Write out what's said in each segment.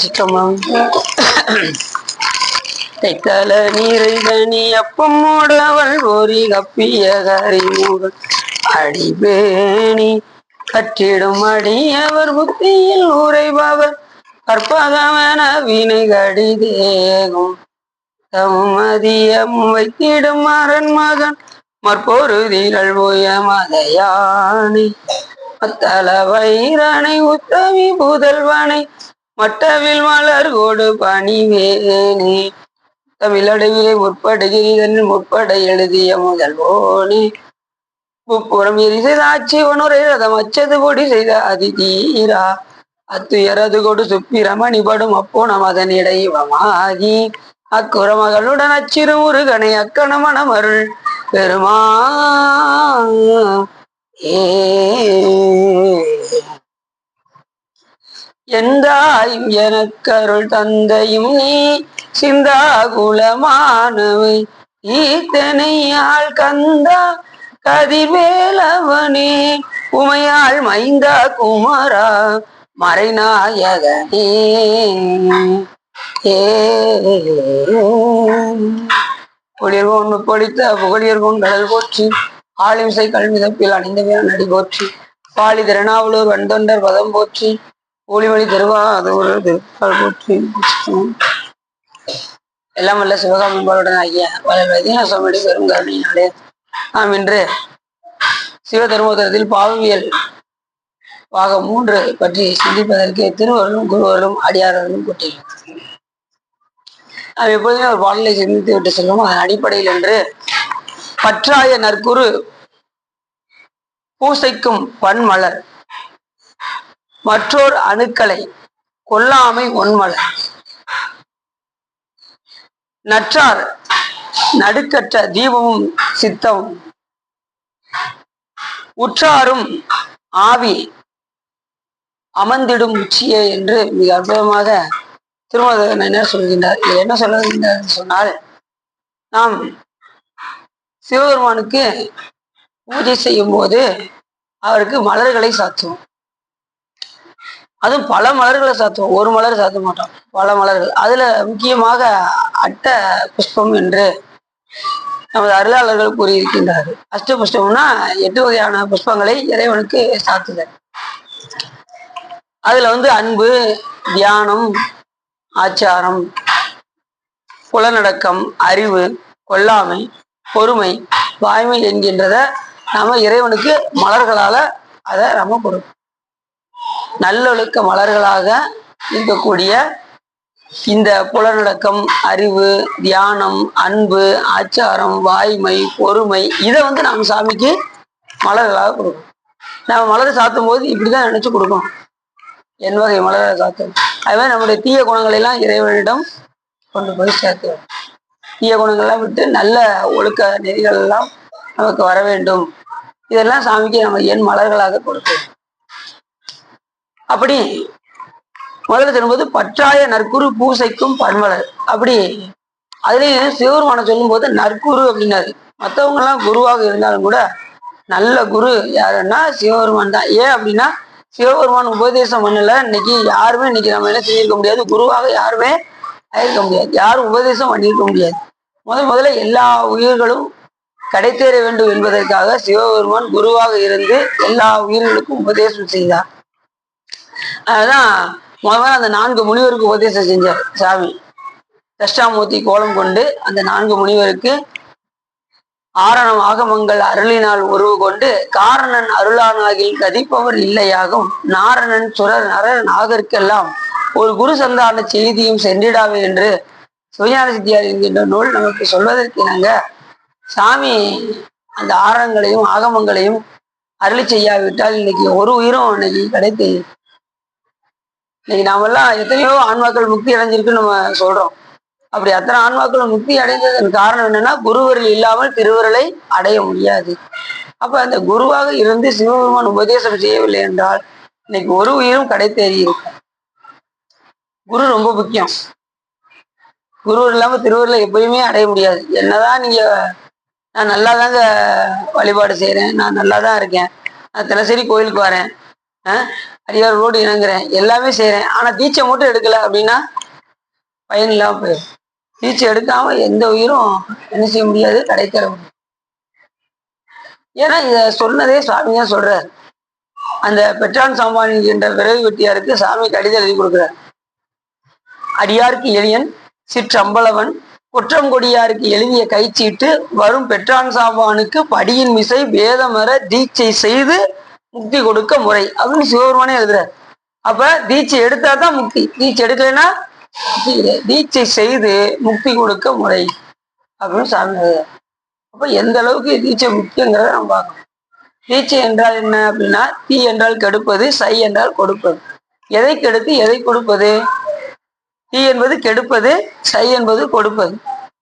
சிக்கமம் தைத்தல நீரை தனி அப்பம் மூடவள் ஓரி கப்பிய கரிமுகன் அடிபேணி கற்றிடும் அடியவர் புத்தியில் உரைபவர் கற்பகவன வினை கடிதேகும் தமுமதியம் வைத்திடும் மரன் மகன் மற்பொருதிகள் போய மதையானை மத்தள வைரனை உத்தமி புதல்வனை மட்டவில் மலர் கோடு பணிவேனே தமிழடைவிலே முற்படுகிறீர்கள் முற்பட எழுதிய முதல்வோனே முப்புறம் எரி செய்த ஆட்சிவனுரை ரதம் அச்சது பொடி செய்த அதிதீரா அத்துயரது கொடு சுப்பிரமணிபடும் அப்போ நமதன் இடைவமாகி அக்குற மகளுடன் அச்சிறு முருகனை அக்கணமணம் அருள் பெருமா எந்தாயும் எனக்கருள் தந்தையும் நீ சிந்தா குலமானவை ஈத்தனையாள் கந்தா கதிர்வேலவனே உமையாள் மைந்தா குமரா மறைநாயகனே பொழியர்கோன் பொழித்த புகழியர்கோன் கடல் போற்றி ஆளிமிசை கல்மிதப்பில் அணிந்தவையான நடி போற்றி பாலி திருநாவலூர் வன்தொண்டர் பதம் போற்றி ஒளிமொழி திருவாதூர் திருப்பால் போற்றி எல்லாம் வல்ல சிவகாமிபாளுடன் ஆகிய வளர் வைத்தியநாத சுவாமியுடைய பெரும் கருணையினாலே நாம் இன்று சிவதர்மோதரத்தில் பாவவியல் பாகம் 3 பற்றி சிந்திப்பதற்கு திருவருளும் குருவர்களும் அடியார்களும் கூட்டியுள்ளோம். நாம் எப்போதுமே ஒரு பாடலை சிந்தித்து விட்டு செல்வோம். அதன் அடிப்படையில் என்று பற்றாய நற்குரு பூசைக்கும் பன்மலர் மற்றோர் அணுக்களை கொல்லாமை ஒன்மலர் நற்றார் நடுக்கற்ற தீபமும் சித்தமும் உற்றாரும் ஆவி அமர்ந்திடும் உச்சியே என்று மிக அற்புதமாக திருமண சொல்கின்றார். இது என்ன சொல்லுகின்றார் சொன்னால், நாம் சிவபெருமானுக்கு பூஜை செய்யும் போது அவருக்கு மலர்களை சாத்துவோம். அதுவும் பல மலர்களை சாத்துவோம், ஒரு மலர் சாத்த மாட்டோம், பல மலர்கள். அதுல முக்கியமாக அட்ட புஷ்பம் என்று நமது அருளாளர்கள் கூறியிருக்கின்றார்கள். அஷ்ட புஷ்பம்னா 8 வகையான புஷ்பங்களை இறைவனுக்கு சாத்துதல். அதுல அன்பு, தியானம், ஆச்சாரம், புலனடக்கம், அறிவு, கொல்லாமை, பொறுமை, வாய்மை என்கின்றத நாம இறைவனுக்கு மலர்களால அதை நம்ம கொடுப்போம். நல்லொழுக்க மலர்களாக இருக்கக்கூடிய இந்த புலனடக்கம், அறிவு, தியானம், அன்பு, ஆச்சாரம், வாய்மை, பொறுமை இதை நாம் சாமிக்கு மலர்களாக கொடுக்கணும். நம்ம மலரை சாத்தும் போது இப்படிதான் நினைச்சு கொடுக்கணும், என் வகை மலரை சாத்தணும். அதுமாதிரி நம்முடைய தீய குணங்களை எல்லாம் இறைவனிடம் கொண்டு போய் சேர்த்து, தீய குணங்கள்லாம் விட்டு நல்ல ஒழுக்க நெறிகள் எல்லாம் நமக்கு வர வேண்டும். இதெல்லாம் சாமிக்கு நம்ம என் மலர்களாக கொடுக்கணும். அப்படி முதல்ல சொல்லும்போது பற்றாய நற்குரு பூசைக்கும் பன்மலர். அப்படி அதுலேயும் சிவபெருமான சொல்லும் போது நற்குரு அப்படின்னாரு. மற்றவங்க எல்லாம் குருவாக இருந்தாலும் கூட நல்ல குரு யாருன்னா சிவபெருமான் தான். ஏன் அப்படின்னா சிவபெருமான் உபதேசம் பண்ணல. இன்னைக்கு யாருமே இன்னைக்கு நம்ம என்ன செஞ்சிருக்க முடியாது, குருவாக யாருமே ஆயிருக்க முடியாது, யாரும் உபதேசம் பண்ணியிருக்க முடியாது. முதல்ல எல்லா உயிர்களும் கடை தேர வேண்டும் என்பதற்காக சிவபெருமான் குருவாக இருந்து எல்லா உயிர்களுக்கும் உபதேசம் செய்தார். அதுதான் முதல்ல அந்த 4 முனிவருக்கு உபதேசம் செஞ்சார் சாமி. தட்சிணாமூர்த்தி கோலம் கொண்டு அந்த 4 முனிவருக்கு ஆரணம் ஆகமங்கள் அருளினால் உருவு கொண்டு காரணன் அருளானாகில் கதிப்பவர் இல்லையாகும் நாரணன் சுரர் நரர் நாகர்க்கெல்லாம் ஒரு குரு சந்தான செய்தியும் சென்றிடாவே என்று சிவஞான சித்தியார் என்கின்ற நூல் நமக்கு சொல்வதற்கு நாங்க சாமி அந்த ஆரணங்களையும் ஆகமங்களையும் அருளி செய்யாவிட்டால் இன்னைக்கு ஒரு உயிரும் இன்னைக்கு கிடைத்து. இன்னைக்கு நாமெல்லாம் எத்தனையோ ஆன்மாக்கள் முக்தி அடைஞ்சிருக்குன்னு நம்ம சொல்றோம். அப்படி அத்தனை ஆன்மாக்கள் முக்தி அடைந்ததன் காரணம் என்னன்னா குருவருள் இல்லாமல் திருவருளை அடைய முடியாது. அப்ப அந்த குருவாக இருந்து சிவபெருமான் உபதேசம் செய்யவில்லை என்றால் இன்னைக்கு ஒரு உயிரும் கடை தேறி இருக்கும். குரு ரொம்ப முக்கியம். குரு இல்லாம திருவருளை எப்பயுமே அடைய முடியாது. என்னதான் நீங்க நான் நல்லா தாங்க வழிபாடு செய்யறேன், நான் நல்லா தான் இருக்கேன், நான் தினசரி கோயிலுக்கு வரேன், அடியார்களோடு இணங்குறேன், எல்லாமே செய்யறேன், ஆனா தீட்சை மட்டும் எடுக்கல அப்படின்னா பயன் இல்லாம போயிடும். தீட்சை எடுக்காம எந்த உயிரும் என்ன செய்ய முடியாது, கிடைக்கிற முடியும். ஏன்னா இத சொன்னதே சுவாமி தான் சொல்றாரு. அந்த பெற்றான் சாம்பானி என்ற விறகு வெட்டியாருக்கு சாமி கடிதம் எழுதி கொடுக்குறார். அடியாருக்கு எளியன் சிற்றம்பளவன் குற்றம் கொடியாருக்கு எழுதிய கைச்சீட்டு வரும் பெற்றான் சாம்பானுக்கு படியின் மிசை வேதமர தீட்சை செய்து முக்தி கொடுக்க முறை அப்படின்னு சிவபெருமானே எழுதுறார். அப்ப தீட்சை எடுத்தா தான் முக்தி, தீட்சை எடுக்கலைன்னா தீட்சை செய்து முக்தி கொடுக்க முறை அப்படின்னு சாமி எழுதுறார். அப்ப எந்த அளவுக்கு தீட்சை முக்கியங்கிறத நம்ம பார்க்கணும். தீட்சை என்றால் என்ன அப்படின்னா, தீ என்றால் கெடுப்பது, சை என்றால் கொடுப்பது. எதை கெடுத்து எதை கொடுப்பது? தீ என்பது கெடுப்பது, சை என்பது கொடுப்பது.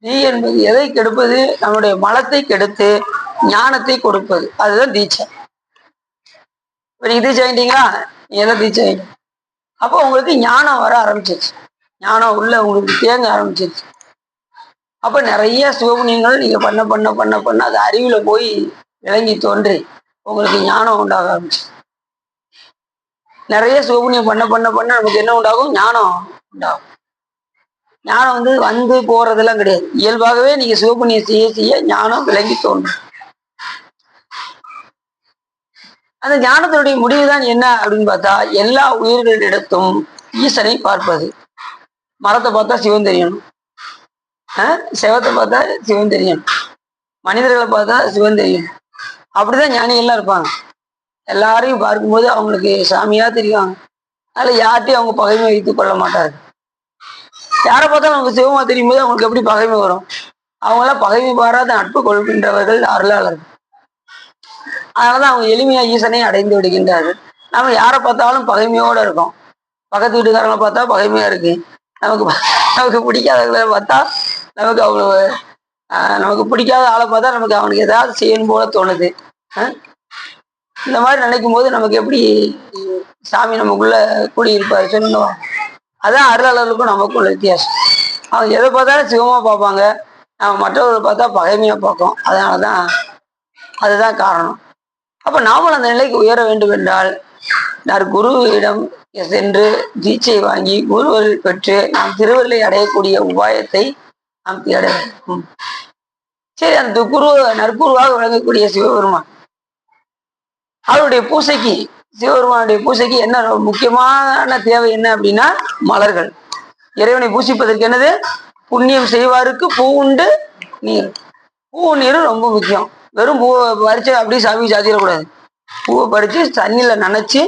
தீ என்பது எதை கெடுப்பது? நம்முடைய மலத்தை கெடுத்து ஞானத்தை கொடுப்பது. அதுதான் தீட்சை. இப்ப நீங்க தீட்சை ஆயிட்டீங்களா? எல்லாம் தீட்சை ஆயிட்டீங்க. அப்போ உங்களுக்கு ஞானம் வர ஆரம்பிச்சிருச்சு, ஞானம் உள்ள உங்களுக்கு தேங்க ஆரம்பிச்சிருச்சு. அப்ப நிறைய சிவபுண்ணியங்கள் நீங்க பண்ண பண்ண பண்ண பண்ண அது அறிவுல போய் விளங்கி தோன்றி உங்களுக்கு ஞானம் உண்டாக ஆரம்பிச்சு. நிறைய சிவபுண்ணியம் பண்ண பண்ண பண்ண நமக்கு என்ன உண்டாகும்? ஞானம் உண்டாகும். ஞானம் வந்து போறதெல்லாம் கிடையாது. இயல்பாகவே நீங்க சிவபுண்ணியம் செய்ய செய்ய ஞானம் விளங்கி தோன்றும். அந்த ஞானத்தினுடைய முடிவுதான் என்ன அப்படின்னு பார்த்தா, எல்லா உயிர்களிடத்தும் ஈசனை பார்ப்பது. மரத்தை பார்த்தா சிவன் தெரியணும், செவத்தை பார்த்தா சிவன் தெரியணும், மனிதர்களை பார்த்தா சிவன் தெரியணும். அப்படிதான் ஞானிகள்லாம் இருப்பாங்க. எல்லாரையும் பார்க்கும்போது அவங்களுக்கு சாமியா தெரியும். அதனால யார்ட்டையும் அவங்க பகைமை வைத்துக் கொள்ள மாட்டாரு. யாரை பார்த்தாலும் அவங்க சிவமா தெரியும் போது அவங்களுக்கு எப்படி பகைமை வரும்? அவங்களாம் பகைமை பாராத நட்பு கொள்கின்றவர்கள் அருளாளர்கள். அதனாலதான் அவங்க எளிமையா ஈசனை அடைந்து விடுகின்றார்கள். நம்ம யாரை பார்த்தாலும் பகைமையோட இருக்கோம். பக்கத்து வீட்டுக்காரங்களை பார்த்தா பகைமையா இருக்கு. நமக்கு பிடிக்காதவங்களை பார்த்தா நமக்கு அவ்வளவு நமக்கு பிடிக்காத ஆளை பார்த்தா நமக்கு அவனுக்கு ஏதாவது செய்யணும் போல தோணுது. இந்த மாதிரி நினைக்கும் போது நமக்கு எப்படி சாமி நமக்குள்ள கூடியிருப்பாரு சொல்லணும். அதான் அருளாளர்களுக்கும் நமக்குள்ள வித்தியாசம். அவங்க எதை பார்த்தாலும் சிவமா பார்ப்பாங்க, நம்ம மற்றவர்களை பார்த்தா பகைமையா பார்ப்போம். அதனாலதான் அதுதான் காரணம். அப்ப நாமளும் அந்த நிலைக்கு உயர வேண்டும் என்றால் குருவிடம் சென்று தீட்சை வாங்கி குருவர்கள் பெற்று நாம் திருவருளை அடையக்கூடிய உபாயத்தை நாம் தேட வேண்டும். சரி, அந்த நற்குருவாக விளங்கக்கூடிய சிவபெருமான் அவருடைய பூசைக்கு, சிவபெருமானுடைய பூசைக்கு என்ன முக்கியமான தேவை என்ன அப்படின்னா மலர்கள். இறைவனை பூசிப்பதற்கு என்னது? புண்ணியம் செய்வாருக்கு பூ உண்டு நீர். பூ நீரும் ரொம்ப முக்கியம். வெறும் பூவை பறிச்சு அப்படியே சாமி சாத்திடக்கூடாது. பூவை பறிச்சு தண்ணியில நனைச்சு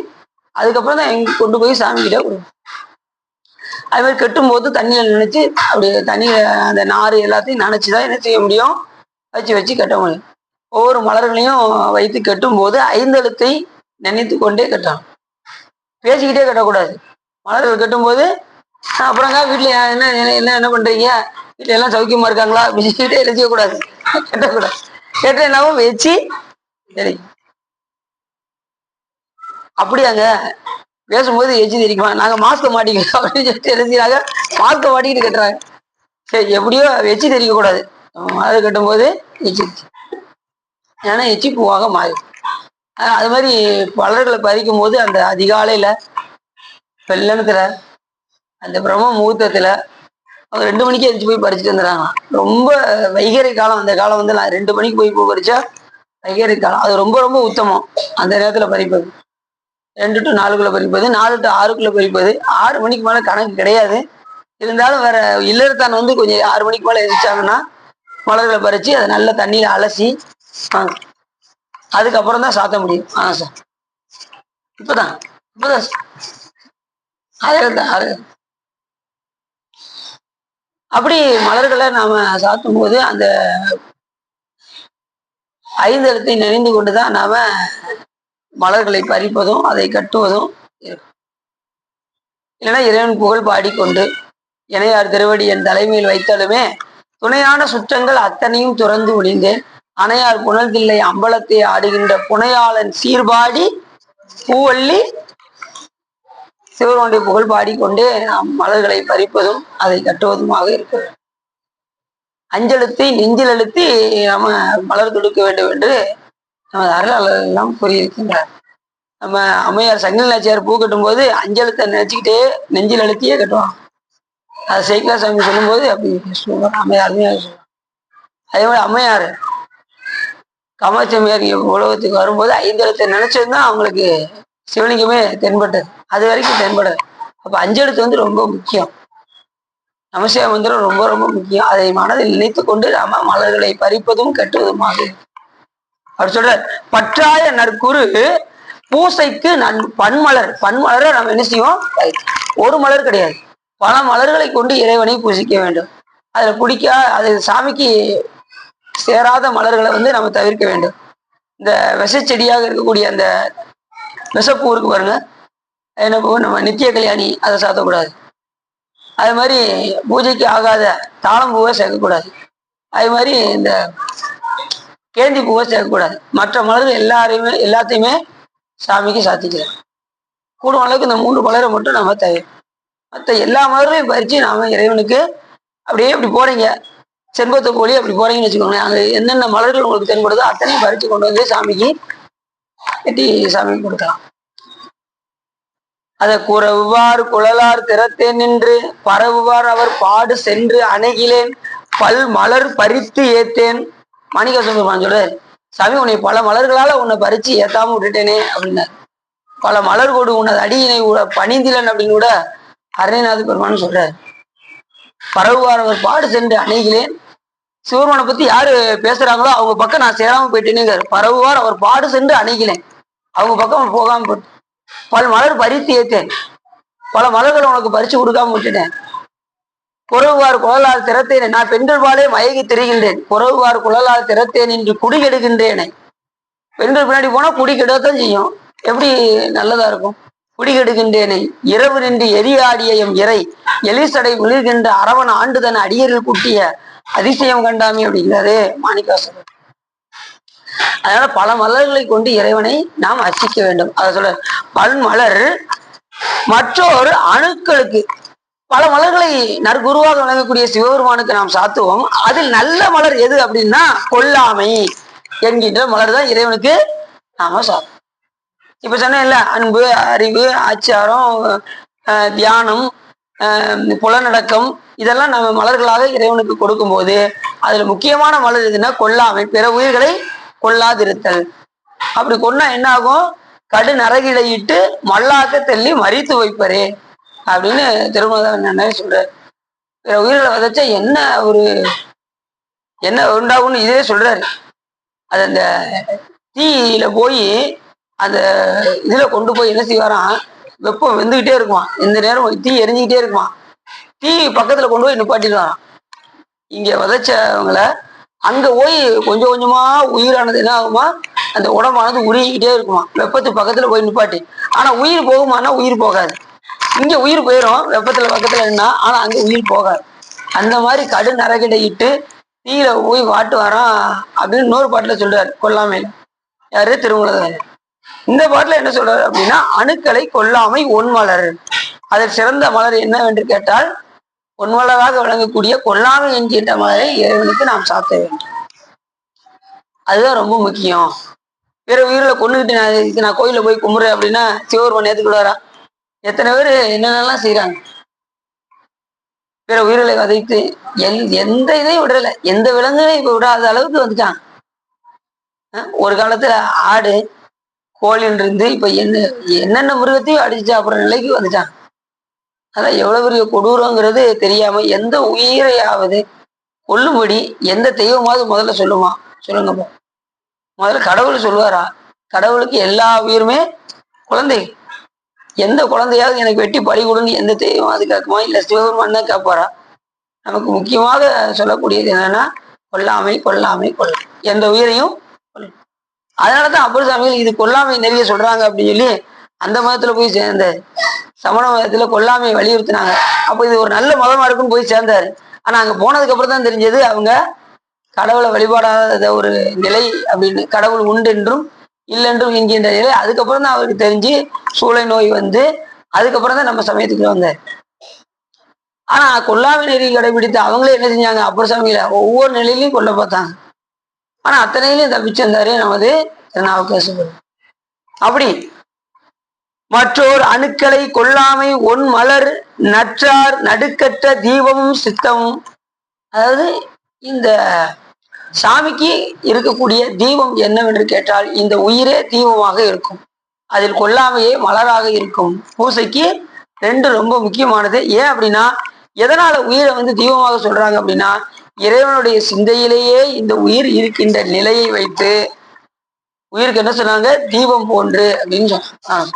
அதுக்கப்புறம் தான் எங்க கொண்டு போய் சாமி கிட்ட கொடுக்கும். அது மாதிரி கட்டும் போது தண்ணியில நினைச்சு அப்படியே தண்ணியில அந்த நாறு எல்லாத்தையும் நினைச்சுதான் என்ன செய்ய முடியும்? வச்சு கட்ட முடியும். ஒவ்வொரு மலர்களையும் வைத்து கட்டும் போது 5 எழுத்தை நினைத்து கொண்டே கட்டணும். பேசிக்கிட்டே கட்டக்கூடாது. மலர்கள் கட்டும் போது அப்புறங்க வீட்டுல என்ன பண்றீங்க, வீட்டுல எல்லாம் சௌக்கியமா இருக்காங்களா பேசிக்கிட்டே எழுச்சிக்கூடாது, கட்டக்கூடாது. கேட்டேன்னாவும் வச்சு சரி அப்படியாங்க பேசும்போது எச்சி தெரியுமா, நாங்க மாஸ்க மாட்டிக்கிறோம் அப்படின்னு சொல்லிட்டு எழுதினாங்க. மாஸ்க மாட்டிக்கிட்டு கட்டுறாங்க. சரி, எப்படியோ எச்சி தெரிவிக்க கூடாது. மலர் கட்டும் போது எச்சி, ஏன்னா எச்சி பூவாக மாறி. அது மாதிரி மலர்களை பறிக்கும் போது அந்த அதிகாலையில வெள்ளனத்துல அந்த பிரம்ம முகூர்த்தத்துல அவங்க 2 மணிக்கு எரிச்சு போய் பறிச்சுட்டு வந்துடுறாங்களாம். ரொம்ப வைகறை காலம் அந்த காலம் நான் 2 மணிக்கு போய் பூ பறிச்சா வைகறை காலம். அது ரொம்ப ரொம்ப உத்தமம். அந்த நேரத்துல பறிப்பது 2 to 4 பறிப்பது, 4 to 6 பறிப்பது. 6 மணிக்கு மேல கணக்கு கிடையாது. இருந்தாலும் வேற இல்லறத்தான் கொஞ்சம் 6 மணிக்கு மேல எரிச்சாங்கன்னா மலர்களை பறிச்சு அதை நல்ல தண்ணியில அலசி அதுக்கப்புறம் தான் சாத்த முடியும். சார் இப்பதான் அப்படி மலர்களை நாம சாத்தும் போது அந்த 5 எழுத்தை நினைந்து கொண்டுதான் நாம மலர்களை பறிப்பதும் அதை கட்டுவதும் இருக்கும். இல்லைன்னா இறைவன் புகழ் பாடிக்கொண்டு இணையார் திருவடி என் தலைமையில் வைத்தாலுமே துணையான சுற்றங்கள் அத்தனையும் துறந்து ஒளிந்தேன் அணையார் புனல் தில்லை அம்பலத்தை ஆடுகின்ற புனையாளன் சீர்பாடி பூவள்ளி சிவனுடைய புகழ் பாடிக்கொண்டே நாம் மலர்களை பறிப்பதும் அதை கட்டுவதுமாக இருக்க வேண்டும். 5 எழுத்தை நெஞ்சில் எழுத்தி நாம மலர் தொடுக்க வேண்டும் என்று நமது அருளாளர் எல்லாம் கூறியிருக்கின்றார். நம்ம அம்மையார் சங்கிலி நாச்சியார் பூ கட்டும் போது அஞ்செழுத்தை நினைச்சுக்கிட்டே நெஞ்சில் அழுத்தியே கட்டுவாங்க. அது சேக்கிழா சாமி சொல்லும்போது அப்படி சொல்லுவாங்க. அம்மையார் அருமையாக சொல்லுவாங்க. அதே மாதிரி அம்மையார் காமாட்சி அம்மையார் உலகத்துக்கு வரும்போது 5 எழுத்தை நினைச்சதுதான் அவங்களுக்கு சிவலிங்கமே தென்பட்டது. அது வரைக்கும் தென்படாது. அப்ப 5 எழுத்து வந்து ரொம்ப முக்கியம். நமசிவாய மந்திரம் ரொம்ப ரொம்ப முக்கியம். அதை மனதில் நினைத்து கொண்டு நாம மலர்களை பறிப்பதும் கட்டுவதுமாக. அவர் சொல்ற பற்றாய நற்குரு பூசைக்கு பன்மலரை நம்ம என்ன செய்வோம்? ஒரு மலர் கிடையாது, பல மலர்களை கொண்டு இறைவனை பூசிக்க வேண்டும். அதுல அது சாமிக்கு சேராத மலர்களை வந்து நம்ம தவிர்க்க வேண்டும். இந்த விஷச்செடியாக இருக்கக்கூடிய அந்த விஷப்பூ இருக்கு பாருங்க, என்ன பூ? நம்ம நித்திய கல்யாணி, அதை சாத்தக்கூடாது. அது மாதிரி பூஜைக்கு ஆகாத தாளம்பூவை சேர்க்கக்கூடாது. அது மாதிரி இந்த கேந்தி பூவை சேர்க்கக்கூடாது. மற்ற மலர்கள் எல்லாத்தையுமே சாமிக்கு சாத்திக்கலாம். கூடும் அளவுக்கு இந்த 3 மலரை மட்டும் நம்ம தவிர மற்ற எல்லா மலர்களையும் பறிச்சு நாம இறைவனுக்கு அப்படியே இப்படி போறீங்க, செண்பத்தை போலி அப்படி போறீங்கன்னு வச்சுக்கோங்களேன். அங்கே என்னென்ன மலர்கள் உங்களுக்கு தென்படுதோ அத்தனையும் பறிச்சு கொண்டு வந்து சாமிக்கு கட்டி சாமிக்கு கொடுக்கலாம். அதை குறவுவார் குழலார் திறத்தேன் நின்று பரவுவார் அவர் பாடு சென்று அணைகிலேன் பல் மலர் பறித்து ஏத்தேன். மாணிக்கவாசகர் சொல்ற, சாமி உன்னை பல மலர்களால உன்னை பறிச்சு ஏத்தாம விட்டுட்டேனே அப்படின்னாரு. பல மலர் கொடு உனது அடியினை பணிந்திலன் அப்படின்னு கூட அருணைநாத பெருமான்னு சொல்றாரு. பரவுவார் அவர் பாடு சென்று அணைகிலேன். சிவபெருமானை பத்தி யாரு பேசுறாங்களோ அவங்க பக்கம் நான் சேராம போயிட்டேன்னு. பரவுவார் அவர் பாடு சென்று அணைகிலேன், அவங்க பக்கம் போகாம போட்டு பல மலர் பறித்து ஏத்தேன், பல மலர்களை உனக்கு பறிச்சு கொடுக்காம விட்டுட்டேன். புறவுவார் குழலால் திறத்தேன், நான் பெண்கள் பாலே மயங்கி திரிகின்றேன். புறவுவார் குழலால் திறத்தேன் என்று குடி கெடுகின்றேனே. பெண்கள் பின்னாடி போனா குடி கெடத்தான் செய்யும். எப்படி நல்லதா இருக்கும்? குடி கெடுகின்றேனை இரவு நின்று எரியாடிய எம் இறை எலிசடை விழுகின்ற அரவன் ஆண்டுதன் அடியரில் குட்டிய அதிசயம் கண்டாமே அப்படிங்கிறாரு மாணிக்கவாசகர். அதனால பல மலர்களை கொண்டு இறைவனை நாம் அர்ச்சிக்க வேண்டும். அதை சொல்ல பல்மலர் மற்றொரு அணுக்களுக்கு பல மலர்களை நற்குருவாக வழங்கக்கூடிய சிவபெருமானுக்கு நாம் சாத்துவோம். அதில் நல்ல மலர் எது அப்படின்னா கொல்லாமை என்கின்ற மலர் தான் இறைவனுக்கு நாம சாத்துவோம். இப்ப சொன்னேன்ல, அன்பு, அறிவு, ஆச்சாரம், தியானம், புலநடக்கம், இதெல்லாம் நம்ம மலர்களாக இறைவனுக்கு கொடுக்கும் போது அதுல முக்கியமான மலர் எதுன்னா கொல்லாமை, பிற உயிர்களை கொல்லாதிருத்தல். அப்படி கொன்னா என்ன ஆகும்? கடு நரகிடையிட்டு மல்லாக்க தள்ளி மறித்து வைப்பரே அப்படின்னு திருமணம் சொல்றாரு. பிற உயிர்களை விதைச்சா என்ன உண்டாகும்னு இதே சொல்றாரு. அது அந்த தீயில போய் அந்த இதுல கொண்டு போய் என்ன செய்வாராம்? வெப்பம் வெந்துகிட்டே இருக்குமா, இந்த நேரம் தீ எரிஞ்சுக்கிட்டே இருக்குமா. தீ பக்கத்துல கொண்டு போய் நிப்பாட்டிடுவாராம். இங்க விதைச்சவங்களை அங்க போய் கொஞ்சம் கொஞ்சமா உயிரானது என்ன ஆகுமா? அந்த உடம்பானது உருகிக்கிட்டே இருக்குமா, வெப்பத்து பக்கத்துல போய் நிப்பாட்டி. ஆனா உயிர் போகுமானா உயிர் போகாது. இங்க உயிர் போயிடும் வெப்பத்துல பக்கத்துல என்ன, ஆனா அங்க உயிர் போகாது. அந்த மாதிரி கடு நரகிடையிட்டு தீயில போய் வாட்டு வரான் அப்படின்னு இன்னொரு பாட்டுல சொல்றாரு கொல்லாமையில. யாரு? திருமூலர். இந்த பாட்டுல என்ன சொல்றாரு அப்படின்னா அணுக்களை கொல்லாமை ஒன்மலர். அதில் சிறந்த மலர் என்னவென்று கேட்டால் பொன்மலராக விளங்கக்கூடிய கொல்லாமை என்கின்ற மலரை இறைவனுக்கு நாம் சாத்த வேண்டும். அதுதான் ரொம்ப முக்கியம். பிற உயிரில கொண்டுகிட்டு நான் கோயில போய் கும்பிடுறேன் அப்படின்னா சிவபெருமான் ஏத்துக்கிடுவாரா? எத்தனை பேர் என்னென்னலாம் செய்யறாங்க. பிற உயிர்களை வதைத்து எந்த இதையும் விடல, எந்த விலங்கையும் இப்ப விடாத அளவுக்கு வந்துட்டாங்க. ஒரு காலத்துல ஆடு கோழின்னு இருந்து இப்ப என்னென்ன மிருகத்தையும் அடிச்சு சாப்பிட்ற நிலைக்கு வந்துட்டாங்க. அதான் எவ்வளவு பெரிய கொடூரங்கிறது தெரியாம எந்த உயிரையாவது கொல்லும்படி எந்த தெய்வமாவது முதல்ல சொல்லுமா? சொல்லுங்கப்பா. முதல்ல கடவுள் சொல்லுவாரா? கடவுளுக்கு எல்லா உயிருமே குழந்தை. எந்த குழந்தையாவது எனக்கு வெட்டி பழி கொடுன்னு எந்த தெய்வம் அது கேட்குமா? இல்ல சிவபெருமான் தான் கேட்பாரா? நமக்கு முக்கியமாக சொல்லக்கூடியது என்னன்னா கொல்லாமை கொல்லாமை கொல்லாம், எந்த உயிரையும் கொல்லும். அதனாலதான் அப்பர் சாமிகள் இது கொல்லாமை நிறைய சொல்றாங்க அப்படின்னு சொல்லி அந்த மதத்துல போய் சேர்ந்த சமண மதத்துல கொல்லாமையை வலியுறுத்தினாங்க. அப்ப இது ஒரு நல்ல மதமா இருக்குன்னு போய் சேர்ந்தாரு. ஆனா அங்க போனதுக்கு அப்புறம் தான் தெரிஞ்சது அவங்க கடவுளை வழிபாடாத ஒரு நிலை அப்படின்னு, கடவுள் உண்டு என்றும் இல்லென்றும் என்கின்ற நிலை. அதுக்கப்புறம் தான் அவருக்கு தெரிஞ்சு சூளை நோய் வந்து அதுக்கப்புறம் தான் நம்ம சமயத்துக்கு வந்தார். ஆனா கொல்லாமை நெறி கடைபிடித்து அவங்களே என்ன செஞ்சாங்க? அப்பர் சாமியில ஒவ்வொரு நிலையிலையும் கொல்ல பார்த்தாங்க. ஆனா அத்தனையிலையும் தப்பிச்சு வந்தாரு நமது திருநாவுக்கரசர். அப்படி மற்றோர் அணுக்களை கொல்லாமை ஒன் மலர் நற்றார் நடுக்கற்ற தீபமும் சித்தமும். அதாவது இந்த சாமிக்கு இருக்கக்கூடிய தீபம் என்னவென்று கேட்டால் இந்த உயிரே தீபமாக இருக்கும், அதில் கொல்லாமையே மலராக இருக்கும். பூசைக்கு ரெண்டு ரொம்ப முக்கியமானது. ஏன் அப்படின்னா எதனால உயிரை தீபமாக சொல்றாங்க அப்படின்னா இறைவனுடைய சிந்தையிலேயே இந்த உயிர் இருக்கின்ற நிலையை வைத்து உயிருக்கு என்ன சொன்னாங்க, தீபம் போன்று அப்படின்னு சொன்னாங்க.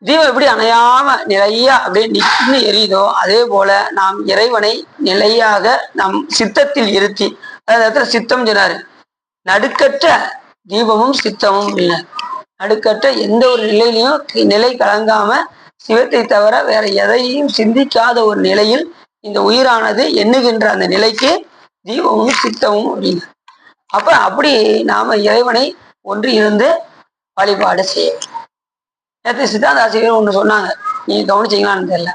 தீபம் எப்படி அணையாம நிலையா அப்படியே நின்று எரியுதோ அதே போல நாம் இறைவனை நிலையாக நம் சித்தத்தில் இருத்தி, அதாவது சித்தம் சொன்னாரு, நடுக்கற்ற தீபமும் சித்தமும் அப்படின்னாரு. நடுக்கற்ற எந்த ஒரு நிலையிலையும் நிலை கலங்காம சிவத்தை தவிர வேற எதையும் சிந்திக்காத ஒரு நிலையில் இந்த உயிரானது எண்ணுகின்ற அந்த நிலைக்கு தீபமும் சித்தமும் அப்படின்னு. அப்ப அப்படி நாம இறைவனை ஒன்று இருந்து வழிபாடு செய்ய. நேற்று சித்தாந்த ஆசிரியர் ஒண்ணு சொன்னாங்க, நீங்க கவனிச்சீங்களான்னு தெரியல.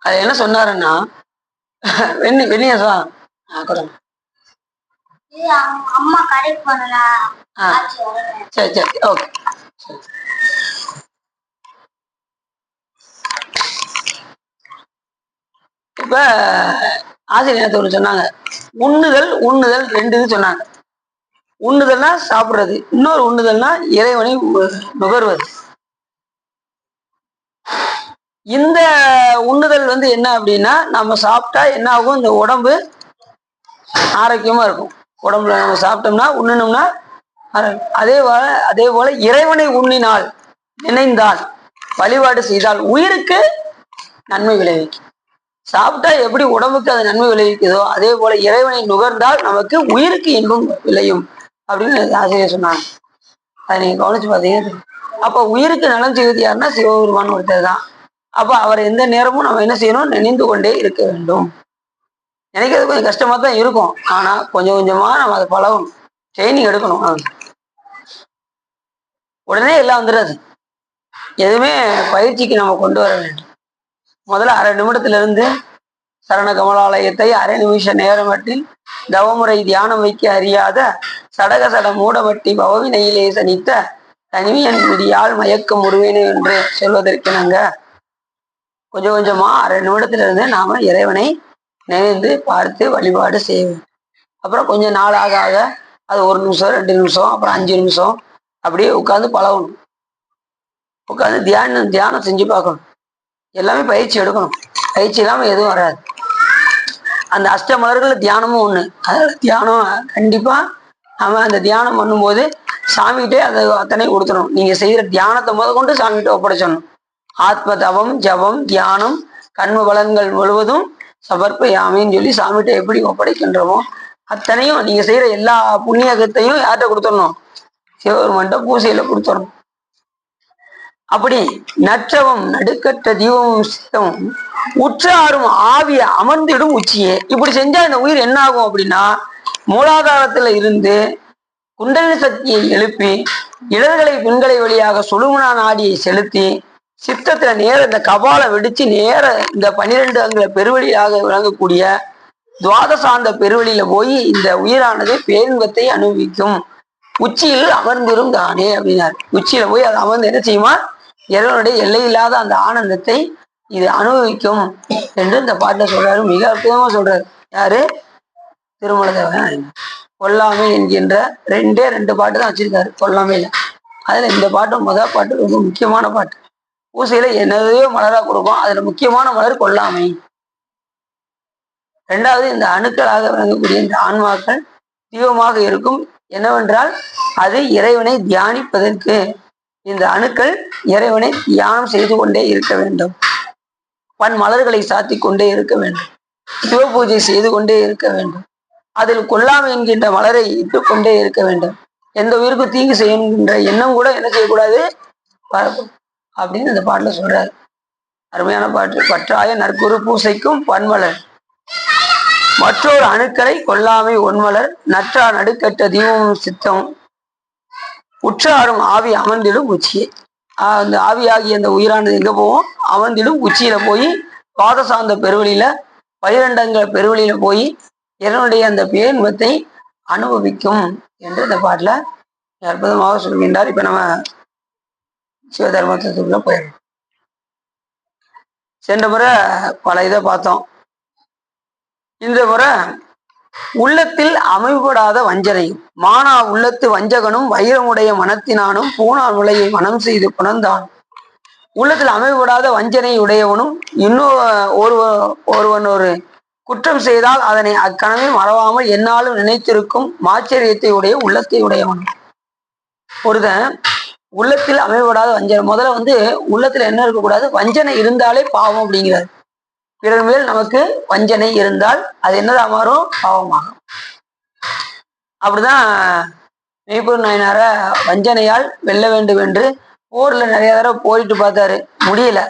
அது என்ன சொன்னாருன்னா வெண்ணிய அம்மா கடைக்கு போனா சரி சரி ஓகே. இப்ப ஆசிரியர் ஒன்று சொன்னாங்க, உண்ணுதல் உண்ணுதல் ரெண்டு இது சொன்னாங்க. உண்ணுதல்னா சாப்பிடுறது, இன்னொரு உண்ணுதல்னா இறைவனை நுகர்வது. இந்த உண்ணுதல் என்ன அப்படின்னா நம்ம சாப்பிட்டா என்ன ஆகும், இந்த உடம்பு ஆரோக்கியமா இருக்கும். உடம்புல நம்ம சாப்பிட்டோம்னா உண்ணணும்னா அதே போல இறைவனை உண்ணினால் நினைந்தால் வழிபாடு செய்தால் உயிருக்கு நன்மை விளைவிக்கும். சாப்பிட்டா எப்படி உடம்புக்கு அது நன்மை விளைவிக்குதோ அதே போல இறைவனை நுகர்ந்தால் நமக்கு உயிருக்கு இன்பம் விளையும் அப்படின்னு ஆசிரியர் சொன்னாங்க. அதை நீங்க கவனிச்சு பார்த்தீங்கன்னா அப்ப உயிருக்கு நலம் செய்வது யாருன்னா சிவபெருமான் ஒருத்தர் தான். அப்ப அவர் எந்த நேரமும் நம்ம என்ன செய்யணும், நினைந்து கொண்டே இருக்க வேண்டும். நினைக்கிறது கொஞ்சம் கஷ்டமா தான் இருக்கும், ஆனா கொஞ்சம் கொஞ்சமா நம்ம அதை பழகணும், ட்ரைனிங் எடுக்கணும். உடனே எல்லாம் வந்துடாது, எதுவுமே பயிற்சிக்கு நம்ம கொண்டு வர வேண்டும். முதல்ல அரை நிமிடத்துல இருந்து சரண கமலாலயத்தை அரை நிமிஷ நேரமட்டில் தவமுறை தியானம் வைக்க அறியாத சடக சட மூடமட்டி பவவினையிலே சனித்த தனிமையன் விடியால் மயக்கம் முருவேனு என்று சொல்வதற்கிணங்க கொஞ்சம் கொஞ்சமா அரை நிமிடத்துல இருந்து நாம இறைவனை நினைந்து பார்த்து வழிபாடு செய்ய வேண்டும். அப்புறம் கொஞ்சம் நாள் ஆக ஆக அது 1 நிமிஷம் 2 நிமிஷம் அப்புறம் 5 நிமிஷம் அப்படியே உட்காந்து பழகணும். உட்காந்து தியானம் செஞ்சு பார்க்கணும். எல்லாமே பயிற்சி எடுக்கணும், பயிற்சி இல்லாம எதுவும் வராது. அந்த அஷ்டமலர்கள் தியானமும் ஒண்ணு. அதாவது தியானம் கண்டிப்பா நம்ம அந்த தியானம் பண்ணும்போது சாமிகிட்டே அதை அத்தனை கொடுத்துடணும். நீங்க செய்யற தியானத்தை கொண்டு சாமிகிட்ட ஒப்படைச்சணும். ஆத்ம தவம் ஜபம் தியானம் கண்ம பலன்கள் முழுவதும் சமர்ப்ப யாமின்னு சொல்லி சாமிகிட்ட எப்படி ஒப்படைக்கின்றோமோ அத்தனையும் நீங்க செய்யற எல்லா புண்ணியகத்தையும் யார்கிட்ட கொடுத்துடணும், சிவபெருமான்கிட்ட பூசையில கொடுத்துடணும். அப்படி நற்றவம் நடுக்கற்ற தீபமும் சித்தமும் உற்றாரும் ஆவிய அமர்ந்திடும் உச்சியே. இப்படி செஞ்சா இந்த உயிர் என்ன ஆகும் அப்படின்னா மூலாதாரத்துல இருந்து குண்டலினி சக்தியை எழுப்பி இடதுகளை பெண்களை வழியாக சுழுமுனா நாடியை செலுத்தி சித்தத்துல நேர இந்த கபாலை வெடிச்சு நேர இந்த 12 அங்குல பெருவழியாக விளங்கக்கூடிய துவாதசாந்த பெருவழியில போய் இந்த உயிரானது பேரின்பத்தை அனுபவிக்கும். உச்சியில் அமர்ந்திரும் தானே அப்படின்னாரு. உச்சியில போய் அது அமர்ந்து என்ன செய்யுமா, இறைவனுடைய எல்லையில்லாத அந்த ஆனந்தத்தை இது அனுபவிக்கும் என்று இந்த பாட்டை சொல்றாரு. மிக அற்புதமா சொல்றாரு. யாரு, திருமலதேவன். கொல்லாமை என்கின்ற 2 பாட்டு தான் வச்சிருக்காரு கொல்லாமையில. அதுல இந்த பாட்டு முதல் பாட்டு ரொம்ப முக்கியமான பாட்டு. பூசையில என்னதையோ மலரா கொடுக்கும், அதுல முக்கியமான மலர் கொல்லாமை. 2வது இந்த அணுக்களாக விளங்கக்கூடிய இந்த ஆன்மாக்கள் தீபமாக இருக்கும். என்னவென்றால் அது இறைவனை தியானிப்பதற்கு இந்த அணுக்கள் இறைவனை தியானம் செய்து கொண்டே இருக்க வேண்டும். மலர்களை சாத்தி கொண்டே இருக்க வேண்டும், சிவ பூஜை செய்து கொண்டே இருக்க வேண்டும். அதில் கொல்லாமை என்கின்ற மலரை இட்டு கொண்டே இருக்க வேண்டும். எந்த உயிருக்கும் தீங்கு செய்யணுங்கின்ற எண்ணம் கூட என்ன செய்யக்கூடாது அப்படின்னு இந்த பாட்டுல சொல்றாரு. அருமையான பாட்டு. பற்றாய நற்குரு பூசைக்கும் பன்மலர் மற்றொரு அணுக்களை கொல்லாமை ஒன்மலர் நற்றா நடுக்கட்ட தீபமும் சித்தம் உற்றாரும் ஆவி அமர்ந்திடும் உச்சியை. அந்த ஆவியாகிய அந்த உயிரானது எங்க போவோம், அமர்ந்திடும் உச்சியில போய் பாதசார்ந்த பெருவழியில 12 பெருவழியில போய் இறைவனுடைய அந்த பேரின்பத்தை அனுபவிக்கும் என்று இந்த பாட்டுல அற்புதமாக சொல்கின்றார். இப்ப நம்ம சிவதர்மத்துக்குள்ள போயிடணும். சென்ற முறை பல இதை பார்த்தோம். இந்த முறை உள்ளத்தில் அமைப்படாத வஞ்சனை மானா உள்ளத்து வஞ்சகனும் வைரமுடைய மனத்தினானும் பூனா நுழையை மனம் செய்து புணர்ந்தான். உள்ளத்தில் அமைப்படாத வஞ்சனை உடையவனும் இன்னும் ஒருவன் ஒரு குற்றம் செய்தால் அதனை அக்கணமே மறவாமல் என்னாலும் நினைத்திருக்கும் மாச்சரியத்தை உடைய உள்ளத்தை உடையவன். ஒருத்தன் உள்ளத்தில் அமைப்படாத வஞ்சனை, முதல்ல உள்ளத்துல என்ன இருக்கக்கூடாது, வஞ்சனை இருந்தாலே பாவம் அப்படிங்கிறார். பிறர் மேல் நமக்கு வஞ்சனை இருந்தால் அது என்னதான் மாறும், பாவமாகும். அப்படிதான் மெய்ப்பொருள் நாயனார வஞ்சனையால் வெல்ல வேண்டும் என்று போர்ல நிறைய தடவை போரிட்டு பார்த்தாரு, முடியல.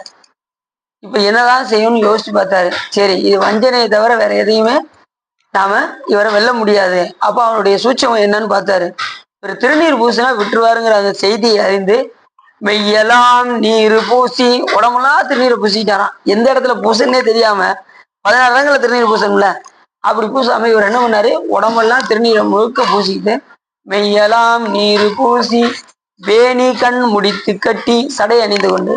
இப்ப என்னதான் செய்யணும்னு யோசிச்சு பார்த்தாரு. சரி, இது வஞ்சனையை தவிர வேற எதையுமே நாம இவரை வெல்ல முடியாது. அப்ப அவனுடைய சூட்சம் என்னன்னு பார்த்தாரு. இவர் திருநீர் பூசினா விட்டுருவாருங்கிற அந்த செய்தியை அறிந்து மெய்யெல்லாம் நீர் பூசி உடம்பெல்லாம் திருநீரை பூசிட்டாராம். எந்த இடத்துல பூசுன்னே தெரியாம 16 இடங்களை திருநீர் பூசணும்ல, அப்படி பூசாம இவர் என்ன பண்ணாரு, உடம்பெல்லாம் திருநீரை முழுக்க பூசிக்கிட்டு மெய்யெல்லாம் நீர் பூசி வேணி கண் முடித்து கட்டி சடை அணிந்து கொண்டு,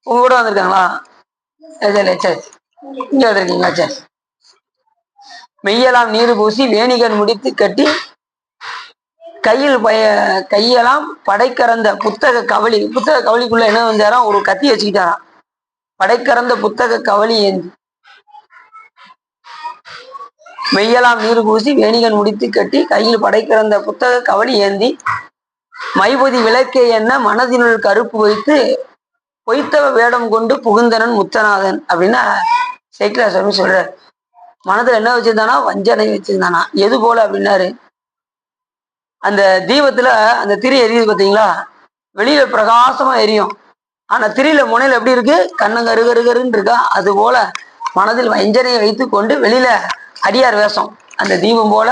உங்க கூட வந்திருக்காங்களா? சரி, இங்க வந்திருக்கீங்களா? சரி. மெய்யெல்லாம் நீர் பூசி வேணிகன் முடித்து கட்டி கையெல்லாம் படைக்கறந்த புத்தக கவலிக்குள்ள என்ன வந்தாராம், ஒரு கத்தி வச்சுக்கிட்டாராம். படைக்கறந்த புத்தக கவலி ஏந்தி மெய்யெல்லாம் நீர் பூசி வேணிகன் முடித்து கட்டி கையில் படைக்கிறந்த புத்தக கவலி ஏந்தி மைபொதி விளக்கே என்ன மனதினுள் கருப்பு வைத்து பொய்த்தவ வேடம் கொண்டு புகுந்தனன் முத்தநாதன் அப்படின்னா சேக்கிழார் சுவாமி சொல்றார். மனதுல என்ன வச்சிருந்தானா, வஞ்சனை வச்சிருந்தானா. எது போல அப்படின்னாரு, அந்த தீபத்துல அந்த திரி எரியுது பார்த்தீங்களா, வெளியில பிரகாசமா எரியும், ஆனா திரியில முனையில எப்படி இருக்கு, கண்ணு கருகருகருன்னு இருக்கா. அது போல மனதில் வஞ்சனையை வைத்து கொண்டு வெளியில அடியார் வேஷம், அந்த தீபம் போல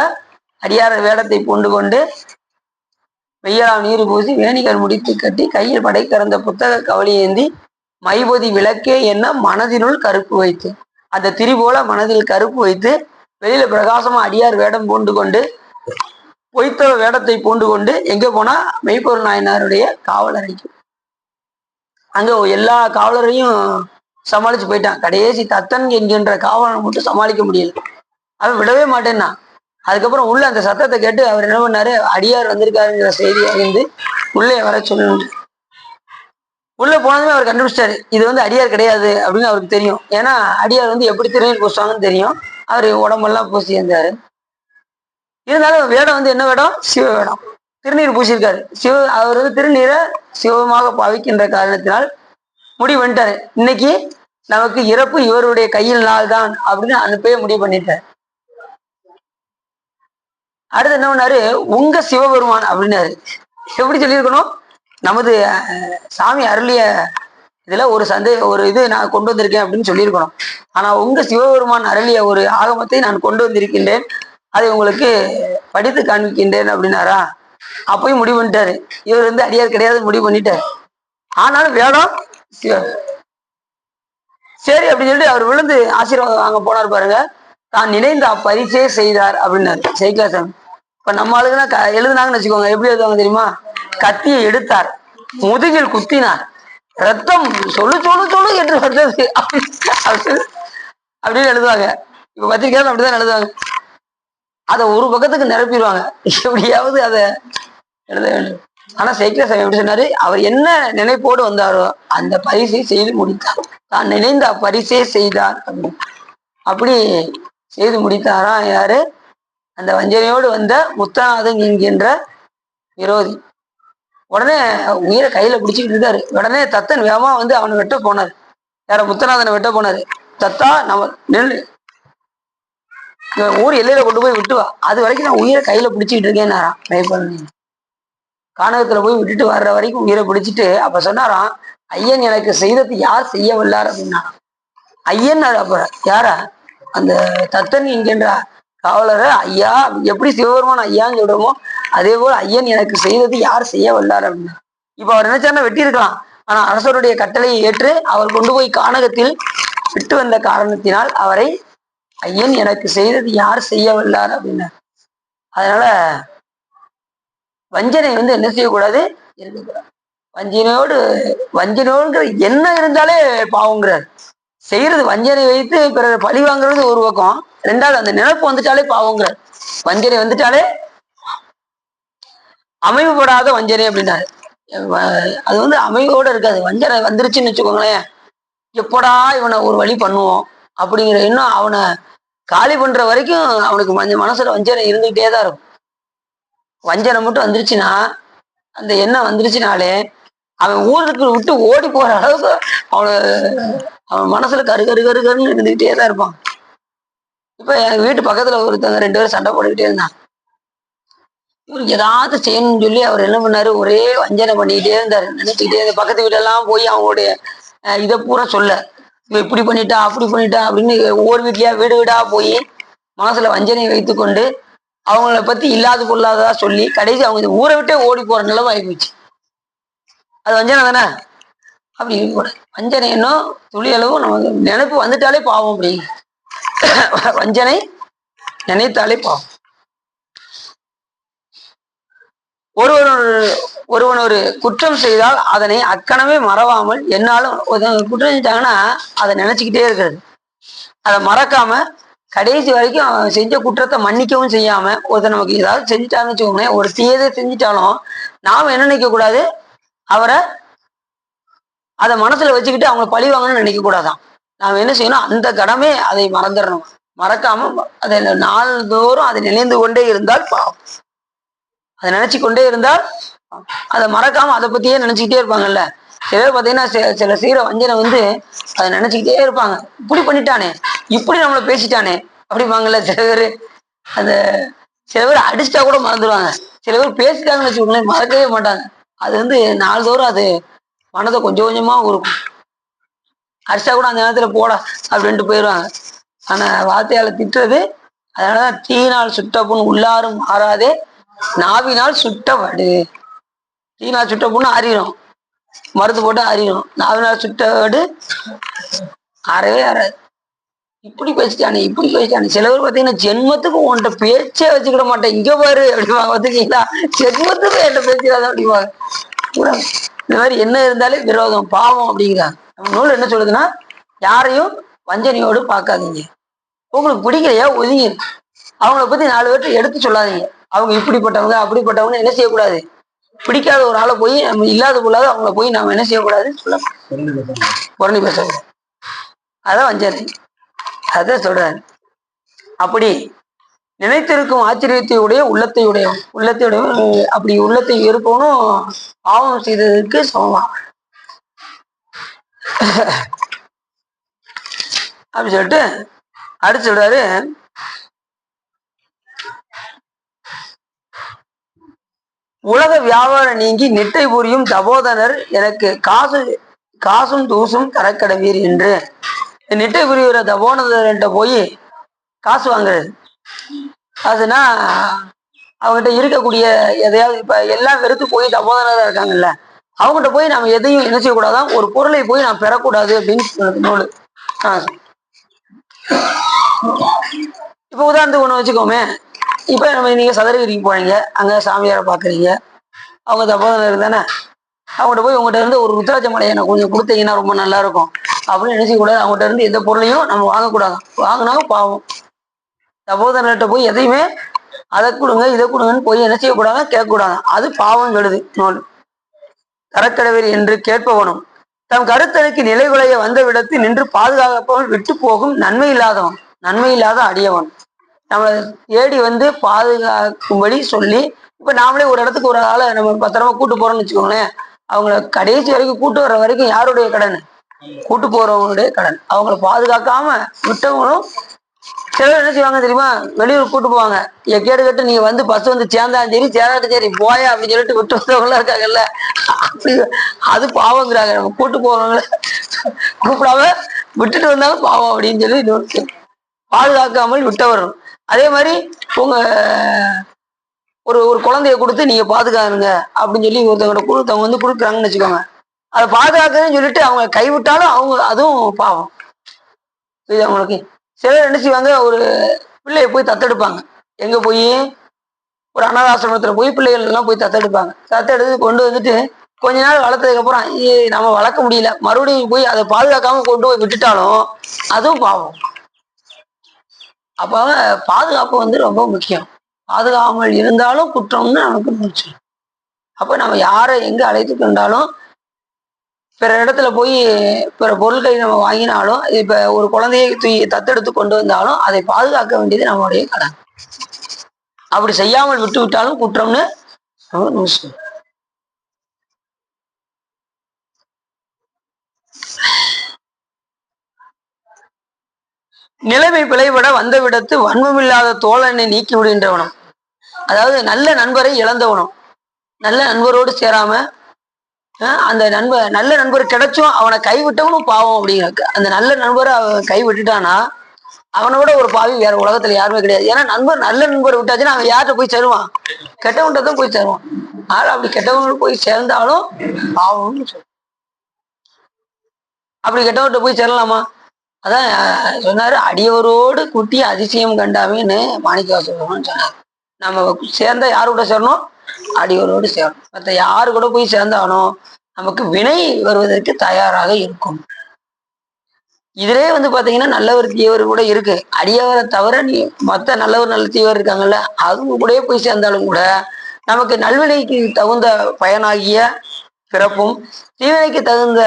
அடியார் வேடத்தை கொண்டு கொண்டு வெய்யலாம் நீர் பூசி வேணிகள் முடித்து கட்டி கையில் படைக்கிறந்த புத்தக கவலி ஏந்தி மைபொதி விளக்கே என்ன மனதினுள் கருப்பு வைத்து, அந்த திரி போல மனதில் கருப்பு வைத்து வெளியில பிரகாசமா அடியார் வேடம் பூண்டு கொண்டு பொய்த்தவ வேடத்தை பூண்டு கொண்டு எங்க போனா மெய்ப்பொருள் நாயனாருடைய காவலறைக்கு. அங்க எல்லா காவலரையும் சமாளிச்சு போயிட்டான். கடைசி தத்தன் என்கின்ற காவலனை மட்டும் சமாளிக்க முடியல. அவன் விடவே மாட்டேன்னா. அதுக்கப்புறம் உள்ள அந்த சத்தத்தை கேட்டு அவர் என்ன பண்ணாரு, அடியார் வந்திருக்காருங்கிற செய்தி அறிந்து உள்ளே வர சொல்லணும். உள்ள போனதுமே அவர் கண்டுபிடிச்சாரு, இது அடியார் கிடையாது அப்படின்னு அவருக்கு தெரியும். ஏன்னா அடியார் எப்படி திருநீர் பூசுவாங்கன்னு தெரியும். அவர் உடம்பெல்லாம் பூசி இருந்தாரு. இருந்தாலும் வேடம் என்ன வேடம், சிவ வேடம். திருநீர் பூசியிருக்காரு. அவர் திருநீரை சிவமாக பாவிக்கின்ற காரணத்தினால் முடிவு பண்ணிட்டாரு, இன்னைக்கு நமக்கு இறப்பு இவருடைய கையில் நாள் தான் அப்படின்னு அனுப்பவே முடிவு பண்ணிட்டாரு. அடுத்து என்ன பண்ணாரு, உங்க சிவபெருமான் அப்படின்னாரு. எப்படி சொல்லியிருக்கணும், நமது சாமி அருளிய இதுல ஒரு இது நான் கொண்டு வந்திருக்கேன் அப்படின்னு சொல்லியிருக்கணும். ஆனா உங்க சிவபெருமான் அருளிய ஒரு ஆகமத்தை நான் கொண்டு வந்திருக்கின்றேன், அதை உங்களுக்கு படித்து காண்பிக்கின்றேன் அப்படின்னாரா. அப்பயும் முடிவு பண்ணிட்டாரு, இவர் அடியார் கிடையாது முடிவு பண்ணிட்டாரு. ஆனாலும் வேடம் சிவ. சரி அப்படின்னு சொல்லிட்டு அவர் விழுந்து ஆசீர்வாதம் வாங்க போனார் பாருங்க. தான் நினைந்த அப்பரிசே செய்தார் அப்படின்னாரு சேக்கிழார். இப்ப நம்ம ஆளுங்கன்னா எழுதுனாங்கன்னு வச்சுக்கோங்க, எப்படி எழுதுவாங்க தெரியுமா, கத்தியை எடுத்தார், முதுகில் குத்தினார், ரத்தம் சொல்லு சொல்லு சொல்லு என்று வந்தது அப்படின்னு எழுதுவாங்க. இப்ப பத்திரிக்கையாளர் அப்படிதான் எழுதுவாங்க. அதை ஒரு பக்கத்துக்கு நிரப்பிடுவாங்க, எப்படியாவது அதை எழுத வேண்டும். ஆனா சேக்கிழார் சாமி எப்படி சொன்னாரு, அவர் என்ன நினைப்போடு வந்தாரோ அந்த பரிசை செய்து முடித்தார். தான் நினைந்த அப்பரிசே செய்தார் அப்படின்னு அப்படி செய்து முடித்தாரா யாரு, அந்த வஞ்சனையோடு வந்த முத்தநாதன் என்கின்ற விரோதி. உடனே உயிரை கையில பிடிச்சிக்கிட்டு இருக்காரு. உடனே தத்தன் வேகமா அவனை வெட்ட போனார். யார, முத்தநாதனை வெட்ட போனாரு. தத்தா, நம்ம நெல்லு ஊர் எல்லையில கொண்டு போய் விட்டுவா, அது வரைக்கும் நான் உயிரை கையில பிடிச்சிக்கிட்டு இருக்கேன்னாராம் மெய்ப்பொருள். கானகத்துல போய் விட்டுட்டு வர்ற வரைக்கும் உயிரை பிடிச்சிட்டு அப்ப சொன்னாராம், ஐயன் எனக்கு செய்தது யார் செய்ய வல்லார் அப்படின்னாராம். ஐயன் அப்புறம் யாரா, அந்த தத்தன் என்கின்ற காவலரை ஐயா, எப்படி சிவபெருமான் ஐயான்னு சொல்றோமோ அதே போல ஐயன் எனக்கு செய்தது யார் செய்ய வல்லார் அப்படின்னா. இப்ப அவர் நினைச்சாருன்னா வெட்டி இருக்கலாம். ஆனா அரசருடைய கட்டளையை ஏற்று அவர் கொண்டு போய் கானகத்தில் விட்டு வந்த காரணத்தினால் அவரை ஐயன் எனக்கு செய்தது யார் செய்ய வல்லார் அப்படின்னு. அதனால வஞ்சனை என்ன செய்யக்கூடாது, இருக்கக்கூடாது. வஞ்சனையோடு வஞ்சனையோடுங்கிற என்ன இருந்தாலே பாவங்கிறார். செய்யறது வஞ்சனை வைத்து பிறகு பழி வாங்குறது ஒரு பக்கம், ரெண்டாவது அந்த நினைப்பு வந்துட்டாலே பாவங்கிறார். வஞ்சனை வந்துட்டாலே அமைவுபடாத வஞ்சனை அப்படின்னாரு. அது அமைவோட இருக்காது. வஞ்சனை வந்துருச்சுன்னு வச்சுக்கோங்களேன், எப்படா இவனை ஒரு வழி பண்ணுவோம் அப்படிங்கிற எண்ணம் அவனை காலி பண்ற வரைக்கும் அவனுக்கு மனசுல வஞ்சனை இருந்துகிட்டே தான் இருக்கும். வஞ்சனை மட்டும் வந்துருச்சுன்னா, அந்த எண்ணம் வந்துருச்சுனாலே அவன் ஊருக்கு விட்டு ஓடி போற அளவுக்கு அவன் மனசுல கருன்னு இருந்துகிட்டே தான் இருப்பான். இப்ப என் வீட்டு பக்கத்துல ஒருத்தவங்க 2 பேரும் சண்டை போட்டுக்கிட்டே இருந்தான். இவருக்கு ஏதாவது செய்யணும்னு சொல்லி அவர் என்ன பண்ணாரு, ஒரே வஞ்சனை பண்ணிக்கிட்டே இருந்தாரு. நினைச்சுக்கிட்டே இருந்த பக்கத்து வீடெல்லாம் போய் அவங்களுடைய இதை பூரா சொல்ல, இவ இப்படி பண்ணிட்டா அப்படி பண்ணிட்டா அப்படின்னு ஒவ்வொரு வீட்லயா வீடு வீடா போய் மனசுல வஞ்சனையை வைத்து கொண்டு அவங்கள பத்தி இல்லாத பொல்லாததா சொல்லி கடைசி அவங்க இந்த ஊரை விட்டே ஓடி போற நிலைமை ஆகி போச்சு. அது வஞ்சனை தானே? அப்படி இருக்கக்கூடாது. வஞ்சனை இன்னும் துளி அளவும் நமக்கு நினைப்பு வந்துட்டாலே பாவம். அப்படி வஞ்சனை நினைத்தாலே பாவம். ஒருவன் ஒரு குற்றம் செய்தால் அதனை அக்கணமே மறவாமல் என்னாலும் குற்றம் செஞ்சாங்கன்னா அதை நினைச்சுக்கிட்டே இருக்கிறது. அதை மறக்காம கடைசி வரைக்கும் அவன் செஞ்ச குற்றத்தை மன்னிக்கவும் செய்யாம ஒருத்தர் நமக்கு ஏதாவது செஞ்சுட்டான்னு வச்சுக்கோங்களேன், ஒரு தீயதை செஞ்சுட்டாலும் நாம என்ன நினைக்க கூடாது, அவரை அதை மனசுல வச்சுக்கிட்டு அவங்களை பழி வாங்கணும்னு நினைக்க கூடாதான். நாம என்ன செய்யணும், அந்த கடமை அதை மறந்துடணும். மறக்காம அதை நாள்தோறும் அதை நினைந்து கொண்டே இருந்தால் பாவம். அதை நினைச்சு கொண்டே இருந்தால், அதை மறக்காம அதை பத்தியே நினைச்சுக்கிட்டே இருப்பாங்கல்ல. சில பேர் பார்த்தீங்கன்னா சில செய்யற வஞ்சனை அதை நினைச்சுக்கிட்டே இருப்பாங்க. இப்படி பண்ணிட்டானே, இப்படி நம்மளை பேசிட்டானே அப்படிப்பாங்கல்ல சில பேர். அந்த சில பேர் அடிச்சுட்டா கூட மறந்துடுவாங்க. சில பேர் பேசிட்டாங்கன்னு வச்சுக்கோங்களேன், மறக்கவே மாட்டாங்க. அது நாள்தோறும் அது மனதை கொஞ்சம் கொஞ்சமா இருக்கும். அடிச்சா கூட அந்த நேரத்துல போட அப்படின்ட்டு போயிடுவாங்க. ஆனா வார்த்தையால திட்டுறது, அதனாலதான் தீயினால் சுட்ட புண் உள்ளாரும் மாறாதே நாவினால் சுட்ட வடு. தீயினால் சுட்ட புண்ணு அறியணும், மருந்து போட்டு அறியணும். நாவினால் சுட்ட வடு அறவே அறாது. இப்படி பேசிட்டானே இப்படி பேசிட்டானே. சில பேர் பார்த்தீங்கன்னா ஜென்மத்துக்கு உன்கிட்ட பேச்சே வச்சுக்கிட மாட்டேன், இங்க பாரு அப்படிவாங்க. பார்த்துக்கீங்களா, ஜென்மத்துக்கு என்கிட்ட பேசிடாதான் அப்படிவாங்க. இந்த மாதிரி என்ன இருந்தாலே விரோதம் பாவம் அப்படிங்கிறாங்க. நம்ம நூல் என்ன சொல்லுதுன்னா, யாரையும் வஞ்சனையோடு பார்க்காதீங்க. உங்களுக்கு பிடிக்கலையா ஒதுங்கி, அவங்கள பத்தி 4 பேர்ட்ட எடுத்து சொல்லாதீங்க. அவங்க இப்படிப்பட்டவங்க அப்படிப்பட்டவங்க என்ன செய்யக்கூடாது. பிடிக்காத ஒரு ஆளை போய் நம்ம இல்லாத பொல்லாத அவங்கள போய் நாம என்ன செய்யக்கூடாது, சொல்ல புரணி பேசக்கூடாது. அதான் வஞ்சனை. அதான் சொல்றாரு. அப்படி நினைத்திருக்கும் ஆச்சரியத்தையுடைய உள்ளத்தையுடைய அப்படி உள்ளத்தை இருப்பவனும் பாவம் செய்ததற்கு சமமா அப்படி சொல்லிட்டு அடுத்து சொல்றாரு, உலக வியாபாரம் நீங்கி நிட்டை புரியும் தபோதனர் எனக்கு காசும் தூசும் தரக்கடவீர் என்று. நிட்டை புரிகிற தபோதனர்கிட்ட போய் காசு வாங்குறது. அதுனா அவங்ககிட்ட இருக்கக்கூடிய எதையாவது, இப்ப எல்லாம் வெறுத்து போய் தபோதனரா இருக்காங்கல்ல, அவங்ககிட்ட போய் நம்ம எதையும் என்ன செய்யக்கூடாதான், ஒரு பொருளை போய் நான் பெறக்கூடாது அப்படின்னு நூல். இப்ப உதாரணத்துக்கு ஒண்ணு வச்சுக்கோமே, இப்ப நீங்க சதுரகிரிக்கு போறீங்க, அங்க சாமியாரை பாக்குறீங்க, அவங்க தபோதனர் தானே, அவங்ககிட்ட போய் உங்ககிட்ட இருந்து ஒரு ருத்ராட்ச மலையை எனக்கு கொஞ்சம் கொடுத்தீங்கன்னா ரொம்ப நல்லா இருக்கும் அப்படின்னு நினைச்சக்கூடாது. அவங்ககிட்ட இருந்து எந்த பொருளையும் நம்ம வாங்கக்கூடாது. வாங்கினாலும் பாவம். தபோதனர்கிட்ட போய் எதையுமே அதை கொடுங்க இதை கொடுங்கன்னு போய் என்ன செய்யக்கூடாது, கேட்கக்கூடாது. அது பாவம் சொல்லுது நூல். தரக்கடவர் என்று கேட்பவனும் தம் கருத்தனுக்கு நிலைகுலைய வந்த விடத்தில் நின்று பாதுகாப்பவன் விட்டு போகும் நன்மை இல்லாத அடியவன். நம்மளை தேடி பாதுகாக்கும்படி சொல்லி, இப்ப நாமளே ஒரு இடத்துக்கு ஒரு ஆளை நம்ம பத்திரமா கூட்டு போறோம்னு வச்சுக்கோங்களேன், அவங்கள கடைசி வரைக்கும் கூட்டு வர்ற வரைக்கும் யாருடைய கடன், கூட்டு போறவங்களுடைய கடன். அவங்கள பாதுகாக்காம விட்டவங்களும் சிலர் என்ன செய்வாங்க தெரியுமா, வெளியூர் கூட்டு போவாங்க, கேடு கட்டு நீங்க பஸ் சேர்ந்தாலும் சரி சேராட்டும் சரி போயா அப்படின்னு சொல்லிட்டு விட்டு வந்தவங்களா இருக்காங்கல்ல, அப்படி அது பாவங்கிறாங்க. நம்ம கூட்டு போறவங்கள கூப்பிடாம விட்டுட்டு வந்தாலும் பாவம் அப்படின்னு சொல்லி பாதுகாக்காமல் விட்டவரும். அதே மாதிரி உங்க ஒரு குழந்தைய கொடுத்து நீங்க பாதுகாருங்க அப்படின்னு சொல்லி ஒருத்தவங்க கொடுக்குறாங்கன்னு வச்சுக்கோங்க, அதை பாதுகாக்கிறேன்னு சொல்லிட்டு அவங்க கைவிட்டாலும் அதுவும் பாவம். இது அவங்களுக்கு சிலர் என்ன செய்வாங்க, ஒரு பிள்ளையை போய் தத்தெடுப்பாங்க. எங்க போய் ஒரு அனாதாசிரமத்துல போய் பிள்ளைகள் எல்லாம் போய் தத்தெடுப்பாங்க. தத்தெடுத்து கொண்டு வந்துட்டு கொஞ்ச நாள் வளர்த்ததுக்கு அப்புறம் நம்ம வளர்க்க முடியல, மறுபடியும் போய் அதை பாதுகாக்காம கொண்டு போய் விட்டுட்டாலும் அதுவும் பாவம். அப்ப பாதுகாப்பு ரொம்ப முக்கியம். பாதுகாமல் இருந்தாலும் குற்றம்னு நமக்கு முடிச்சு. அப்ப நம்ம யாரை எங்க அழைத்து கொண்டாலும், பிற இடத்துல போய் பிற பொருட்களை நம்ம வாங்கினாலும், இப்ப ஒரு குழந்தையை தத்தெடுத்து கொண்டு வந்தாலும் அதை பாதுகாக்க வேண்டியது நம்மளுடைய கடமை. அப்படி செய்யாமல் விட்டு விட்டாலும் குற்றம்னு நிலைமை பிழைபட வந்த விடத்து வன்மமில்லாத தோழனை நீக்கி விடுகின்றவனும். அதாவது நல்ல நண்பரை இழந்தவனும், நல்ல நண்பரோடு சேராம அந்த நல்ல நண்பர் கிடைச்சும் அவனை கைவிட்டவனும் பாவம் அப்படிங்கிற. அந்த நல்ல நண்பரை அவன் கை விட்டுட்டானா அவனோட ஒரு பாவி வேற உலகத்துல யாருமே கிடையாது. ஏன்னா நல்ல நண்பர் விட்டாச்சுன்னா அவன் யார்கிட்ட போய் சேருவான்? கெட்டவன்கிட்ட தான் போய் சேருவான். ஆனா அப்படி கெட்டவங்க போய் சேர்ந்தாலும் பாவம்னு சொல்லுவான். அப்படி கெட்டவன்கிட்ட போய் சேரலாமா? அதான் சொன்னாரு, அடியவரோடு குட்டி அதிசயம் கண்டாமேன்னு மாணிக்கவாசகர் சொன்னார். நம்ம சேர்ந்தா யாரு கூட சேரணும்? அடியவரோடு சேரணும். மற்ற யாரு கூட போய் சேர்ந்தாலும் நமக்கு வினை வருவதற்கு தயாராக இருக்கும். இதுலயே பாத்தீங்கன்னா நல்லவர் தீயவர் கூட இருக்கு. அடியவரை தவிர நீ மற்ற நல்லவர் நல்ல தீயவர் இருக்காங்கல்ல, அவங்க கூட போய் சேர்ந்தாலும் கூட நமக்கு நல்வினைக்கு தகுந்த பயனாகிய பிறப்பும் தீவினைக்கு தகுந்த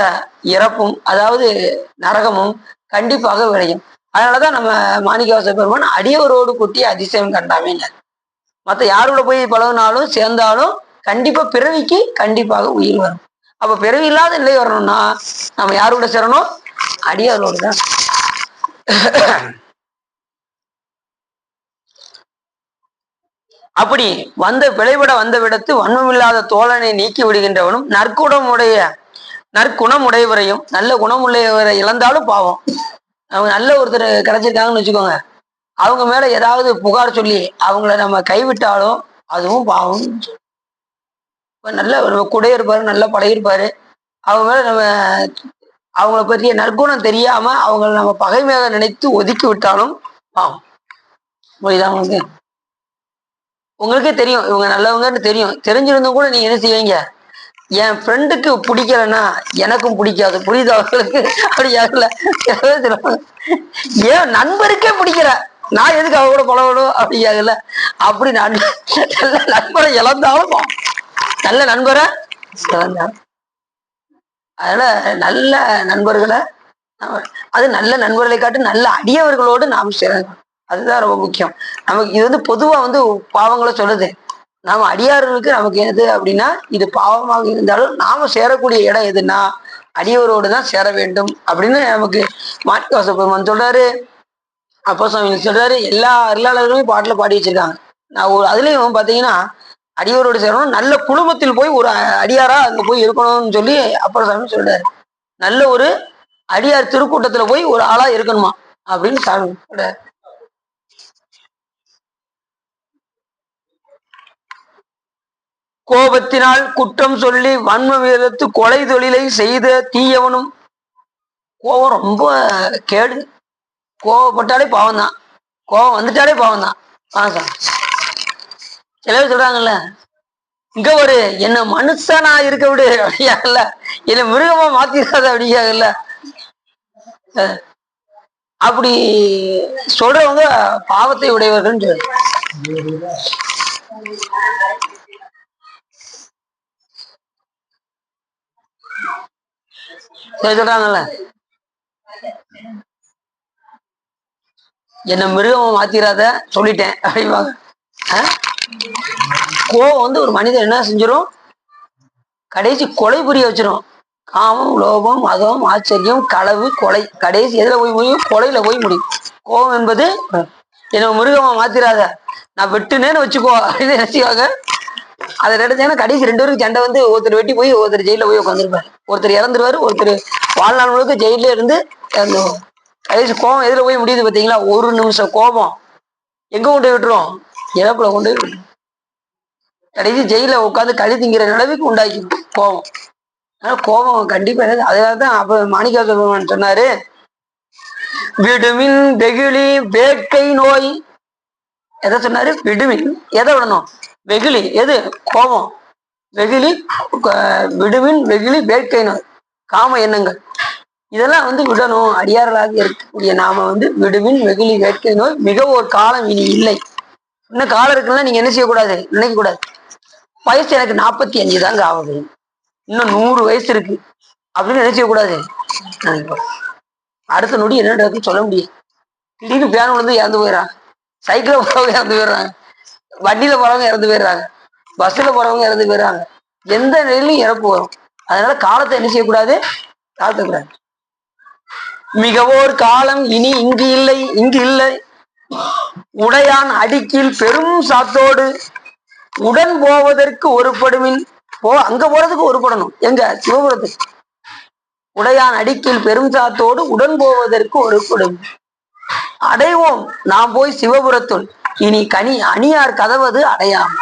இறப்பும், அதாவது நரகமும் கண்டிப்பாக விளையும். அதனாலதான் நம்ம மாணிக்கவாச பெருமான் அடியவரோடு கூட்டி அதிசயம் கண்டாமே. மற்ற யாரோட போய் பழகினாலும் சேர்ந்தாலும் கண்டிப்பா பிறவிக்கு கண்டிப்பாக உயிர் வரும். அப்ப பிறவி இல்லாத நிலை வரணும்னா நம்ம யாரோட சேரணும்? அடியவரோடு தான். அப்படி விளைபட வந்த விடத்து வன்மமில்லாத தோழனை நீக்கி விடுகின்றவனும் நற்குணமுடையவரையும், நல்ல குணமுடையவரை இழந்தாலும் பாவம். அவங்க நல்ல ஒருத்தர் கிடைச்சிருக்காங்கன்னு வச்சுக்கோங்க, அவங்க மேல ஏதாவது புகார் சொல்லி அவங்கள நம்ம கைவிட்டாலும் அதுவும் பாவம். நல்ல கூட இருப்பாரு, நல்ல பழகிருப்பாரு, அவங்க மேல நம்ம அவங்கள பற்றிய நற்குணம் தெரியாம அவங்கள நம்ம பகைமையாக நினைத்து ஒதுக்கி விட்டாலும் பாவம். புரியுதா? உங்களுக்கே தெரியும் இவங்க நல்லவங்கன்னு தெரியும். தெரிஞ்சிருந்தும் கூட நீங்க என்ன செய்வீங்க? என் ஃப்ரெண்டுக்கு பிடிக்கலன்னா எனக்கும் பிடிக்காது. புரியுது அவர்களுக்கு? அப்படி ஆகல. ஏன் நண்பருக்கே பிடிக்கல, நான் எதுக்கு அவ கூட பழகணும்? அப்படி ஆகல. அப்படி நல்ல நண்பரை இழந்தாலும் நல்ல நண்பரை இழந்தாலும். அதனால நல்ல நண்பர்களை அது நல்ல நண்பர்களை காட்டு நல்ல அடியவர்களோடு நாம் சேரணும். அதுதான் ரொம்ப முக்கியம். நமக்கு இது பொதுவா பாவங்களை சொல்லுது. நாம அடியார்களுக்கு நமக்கு எது அப்படின்னா, இது பாவமாக இருந்தாலும் நாம சேரக்கூடிய இடம் எதுன்னா அடியவரோடு தான் சேர வேண்டும் அப்படின்னு நமக்கு மாணிக்கவாசக பெருமான் சொல்றாரு. அப்போஸ்தலர் சொல்றாரு. எல்லா அருளாளர்களுமே பாட்டுல பாடி வச்சிருக்காங்க. நான் அதுலயும் பாத்தீங்கன்னா அடியவரோடு சேரணும், நல்ல குடும்பத்தில் போய் ஒரு அடியாரா அங்க போய் இருக்கணும்னு சொல்லி அப்போஸ்தலர் சொல்றாரு. நல்ல ஒரு அடியார் திருக்கூட்டத்துல போய் ஒரு ஆளா இருக்கணுமா அப்படின்னு சாமி சொல்றாரு. கோபத்தினால் குற்றம் சொல்லி வன்ம வீரத்து கொலை தொழிலை செய்த தீயவனும். கோபம் ரொம்ப கேடு. கோபப்பட்டாலே பாவம் தான், கோபம் வந்துட்டாலே பாவம் தான். சில பேர் சொல்றாங்கல்ல, இங்க ஒரு என்ன மனுஷனா இருக்க விடு அப்படியாகல, என்ன மிருகமா மாத்திராத அப்படியாகல. அப்படி சொல்றவங்க பாவத்தை உடையவர்கள் சொல்றாங்கல்ல, என்ன மிருகமா மாத்திராத சொல்லிட்டேன் அப்படிவாங்க. கோவம் ஒரு மனிதன் என்ன செஞ்சிடும்? கடைசி கொலை புரிய வச்சிரும். காமம், லோபம், மதம், ஆச்சரியம், களவு, கொலை, கடைசி எதுல போய் முடியும்? கொலையில போய் முடியும். கோபம் என்பது என்ன மிருகமா மாத்திராத, நான் வெட்டுனேன்னு வச்சுக்கோ அப்படின்னு நினைச்சுவாங்க. அதை நினைச்சேன்னா கடைசி 2 பேருக்கு சண்டை ஒருத்தர் வெட்டி போய் ஒருத்தர் ஜெயில போய் உட்காந்துருப்பாரு, ஒருத்தர் இறந்துருவாரு, ஒருத்தர் வாழ்நாள் முழுக்க ஜெயில இருந்து இறந்துருவாங்க. கடைசி கோபம் எதுல போய் முடியுது பார்த்தீங்களா? ஒரு நிமிஷம் கோபம் எங்க கொண்டு விட்டுரும்? இறப்புல கொண்டு விட்டுரும். கடைசி ஜெயில உட்காந்து கழி திங்கிற நிலவுக்கு உண்டாக்கிடும் கோபம். ஆனா கோபம் கண்டிப்பா. அதனாலதான் அப்ப மாணிக்கவாசக பெருமான் சொன்னாரு, விடுமின் வெகுளி வேட்கை நோய். எதை சொன்னாரு? விடுமின். எதை விடணும்? வெகுளி. எது? கோபம். வெகுளி. விடுமின் வெகுளி வேட்கை நோய், காம எண்ணங்கள். இதெல்லாம் விடணும். அடியார்களாக இருக்கக்கூடிய நாம விடுமின் வெகுளி வேட்கை நோய் மிக ஒரு காலம் இனி இல்லை. இன்னும் காலம் இருக்குன்னா நீங்க என்ன செய்யக்கூடாது? நினைக்க கூடாது. வயசு எனக்கு 45 தாங்க ஆகுது, இன்னும் 100 வயசு இருக்கு அப்படின்னு நினைச்ச கூடாது. அடுத்த நொடி என்ன நடக்குன்னு சொல்ல முடியும். திடீர்னு பேன் விழுந்து இறந்து போயிடறாங்க, சைக்கிள்ல போறவங்க இறந்து போயிடுறாங்க, வண்டியில போறவங்க இறந்து போயிடுறாங்க, பஸ்ல போறவங்க இறந்து போயிடுறாங்க. எந்த நிலையிலும் இறப்பு வரும். அதனால காலத்தை என்ன செய்யக்கூடாது? தாழ்த்தக்கூடாது. மிகவோர் காலம் இனி இங்கு இல்லை, இங்கு இல்லை. உடையான் அடிக்கில் பெரும் சாத்தோடு உடன் போவதற்கு ஒருபடுமின். அங்க போறதுக்கு ஒருபடணும். எங்க? சிவபுரத்துக்கு. உடையான் அடிக்கில் பெரும் சாத்தோடு உடன் போவதற்கு ஒருபடும். அடைவோம் நாம் போய் சிவபுரத்துள், இனி அணியார் கதவது அடையாம்.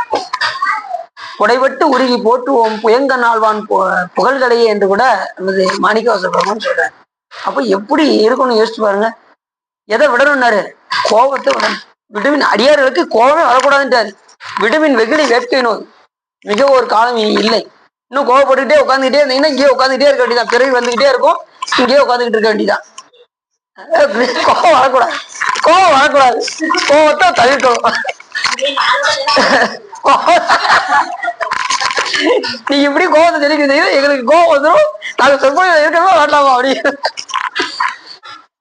புடைபட்டு உருகி போற்றுவோம் புயங்க நாள்வான் புகழ்களையே என்று கூட நமது மாணிக்கவாசகர் பெருமான் சொல்றாரு. அப்ப எப்படி இருக்கணும் யோசிச்சு பாருங்க. எதை விடணும்னாரு? கோபத்தை விடணும். விடுமின் அடியார்களுக்கு கோபமே வரக்கூடாதுன்றாரு. விடுமின் வெகுளி வேட்கை நோய் மிக ஒரு காலம் இல்லை. இன்னும் கோவப்பட்டுக்கிட்டே உட்காந்துக்கிட்டே இருந்தீங்கன்னா இங்கேயே உட்காந்துக்கிட்டே இருக்க வேண்டியதான். பிறகு வந்துகிட்டே இருக்கும், இங்கேயே உட்காந்துக்கிட்டு இருக்க வேண்டியதான். கோபம் வரக்கூடாது, கோபம் வரக்கூடாது, கோபத்தை தவிர்க்கணும். நீங்க இப்படி கோபத்தை தெரிவிக்கிறீங்க, எங்களுக்கு கோபம் வந்துடும், நாங்க சொற்பொழிவு இருக்கவே வேண்டாமா அப்படி.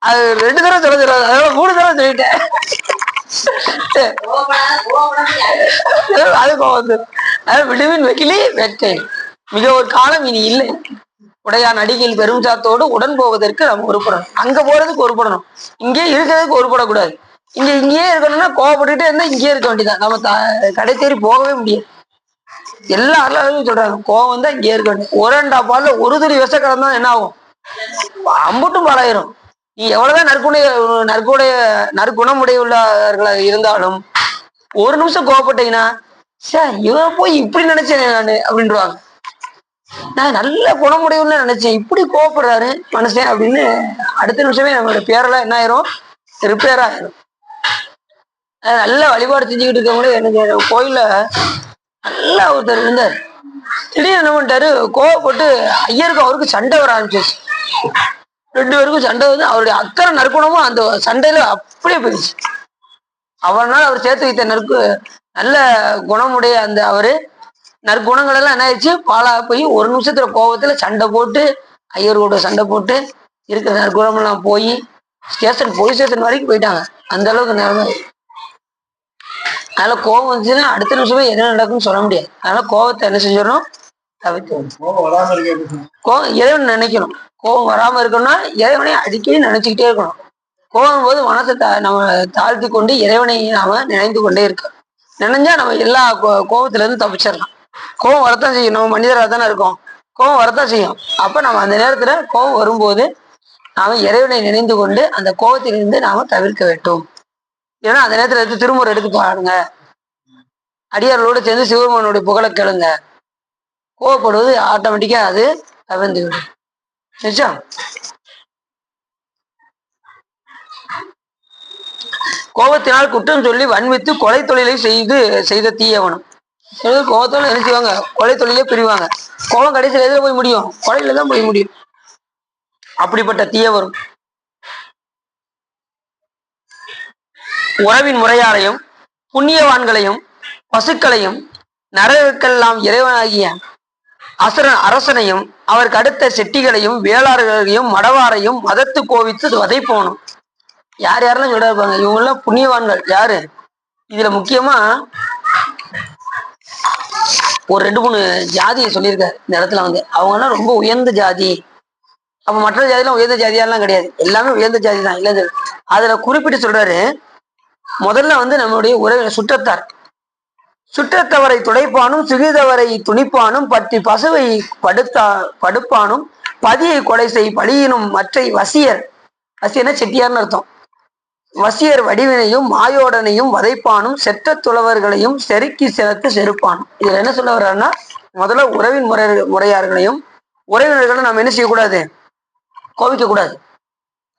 அது 2 தடவை சொல்ல சொல்லாது, அதோட 3 தடவை சொல்லிட்டேன். அது கோபம் வந்துடும். அதாவது விடுவின் வெகிலி வேட்கை மிக ஒரு காலம் இனி இல்லை. உடையான் அடிக்கையில் பெரும் சாத்தோடு உடன் போவதற்கு நம்ம ஒருபடணும். அங்க போறதுக்கு ஒருபடணும், இங்கே இருக்கிறதுக்கு ஒருபடக்கூடாது. இங்கேயே இருக்கணும்னா கோவப்பட்டுக்கிட்டே இருந்தா இங்கேயே இருக்க வேண்டியதான். நம்ம கடை தேறி போகவே முடியாது. எல்லா அருளாலும் சொல்றாங்க, கோவம் வந்தா இங்கே இருக்க வேண்டியது. 1 பால்ல 1 துளி விஷ கலந்தா என்ன ஆகும்? அம்புட்டும் பாலாயிரும். நீ எவ்வளவுதான் நற்குணமுடைய உள்ளவர்களாக இருந்தாலும் 1 நிமிஷம் கோவப்பட்டீங்கன்னா, சார் இவன் போய் இப்படி நினைச்சேன் நானு அப்படின்றாங்க. நான் நல்ல குணமுடையவுள்ள நினைச்சேன், இப்படி கோவப்படுறாரு மனுஷன் அப்படின்னு அடுத்த நிமிஷமே நம்மளோட பேரெல்லாம் என்ன ஆயிரும்? ரிப்பேர் ஆயிரும். நல்ல வழிபாடு செஞ்சுக்கிட்டு இருக்கவங்களே எனக்கு கோயில்ல நல்லா ஒருத்தர் இருந்தார். திடீர்னு என்ன பண்ணிட்டாரு? கோவப்பட்டு ஐயருக்கு அவருக்கு சண்டை வர ஆரம்பிச்சிச்சு. 2 பேருக்கும் சண்டை வந்து அவருடைய அத்தனை நற்குணமும் அந்த சண்டையில அப்படியே போயிடுச்சு. அவரால் அவர் சேர்த்து வைத்த நல்ல குணமுடைய அந்த அவரு நற்குணங்கள் எல்லாம் என்ன ஆயிடுச்சு? பாலா போய் 1 நிமிஷத்துல கோபத்துல சண்டை போட்டு, ஐயரோட சண்டை போட்டு இருக்கிற நற்குணம் எல்லாம் போய் போலீஸ் ஸ்டேஷன் வரைக்கும் போயிட்டாங்க. அந்த அளவுக்கு நிலைமை. அதனால கோபம் வந்துச்சுன்னா அடுத்த நிமிஷமே என்ன நடக்கும்னு சொல்ல முடியாது. அதனால கோபத்தை என்ன செஞ்சிடணும்? தவிர்த்து. கோபம் இறைவன் நினைக்கணும். கோபம் வராம இருக்கணும்னா இறைவனை அடிக்கடி நினைச்சுக்கிட்டே இருக்கணும். கோபம் போது மனசை நம்ம தாழ்த்தி கொண்டு இறைவனை நாம நினைந்து கொண்டே இருக்கோம். நினைஞ்சா நம்ம எல்லா கோபத்துல இருந்து தப்பிச்சிடலாம். கோபம் வரத்தான் செய்யும், நம்ம மனிதராக தானே இருக்கோம், கோபம் வரத்தான் செய்யும். அப்ப நம்ம அந்த நேரத்துல கோபம் வரும்போது நாம இறைவனை நினைந்து கொண்டு அந்த கோபத்திலிருந்து நாம தவிர்க்க வேண்டும். ஏன்னா அந்த நேரத்துல திருமுறை எடுத்து பாருங்க, அடியார்களோடு சேர்ந்து சிவபெருமானுடைய புகழை கேளுங்க. கோவப்படுவது ஆட்டோமேட்டிக்கா அது தவிர்ந்து விடும். நிச்சயம். கோபத்தினால் குற்றம் சொல்லி வன்வித்து கொலை தொழிலை செய்த தீயவனும். கோபத்தோட என்ன செய்வாங்க? கொலை தொழிலே பிரிவாங்க. கோபம் கடைசியில் எதில் போய் முடியும்? கொலையில தான் போய் முடியும். அப்படிப்பட்ட தீயவரும் உறவின் முறையாரையும் புண்ணியவான்களையும் பசுக்களையும் நரகெல்லாம் இறைவனாகிய அரசனையும் அவருக்கு அடுத்த செட்டிகளையும் வேளாளர்களையும் மடவாரையும் மதத்து கோவித்து வதை போகணும். யார் யாரெல்லாம் சொல்ல இருப்பாங்க? இவங்கெல்லாம் புண்ணியவான்கள். யாரு? இதுல முக்கியமா ஒரு 2-3 ஜாதியை சொல்லியிருக்காரு இந்த இடத்துல. அவங்கெல்லாம் ரொம்ப உயர்ந்த ஜாதி. அப்ப மற்ற ஜாதியெல்லாம் உயர்ந்த ஜாதியாலாம் கிடையாது, எல்லாமே உயர்ந்த ஜாதி தான். இல்ல அதுல குறிப்பிட்டு சொல்றாரு, முதல்ல நம்மளுடைய உறவினர் சுற்றத்தவரை துடைப்பானும் சுகிதவரை துணிப்பானும் பற்றி பசுவை படுப்பானும் பதியை கொலை செய் பழியினும் மற்ற வசியர்னா செட்டியார்னு அர்த்தம். வசியர் வடிவினையும் மாயோடனையும் வதைப்பானும் செற்ற துளவர்களையும் செருக்கி சிறத்து செருப்பானும். இதுல என்ன சொல்ல வர்றாருன்னா, முதல்ல உறவின் முறையார்களையும் உறவினர்களும் நம்ம என்ன செய்யக்கூடாது? கோபிக்க கூடாது.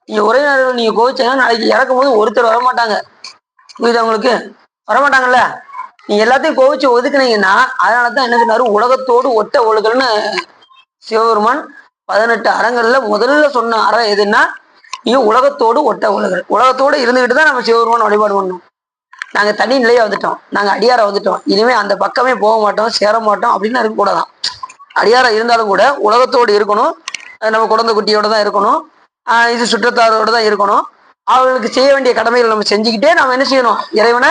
நீங்க உறவினர்கள் நீங்க கோவிச்சீங்கன்னா நாளைக்கு இறக்கும் போது ஒருத்தர் வரமாட்டாங்க. புரியுதா உங்களுக்கு? வரமாட்டாங்கல்ல. நீங்க எல்லாத்தையும் கோவிச்சு ஒதுக்குனீங்கன்னா அதனாலதான் என்ன சொன்னாரு, உலகத்தோடு ஒட்ட ஒழுகல்னு சிவபெருமான் 18 அறங்கள்ல முதல்ல சொன்ன அறம் எதுன்னா, நீங்க உலகத்தோடு ஒட்ட ஒழுகல். உலகத்தோடு இருந்துகிட்டு தான் நம்ம சிவபெருமான் வழிபாடு பண்ணணும். நாங்க தனி நிலையை வந்துட்டோம், நாங்க அடியார வந்துட்டோம், இனிமே அந்த பக்கமே போக மாட்டோம், சேர மாட்டோம் அப்படின்னு இருக்கக்கூடாதான். அடியாரா இருந்தாலும் கூட உலகத்தோடு இருக்கணும், நம்ம குழந்தை குட்டியோட தான் இருக்கணும், இது சுற்றத்தாரோட தான் இருக்கணும். அவர்களுக்கு செய்ய வேண்டிய கடமைகள் நம்ம செஞ்சுக்கிட்டே நம்ம என்ன செய்யணும், இறைவனை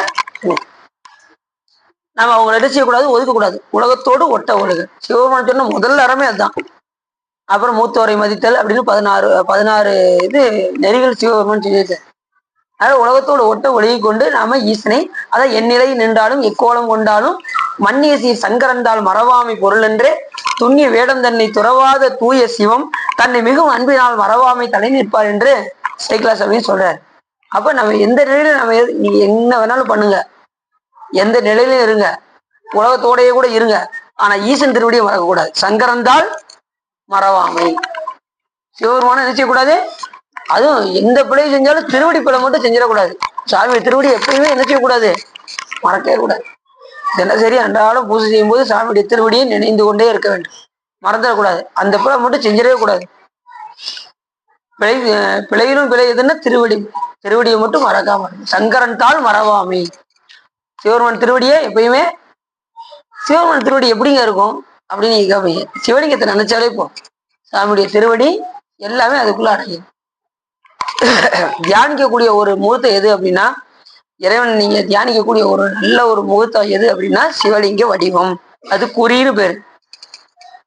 நம்ம அவங்களை என்ன செய்யக்கூடாது, ஒதுக்கக்கூடாது. உலகத்தோடு ஒட்ட ஒழுகு சிவபெருமான் சொன்ன முதல் அறமே அதுதான். அப்புறம் மூத்தோரை மதித்தல் அப்படின்னு 16 இது நெறிகள் சிவபெருமான் சொல்லியிருக்காரு. அதாவது உலகத்தோடு ஒட்ட ஒழுகி கொண்டு நாம ஈசனை, அதான் எந்நிலை நின்றாலும் எக்கோலம் கொண்டாலும் மன்னிய சீர் சங்கரந்தால் மறவாமை பொருள் என்றே துண்ணிய வேடம் தன்னை துறவாத தூய சிவம் தன்னை மிகவும் அன்பினால் மறவாமை தலை நிற்பார் என்று சைக்கிளாஸ் அப்படின்னு சொல்றாரு. அப்ப நம்ம எந்த நிலையில நம்ம நீங்க என்ன வேணாலும் பண்ணுங்க, எந்த நிலையிலும் இருங்க, உலகத்தோடையே கூட இருங்க, ஆனா ஈசன் திருவடியை மறக்கக்கூடாது. சங்கரந்தால் மறவாமை, சிவபெருமான என்ன செய்யக்கூடாது, அதுவும் எந்த பிழையை செஞ்சாலும் திருவடி பிழை மட்டும் செஞ்சிடக்கூடாது. சாமி திருவடி எப்பயுமே என்ன செய்யக்கூடாது, மறக்கவே கூடாது. தினசரி அன்றாடம் பூஜை செய்யும் போது சாமியுடைய திருவடியை நினைந்து கொண்டே இருக்க வேண்டும், மறந்துடக்கூடாது. அந்த பிழை மட்டும் செஞ்சிடவே கூடாது. பிழையிலும் பிழை எதுன்னா திருவடியை மட்டும் மறக்காம. சங்கரன் தாள் மறவாமை, சிவபெருமான் திருவடியை எப்பயுமே, சிவபெருமான் திருவடி எப்படிங்க இருக்கும் அப்படின்னு நீங்க கேட்பீங்க. சிவலிங்கத்தை நினைச்சாலே போ, சாமியுடைய திருவடி எல்லாமே அதுக்குள்ள அடங்கும். தியானிக்கக்கூடிய ஒரு முகூர்த்தம் எது அப்படின்னா, இறைவன் நீங்க தியானிக்கக்கூடிய ஒரு நல்ல ஒரு முகூர்த்தம் எது அப்படின்னா சிவலிங்க வடிவம், அது குறின்னு பேரு.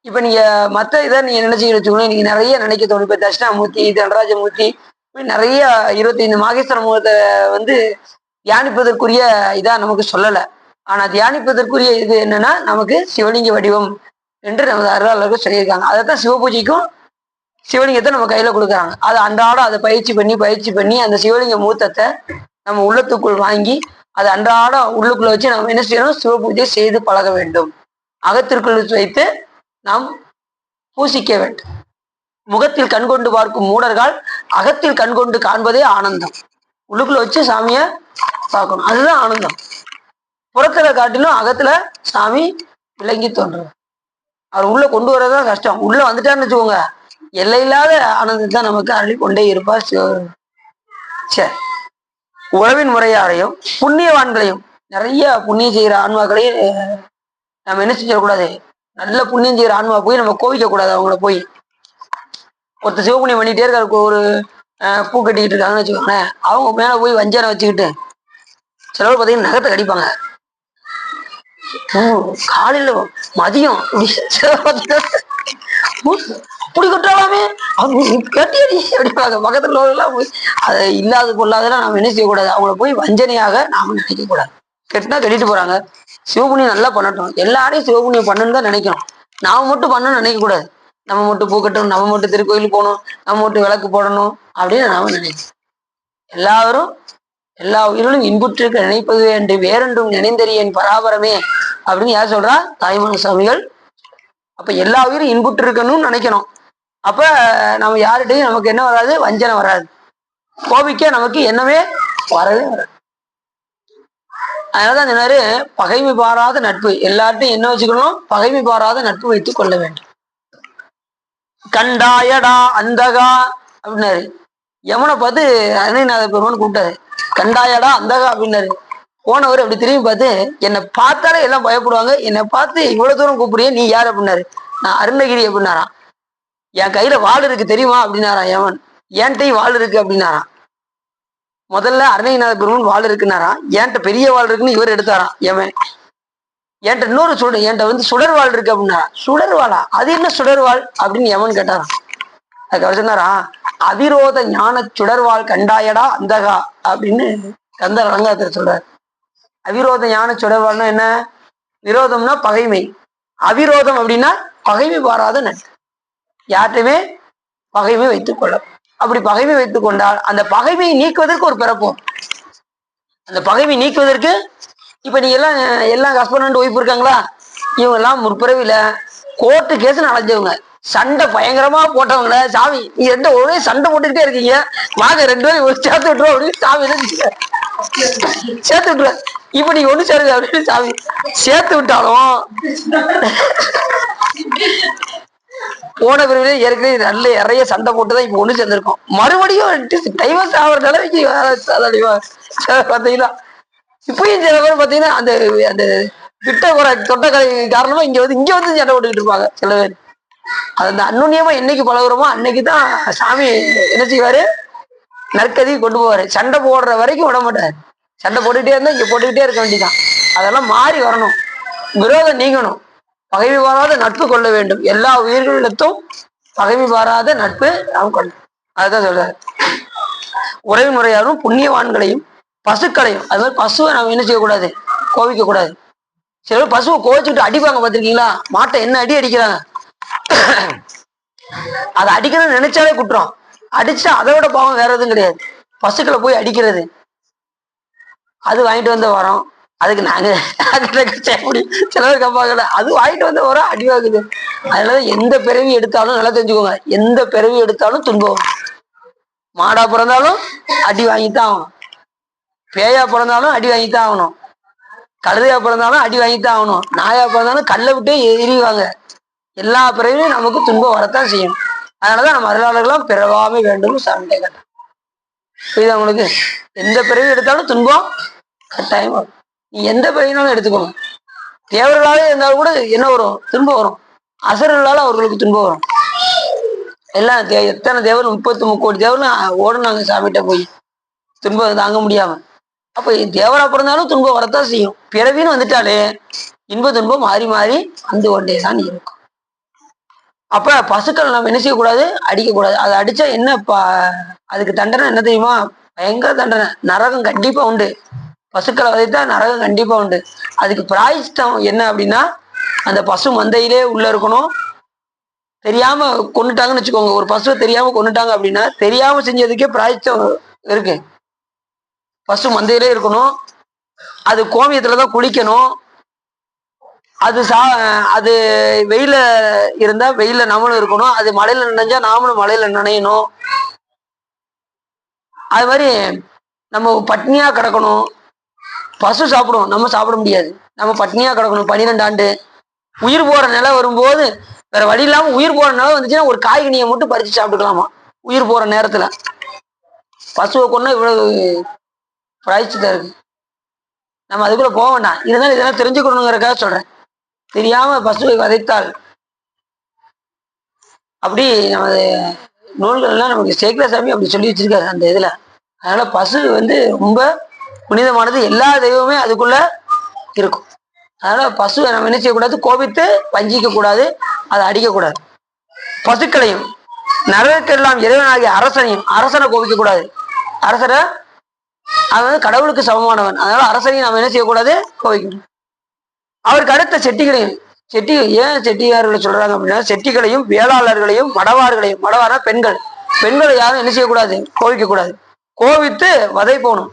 இப்ப நீங்க மத்த இதை நீங்க நினைச்சு வச்சுக்கணும், நீங்க நிறைய நினைக்க தோணும். இப்ப தட்சிணாமூர்த்தி, தண்டராஜமூர்த்தி, நிறைய 25 மாகேஸ்வர முகூர்த்த வந்து தியானிப்பதற்குரிய இதா நமக்கு சொல்லல. ஆனா தியானிப்பதற்குரிய இது என்னன்னா நமக்கு சிவலிங்க வடிவம் என்று நமது அருளாளர்கள் சொல்லியிருக்காங்க. அதைத்தான் சிவபூஜைக்கும் சிவலிங்கத்தை நம்ம கையில கொடுக்குறாங்க. அதை அன்றாடம் அதை பயிற்சி பண்ணி அந்த சிவலிங்க மூத்தத்தை நம்ம உள்ளத்துக்குள் வாங்கி அதை அன்றாடம் உள்ளுக்குள்ள வச்சு நம்ம என்ன செய்யணும், சிவபூஜை செய்து பழக வேண்டும். அகத்திற்குள் வைத்து நாம் பூசிக்க வேண்டும். முகத்தில் கண்கொண்டு பார்க்கும் மூடர்கள் அகத்தில் கண்கொண்டு காண்பதே ஆனந்தம். உள்ளுக்குள்ள வச்சு சாமிய பார்க்கணும், அதுதான் ஆனந்தம். புறத்துல காட்டிலும் அகத்துல சாமி விளங்கி தோன்றும். அவர் உள்ள கொண்டு வரதான் கஷ்டம். உள்ள வந்துட்டான்னு வச்சுக்கோங்க, எல்லையில்லாத ஆனந்தத்தை நமக்கு அள்ளி கொண்டே இருப்பார் சிவபெருமான். சரி, உறவின் முறையாரையும் புண்ணியவான்களையும், நிறைய புண்ணியம் செய்கிற ஆன்மாக்களையும் நம்ம என்ன செஞ்சிடக்கூடாது, நல்ல புண்ணியம் செய்கிற ஆன்மா போய் நம்ம கோவிக்க கூடாது. அவங்கள போய் ஒருத்தர் சிவபுண்ணியம் பண்ணிட்டே இருக்காரு, ஒரு பூ கட்டிக்கிட்டு இருக்காங்கன்னு வச்சுக்கோங்களேன், அவங்க மேல போய் வஞ்சனை வச்சுக்கிட்டு சிலவர் பார்த்தீங்கன்னா நகத்தை கடிப்பாங்க. காலையில மதியம் அப்படி கொட்டாலாமே கட்டியடி அப்படிப்பாங்க. பக்கத்துல எல்லாம் போய் அதை இல்லாத பொல்லாதெல்லாம் நாம என்ன செய்யக்கூடாது, அவங்கள போய் வஞ்சனையாக நாம நினைக்க கூடாது. கெட்டினா கட்டிட்டு போறாங்க, சிவபுண்ணியம் நல்லா பண்ணட்டும், எல்லாரையும் சிவபுண்ணியம் பண்ணணும்னு தான் நினைக்கணும். நாம மட்டும் பண்ணணும்னு நினைக்க கூடாது. நம்ம மட்டும் பூக்கட்டும், நம்ம மட்டும் திருக்கோயிலுக்கு போகணும், நம்ம மட்டும் விளக்கு போடணும் அப்படின்னு நாம நினைக்கணும். எல்லாரும் எல்லா உயிரிலும் இன்புற்றிருக்க நினைப்பது என்று வேறென்றும் நினைந்தறியேன் பராபரமே அப்படின்னு யார் சொல்றா, தாய்மான சுவாமிகள். அப்ப எல்லா உயிரும் இன்புற்று இருக்கணும்னு நினைக்கணும். அப்ப நம்ம யார்கிட்டையும் நமக்கு என்ன வராது, வஞ்சனை வராது, கோபிக்க நமக்கு என்னவே வரவே வராது. அதனாலதான் சொன்னாரு, பகைமை பாராத நட்பு. எல்லார்ட்டையும் என்ன வச்சுக்கணும், பகைமை பாராத நட்பு வைத்துக் கொள்ள வேண்டும். கண்டாயடா அந்தகா அப்படின்னாரு. யமுனை பார்த்து அருணகிரிநாத பெருமான் கூப்பிட்டாரு, கண்டாயடா அந்தகா அப்படின்னாரு. போனவர் அப்படி திரும்பி பார்த்து, என்னை பார்த்தாலே எல்லாம் பயப்படுவாங்க, என்னை பார்த்து இவ்வளவு தூரம் கூப்பிடுறிய, நீ யார் அப்படின்னாரு. நான் அருணகிரி அப்படின்னாராம். என் கையில வாள் இருக்கு தெரியுமா அப்படின்னாராம் யமன். என்கிட்டையும் வாள் இருக்கு அப்படின்னாராம். முதல்ல அருணகிரிநாத பெருமான் வாள் இருக்குன்னாராம், என்கிட்ட பெரிய வாள் இருக்குன்னு இவர் எடுத்தாராம் யமன். என்கிட்ட இன்னொரு என்கிட்ட வந்து சுடர்வாள் இருக்கு அப்படின்னாரா. சுடர்வாளா, அது என்ன சுடர்வாள் அப்படின்னு யமன் கேட்டாராம். அதுக்கு அவர் சொன்னாரா, அவிரோத ஞான சுடர்வாள் கண்டாயடா அந்தகா அப்படின்னு கந்தர் அலங்காரத்தில் சொல்றாரு. அவிரோத ஞான சுடர்வாள்னா என்ன, விரோதம்னா பகைமை, அவிரோதம் அப்படின்னா பகைமை பாராத நட்பு. யார்கிட்டையுமே பகைமை வைத்துக் கொள்ள. அப்படி பகைமை வைத்துக் கொண்டால் அந்த பகைமையை நீக்குவதற்கு ஒரு பிறப்போம். அந்த பகைமை நீக்குவதற்கு இப்ப நீங்க எல்லாம் ஹஸ்பண்ட் ஒய்ஃப் இருக்காங்களா, இவங்க எல்லாம் முற்பிறவில கோர்ட்டு கேஸ் அலைஞ்சவங்க, சண்டை பயங்கரமா போட்டவங்கள சாமி நீ ஒரே சண்டை போட்டுக்கிட்டே இருக்கீங்க, வாங்க 2 பேரும் சேர்த்து விட்டுருவோம் அப்படின்னு சாமி சேர்த்து விட்டுருவ. இப்ப நீங்க ஒண்ணு சேருங்க அப்படின்னு சாமி சேர்த்து விட்டாலும் போன பிறகு ஏற்கனவே நல்ல நிறைய சண்டை போட்டுதான் இப்ப ஒண்ணு சேர்ந்திருக்கோம். மறுபடியும் டைவர்ஸ் ஆகிற நிலைமைக்கு பாத்தீங்கன்னா இப்பயும் சில பேர் பாத்தீங்கன்னா அந்த அந்த கிட்ட போற தொட்டக்கலை காரணமா இங்க வந்து சண்டை போட்டுக்கிட்டு இருப்பாங்க சில பேர். அந்த அன்னுன்யமா என்னைக்கு பழகுறோமோ அன்னைக்குதான் சாமி என்ன செய்வாரு, நற்கதி கொண்டு போவாரு. சண்டை போடுற வரைக்கும் விட மாட்டாரு. சண்டை போட்டுக்கிட்டே இருந்தா இங்க போட்டுக்கிட்டே இருக்க வேண்டியதான். அதெல்லாம் மாறி வரணும், விரோதம் நீங்கணும், பகைமை பாராத நட்பு கொள்ள வேண்டும். எல்லா உயிர்களிடத்தும் பகைமை பாராத நட்பு நாம் கொள்ள. அதுதான் சொல்றாரு. உறவு முறையாரும் புண்ணியவான்களையும் பசுக்களையும், அது மாதிரி பசுவை நம்ம என்ன செய்யக்கூடாது, கோவிக்க கூடாது. சில பேர் பசுவை கோவிச்சுக்கிட்டு அடிப்பாங்க பார்த்திருக்கீங்களா, மாட்டை என்ன அடி அடிக்கிறாங்க. அதை அடிக்கணும்னு நினைச்சாலே குற்றம். அடிச்சுட்டா அதை விட பாவம் வேற எதுவும் கிடையாது. பசுக்களை போய் அடிக்கிறது, அது வாங்கிட்டு வந்த வரோம், அதுக்கு நாங்க சில பேர் கம்பாங்கல்ல, அது வாங்கிட்டு வந்த வரோம் அடி வாங்குது. அதனால எந்த பிறவி எடுத்தாலும் நல்லா தெரிஞ்சுக்கோங்க, எந்த பிறவி எடுத்தாலும் துன்பம். மாடா பிறந்தாலும் அடி வாங்கித்தான் ஆகணும், பேயா பிறந்தாலும் அடி வாங்கித்தான் ஆகணும், கழுதையா பிறந்தாலும் அடி வாங்கித்தான் ஆகணும், நாயா பிறந்தாலும் கல்லை விட்டே எரிவாங்க. எல்லா பிறவியும் நமக்கு துன்பம் வரத்தான் செய்யும். அதனாலதான் நம்ம அருளாளர்களும் பிறவாமை வேண்டும் சாமிட்டே கேட்டான். புரியுதா உங்களுக்கு? எந்த பிறவி எடுத்தாலும் துன்பம் கட்டாயம் வரும். நீ எந்த பிறவினாலும் எடுத்துக்கோங்க. தேவர்களாவே இருந்தாலும் கூட என்ன வரும், துன்பம் வரும். அசுரர்களால அவர்களுக்கு துன்பம் வரும். எல்லாம் எத்தனை தேவர், 33 கோடி தேவரும் ஓடுனாங்க சாமிகிட்ட போய், துன்பம் தாங்க முடியாம. அப்ப தேவரா பிறந்தாலும் துன்பம் வரத்தான் செய்யும். பிறவின்னு வந்துட்டாலே இன்ப துன்பம் மாறி மாறி வந்து கொண்டேதான் இருக்கும். அப்ப பசுக்கள் நம்ம என்ன செய்யக்கூடாது, அடிக்கக்கூடாது. அதை அடிச்சா என்ன அதுக்கு தண்டனை என்ன தெரியுமா, பயங்கர தண்டனை, நரகம் கண்டிப்பா உண்டு. பசுக்களை வதைத்தா நரகம் கண்டிப்பா உண்டு. அதுக்கு பிராயச்சித்தம் என்ன அப்படின்னா, அந்த பசு மந்தையிலே உள்ள இருக்கணும். தெரியாம கொண்டுட்டாங்கன்னு வச்சுக்கோங்க, ஒரு பசுவை தெரியாம கொண்டுட்டாங்க அப்படின்னா தெரியாம செஞ்சதுக்கே பிராயச்சித்தம் இருக்கு. பசு மந்தையிலே இருக்கணும், அது கோமியத்துலதான் குளிக்கணும், அது வெயில இருந்தா வெயில நாமளும் இருக்கணும், அது மழையில நனைஞ்சா நாமளும் மழையில நனையணும். அது மாதிரி நம்ம பட்னியா கிடக்கணும். பசு சாப்பிடும், நம்ம சாப்பிட முடியாது, நம்ம பட்னியா கிடக்கணும் 12 ஆண்டு. உயிர் போற நிலை வரும்போது வேற வழி இல்லாம உயிர் போற நிலை வந்துச்சுன்னா ஒரு காய்கனியை மட்டும் பறிச்சு சாப்பிட்டுக்கலாமா உயிர் போற நேரத்துல. பசுவை கொண்டா இவ்வளவு பிராய்ச்சிதான் இருக்கு. நம்ம அதுக்குள்ள போக வேண்டாம். இருந்தாலும் இதெல்லாம் தெரிஞ்சுக்கணுங்கிறக்காக சொல்றேன். தெரியாம பசுவை வதைத்தால், அப்படி நமது நூல்கள்லாம் நமக்கு சேக்கிரசாமி அப்படி சொல்லி வச்சிருக்காரு அந்த இதுல. அதனால பசு ரொம்ப புனிதமானது, எல்லா தெய்வமே அதுக்குள்ள இருக்கும். அதனால பசுவை நம்ம என்ன செய்யக்கூடாது, கோபித்து வஞ்சிக்க கூடாது, அதை அடிக்கக்கூடாது. பசுக்களையும் நரகெல்லாம் இறைவனாகிய அரசனை கோபிக்க கூடாது. அரசரை அவன் கடவுளுக்கு சமமானவன், அதனால அரசனையும் நம்ம என்ன செய்யக்கூடாது, கோபிக்கணும். அவருக்கு அடுத்த செட்டிகளையும், ஏன் செட்டியார்களை சொல்றாங்க அப்படின்னா, செட்டிகளையும் வேளாளர்களையும் மடவார்களையும், மடவாரா பெண்களை யாரும் என்ன செய்யக்கூடாது, கோவிக்க கூடாது. கோவித்து வதை போகணும்.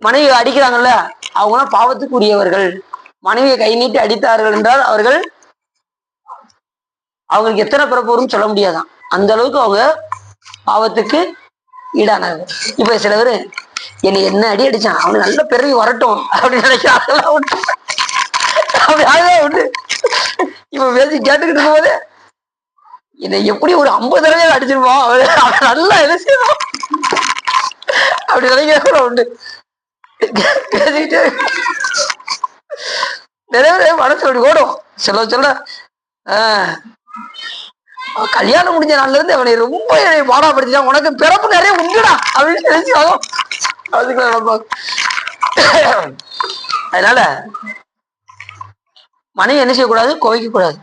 மனைவி அடிக்கிறாங்கல்ல, அவங்களாம் பாவத்துக்கு உரியவர்கள். மனைவியை கை நீட்டி அடித்தார்கள் என்றால் அவங்களுக்கு எத்தனை பிறப்பு வரும் சொல்ல முடியாதான், அந்த அளவுக்கு அவங்க பாவத்துக்கு ஈடானார்கள். இப்ப சில பேர் என்னை என்ன அடி அடிச்சான், அவனுக்கு நல்ல பிறவி வரட்டும் அப்படின்னு நினைக்கிறாங்க. உண்டு. இப்ப பேசி கேட்டுக்கிட்டு இருக்கும் போது என்னை எப்படி ஒரு 50 தடவை அடிச்சிருப்போம், அவன் நல்லா என்ன செய்வான் அப்படி நினைக்கிற உண்டு. பேசிக்கிட்டே நிறைய மனசு அப்படி ஓடும். சொல்ல கல்யாணம் முடிஞ்ச நாள்ல இருந்து அவனை ரொம்ப பாடாப்படுத்திட்டான், உனக்கு பிறப்பு நிறைய உண்டுடா அப்படின்னு நினைச்சாங்க. அதனால மனைவி என்ன செய்யக்கூடாது, கோவிக்க கூடாது.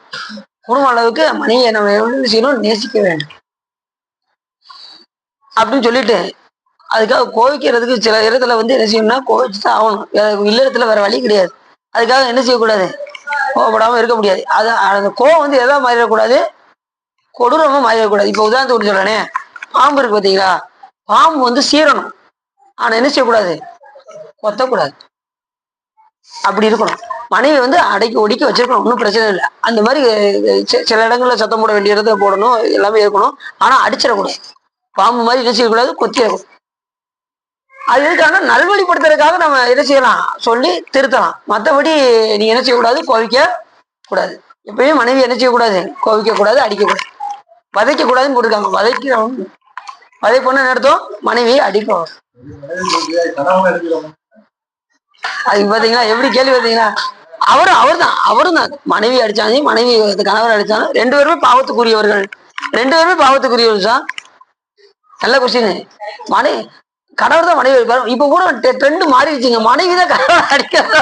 குடும்ப அளவுக்கு மனைவியை நம்ம என்ன செய்யணும், நேசிக்க வேண்டும் அப்படின்னு சொல்லிட்டு, அதுக்காக கோவிக்கிறதுக்கு சில இடத்துல என்ன செய்யணும்னா கோவிச்சுதான் ஆகணும். இல்லறத்துல வேற வழி கிடையாது. அதுக்காக என்ன செய்யக்கூடாது, கோவப்படாம இருக்க முடியாது. அந்த கோவம் எதா மாறிடக்கூடாது, கொடூரமா மாறிடக்கூடாது. இப்ப உதாரணத்துக்கு சொல்றேனே, பாம்பு இருக்கு பார்த்தீங்களா, பாம்பு சீரணும், ஆனா என்ன செய்யக்கூடாது, கொத்தக்கூடாது, அப்படி இருக்கணும். மனைவி வந்து அடக்கி ஒடுக்கி வச்சிருக்கணும், ஒன்றும் பிரச்சனை இல்லை. அந்த மாதிரி சில இடங்கள்ல சத்தம் போட வேண்டிய இடத்துல போடணும், எல்லாமே இருக்கணும். ஆனா அடிச்சிடக்கூடாது, பாம்பு மாதிரி என்ன செய்யக்கூடாது, கொத்திடக்கூடாது. அது எதுக்காக நல்வழிப்படுத்துறதுக்காக நம்ம என்ன செய்யலாம், சொல்லி திருத்தலாம். மற்றபடி நீங்க என்ன செய்யக்கூடாது, கோவிக்க கூடாது. எப்பயுமே மனைவி என்ன செய்யக்கூடாது, கோவிக்க கூடாது, அடிக்கக்கூடாது, வதைக்க கூடாதுன்னு போட்டிருக்காங்க. வதை பொண்ணு நடத்தும் மனைவியை அடிக்கும். அது பாத்தீங்களா எப்படி கேள்வி பார்த்தீங்களா? அவரும் தான் மனைவி அடிச்சாலும் மனைவி கணவர் அடிச்சாலும் ரெண்டு பேருமே பாவத்துக்குரியவர்கள். ரெண்டு பேருமே பாவத்துக்குரியவர்கள் தான். நல்ல கொஸ்டின். மனைவி கணவர் தான் மனைவி அடிப்பாரு. இப்ப கூட ட்ரெண்ட் மாறிடுச்சுங்க, மனைவி தான் கணவர் அடிக்கிறதா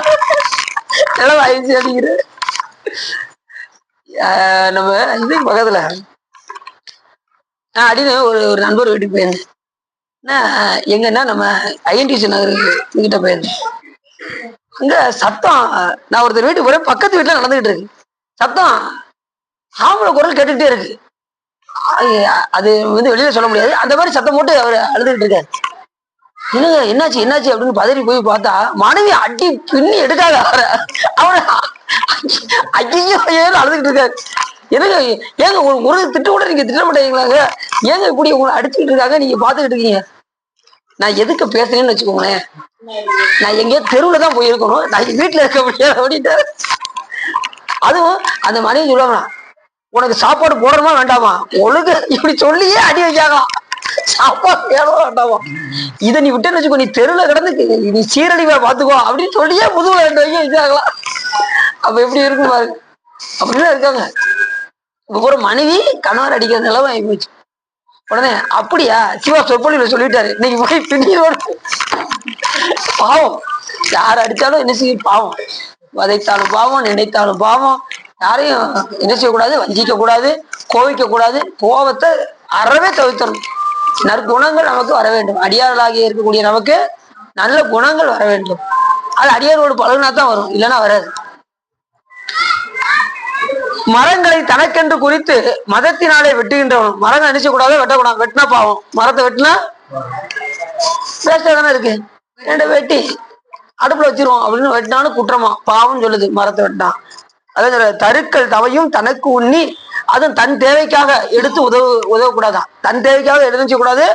ஆயிடுச்சு அடிக்கிற. நம்ம இது பக்கத்துல நான் அடின்னு ஒரு நண்பர் வீட்டுக்கு போயிருந்தேன். எங்கன்னா நம்ம ஐஎன்டிசி நகர் கிட்ட போயிருந்தேன். அங்க சத்தம், நான் ஒருத்தர் வீட்டுக்கு போறேன், பக்கத்து வீட்டுல நடந்துகிட்டு இருக்கு சத்தம், ஆம்பளை குரல் கேட்டுக்கிட்டே இருக்கு. அது வந்து வெளியில சொல்ல முடியாது, அந்த மாதிரி சத்தம் போட்டு அவர் அழுதுகிட்டு இருக்காரு. என்னங்க என்னாச்சு என்னாச்சு அப்படின்னு பதறி போய் பார்த்தா மனைவி அடி பின்னி எடுக்காத அவரை ஐயோ அழுதுகிட்டு இருக்காரு. எனக்கு ஏங்க ஒரு திட்டு கூட நீங்க திட்ட மாட்டேங்களாங்க, ஏங்க இப்படி உங்களை அடிச்சுக்கிட்டு இருக்காங்க, நீங்க பாத்துக்கிட்டு இருக்கீங்க. நான் எதுக்கு பேசுறேன்னு வச்சுக்கோங்களேன், நான் எங்கேயோ தெருவுல தான் போயிருக்கணும், நான் வீட்டுல இருக்க முடியாது அப்படின்ட்டு. அதுவும் அந்த மனைவி சொல்லுவாங்களா, உனக்கு சாப்பாடு போடணுமா வேண்டாமா, ஒழுங்கு இப்படி சொல்லியே அடி வைக்காங்களாம். சாப்பாடு வேணுமா வேண்டாமா, இதை நீ விட்டுன்னு வச்சுக்கோ, நீ தெருவுல கிடந்து நீ சீரழிவா பாத்துக்கோ அப்படின்னு சொல்லியே முதுகுல 2 வைக்க வச்சாங்களாம். அப்ப எப்படி இருக்கும் பாருங்க, அப்படிலாம் இருக்காங்க. இப்ப ஒரு மனைவி கணவர் அடிக்கிற நிலவை ஆகி போச்சு. உடனே அப்படியா சிவா சொற்பொழிவுல சொல்லிட்டாரு, இன்னைக்கு போய் பின்னீரோட பாவம், யார் அடித்தாலும் என்ன செய்யும் பாவம், வதைத்தாலும் பாவம், நினைத்தாலும் பாவம். யாரையும் என்ன செய்யக்கூடாது, வஞ்சிக்க கூடாது, கோவிக்க கூடாது, கோபத்தை அறவே தவிர்த்தணும். நற்குணங்கள் நமக்கு வர வேண்டும். அடியார்களாக இருக்கக்கூடிய நமக்கு நல்ல குணங்கள் வர வேண்டும். அது அடியாரோடு பழகுனா தான் வரும், இல்லைன்னா வராது. மரங்களை தனக்கென்று குறித்து மதத்தினாலே வெட்டுகின்றவனும், மரங்கள் நினைச்சக்கூடாது, வெட்டக்கூடாது, வெட்டினா பாவம். மரத்தை வெட்டினா வேஸ்டா தானே இருக்கு, ரெண்டு வெட்டி அடுப்புல வச்சிருவோம் அப்படின்னு வெட்டினாலும் குற்றமா, பாவம் சொல்லுது மரத்தை வெட்டினா. அதாவது தருக்கள் தவையும் தனக்கு உண்ணி, அதுவும் தன் தேவைக்காக எடுத்து உதவக்கூடாதான், தன் தேவைக்காக எடுத்து கூடாது,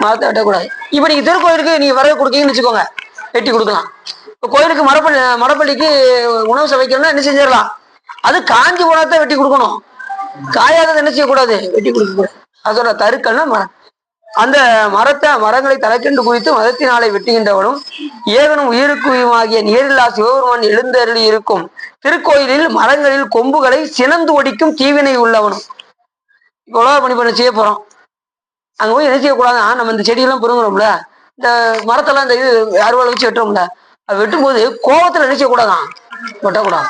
மரத்தை வெட்டக்கூடாது. இப்ப நீங்க திருக்கோயிலுக்கு நீங்க வரவு கொடுக்கீங்கன்னு வச்சுக்கோங்க, வெட்டி கொடுக்கலாம். இப்ப கோயிலுக்கு மரப்பள்ளிக்கு உணவு சமைக்கணும்னா என்ன செஞ்சிடலாம், அது காஞ்சி போனதை வெட்டி கொடுக்கணும், காயாததை என்ன செய்யக்கூடாது, வெட்டி கொடுக்க கூடாது. அதோட தருக்கள்னா மரம். அந்த மரங்களை தனக்கென்று குறித்து மதத்தினாலே வெட்டுகின்றவனும் ஏகனும் உயிருக்குமாகிய நேரில்லா சிவபெருமான் எழுந்தருளி இருக்கும் திருக்கோயிலில் மரங்களில் கொம்புகளை சினந்து ஒடிக்கும் தீவினை உள்ளவனும். இப்ப உலக பணி செய்ய போறோம், அங்க போய் என்ன செய்யக்கூடாது, நம்ம இந்த செடியெல்லாம் பொறுங்குறோம்ல, இந்த மரத்தெல்லாம் இந்த இது அறுவாலை வச்சு வெட்டுறோம்ல, அது வெட்டும் போது கோபத்துல என்ன செய்யக்கூடாதான், வெட்டக்கூடாது.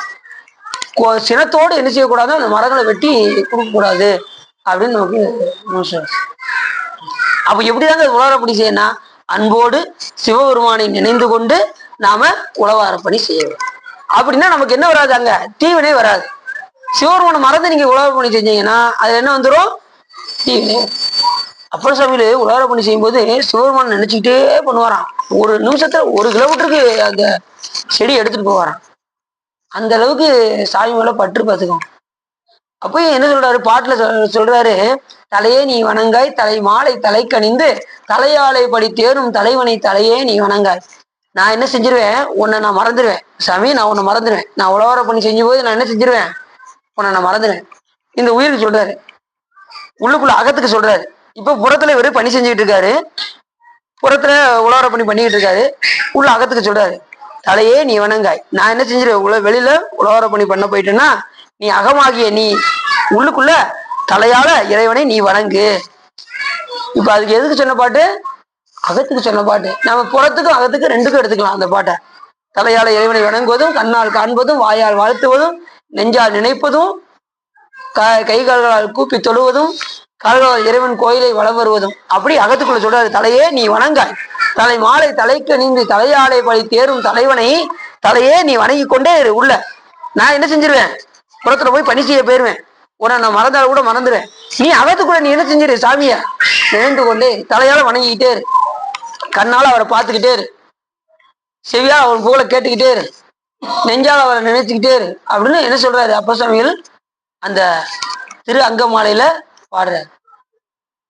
சினத்தோடு என்ன செய்யக்கூடாது, அந்த மரங்களை வெட்டி கொடுக்க கூடாது அப்படின்னு நமக்கு. அப்ப எப்படிதாங்க உழவாரப்பணி செய்யணும், அன்போடு சிவபெருமானை நினைந்து கொண்டு நாம உழவாரப்பணி செய்யணும். அப்படின்னா நமக்கு என்ன வராது, அங்க தீவினை வராது. சிவபெருமான மறந்து நீங்க உழவாரப்பணி செஞ்சீங்கன்னா அது என்ன வந்துடும், தீவினை. அப்பர் சாமியில உழவாரப்பணி செய்யும் போது சிவபெருமான் நினைச்சுக்கிட்டே பண்ணுவாராம். ஒரு நிமிஷத்துல 1 கிலோமீட்டருக்கு அந்த செடி எடுத்துட்டு போவாராம். அந்த அளவுக்கு சாமி மேல பற்று பார்த்துக்கோங்க. அப்போ என்ன சொல்றாரு, பாட்டுல சொல்றாரு, தலையே நீ வணங்காய், தலை மாலை தலை கணிந்து தலையாலை படி தேரும் தலைவனை தலையே நீ வணங்காய். நான் என்ன செஞ்சிருவேன், உன்னை நான் மறந்துடுவேன் சாமி, நான் உன்னை மறந்துடுவேன். நான் உழவார பண்ணி செஞ்ச போது நான் என்ன செஞ்சிருவேன், உன்னை நான் மறந்துடுவேன். இந்த உயிருக்கு சொல்றாரு, உள்ளுக்குள்ள அகத்துக்கு சொல்றாரு. இப்ப புறத்துல இவரு பணி செஞ்சுக்கிட்டு இருக்காரு, புறத்துல உழவார பண்ணி பண்ணிக்கிட்டு இருக்காரு, உள்ள அகத்துக்கு சொல்றாரு, தலையே நீ வணங்காய். நான் என்ன செஞ்சிருவேன், வெளியில உழவார பண்ணி பண்ண போயிட்டேன்னா நீ அகமாகிய நீ உள்ளுக்குள்ள தலையால இறைவனை நீ வணங்கு. இப்ப அதுக்கு எதுக்கு சொன்ன பாட்டு, அகத்துக்கு சொன்ன பாட்டு. நம்ம புறத்துக்கும் அகத்துக்கு ரெண்டுக்கும் எடுத்துக்கலாம் அந்த பாட்டை. தலையால இறைவனை வணங்குவதும், கண்ணால் காண்பதும், வாயால் வாழ்த்துவதும், நெஞ்சால் நினைப்பதும், கை கால்களால் கூப்பி தொழுவதும், கால்களால் இறைவன் கோயிலை வலம் வருவதும். அப்படி அகத்துக்குள்ள சொல்றாரு, தலையே நீ வணங்காய், தலை மாலை தலைக்கு நீந்து தலையாலை படி தேரும் தலைவனை தலையே நீ வணங்கி கொண்டே இரு. உள்ள நான் என்ன செஞ்சிருவேன், புறத்துல போய் பணி செய்ய போயிருவேன், உன்னை நான் மறந்தாலும் கூட மறந்துடுவேன். நீ அகத்துக்குள்ள நீ என்ன செஞ்சிரு, சாமிய நினைந்து கொண்டே தலையால வணங்கிக்கிட்டே இரு, கண்ணால அவரை பார்த்துக்கிட்டே இரு, செவியா அவன் புகழ கேட்டுக்கிட்டே இரு, நெஞ்சால் அவரை நினைச்சுக்கிட்டே இரு அப்படின்னு என்ன சொல்றாரு அப்போஸ்தலர்கள் அந்த திரு அங்கமாலையில பாடுறாரு.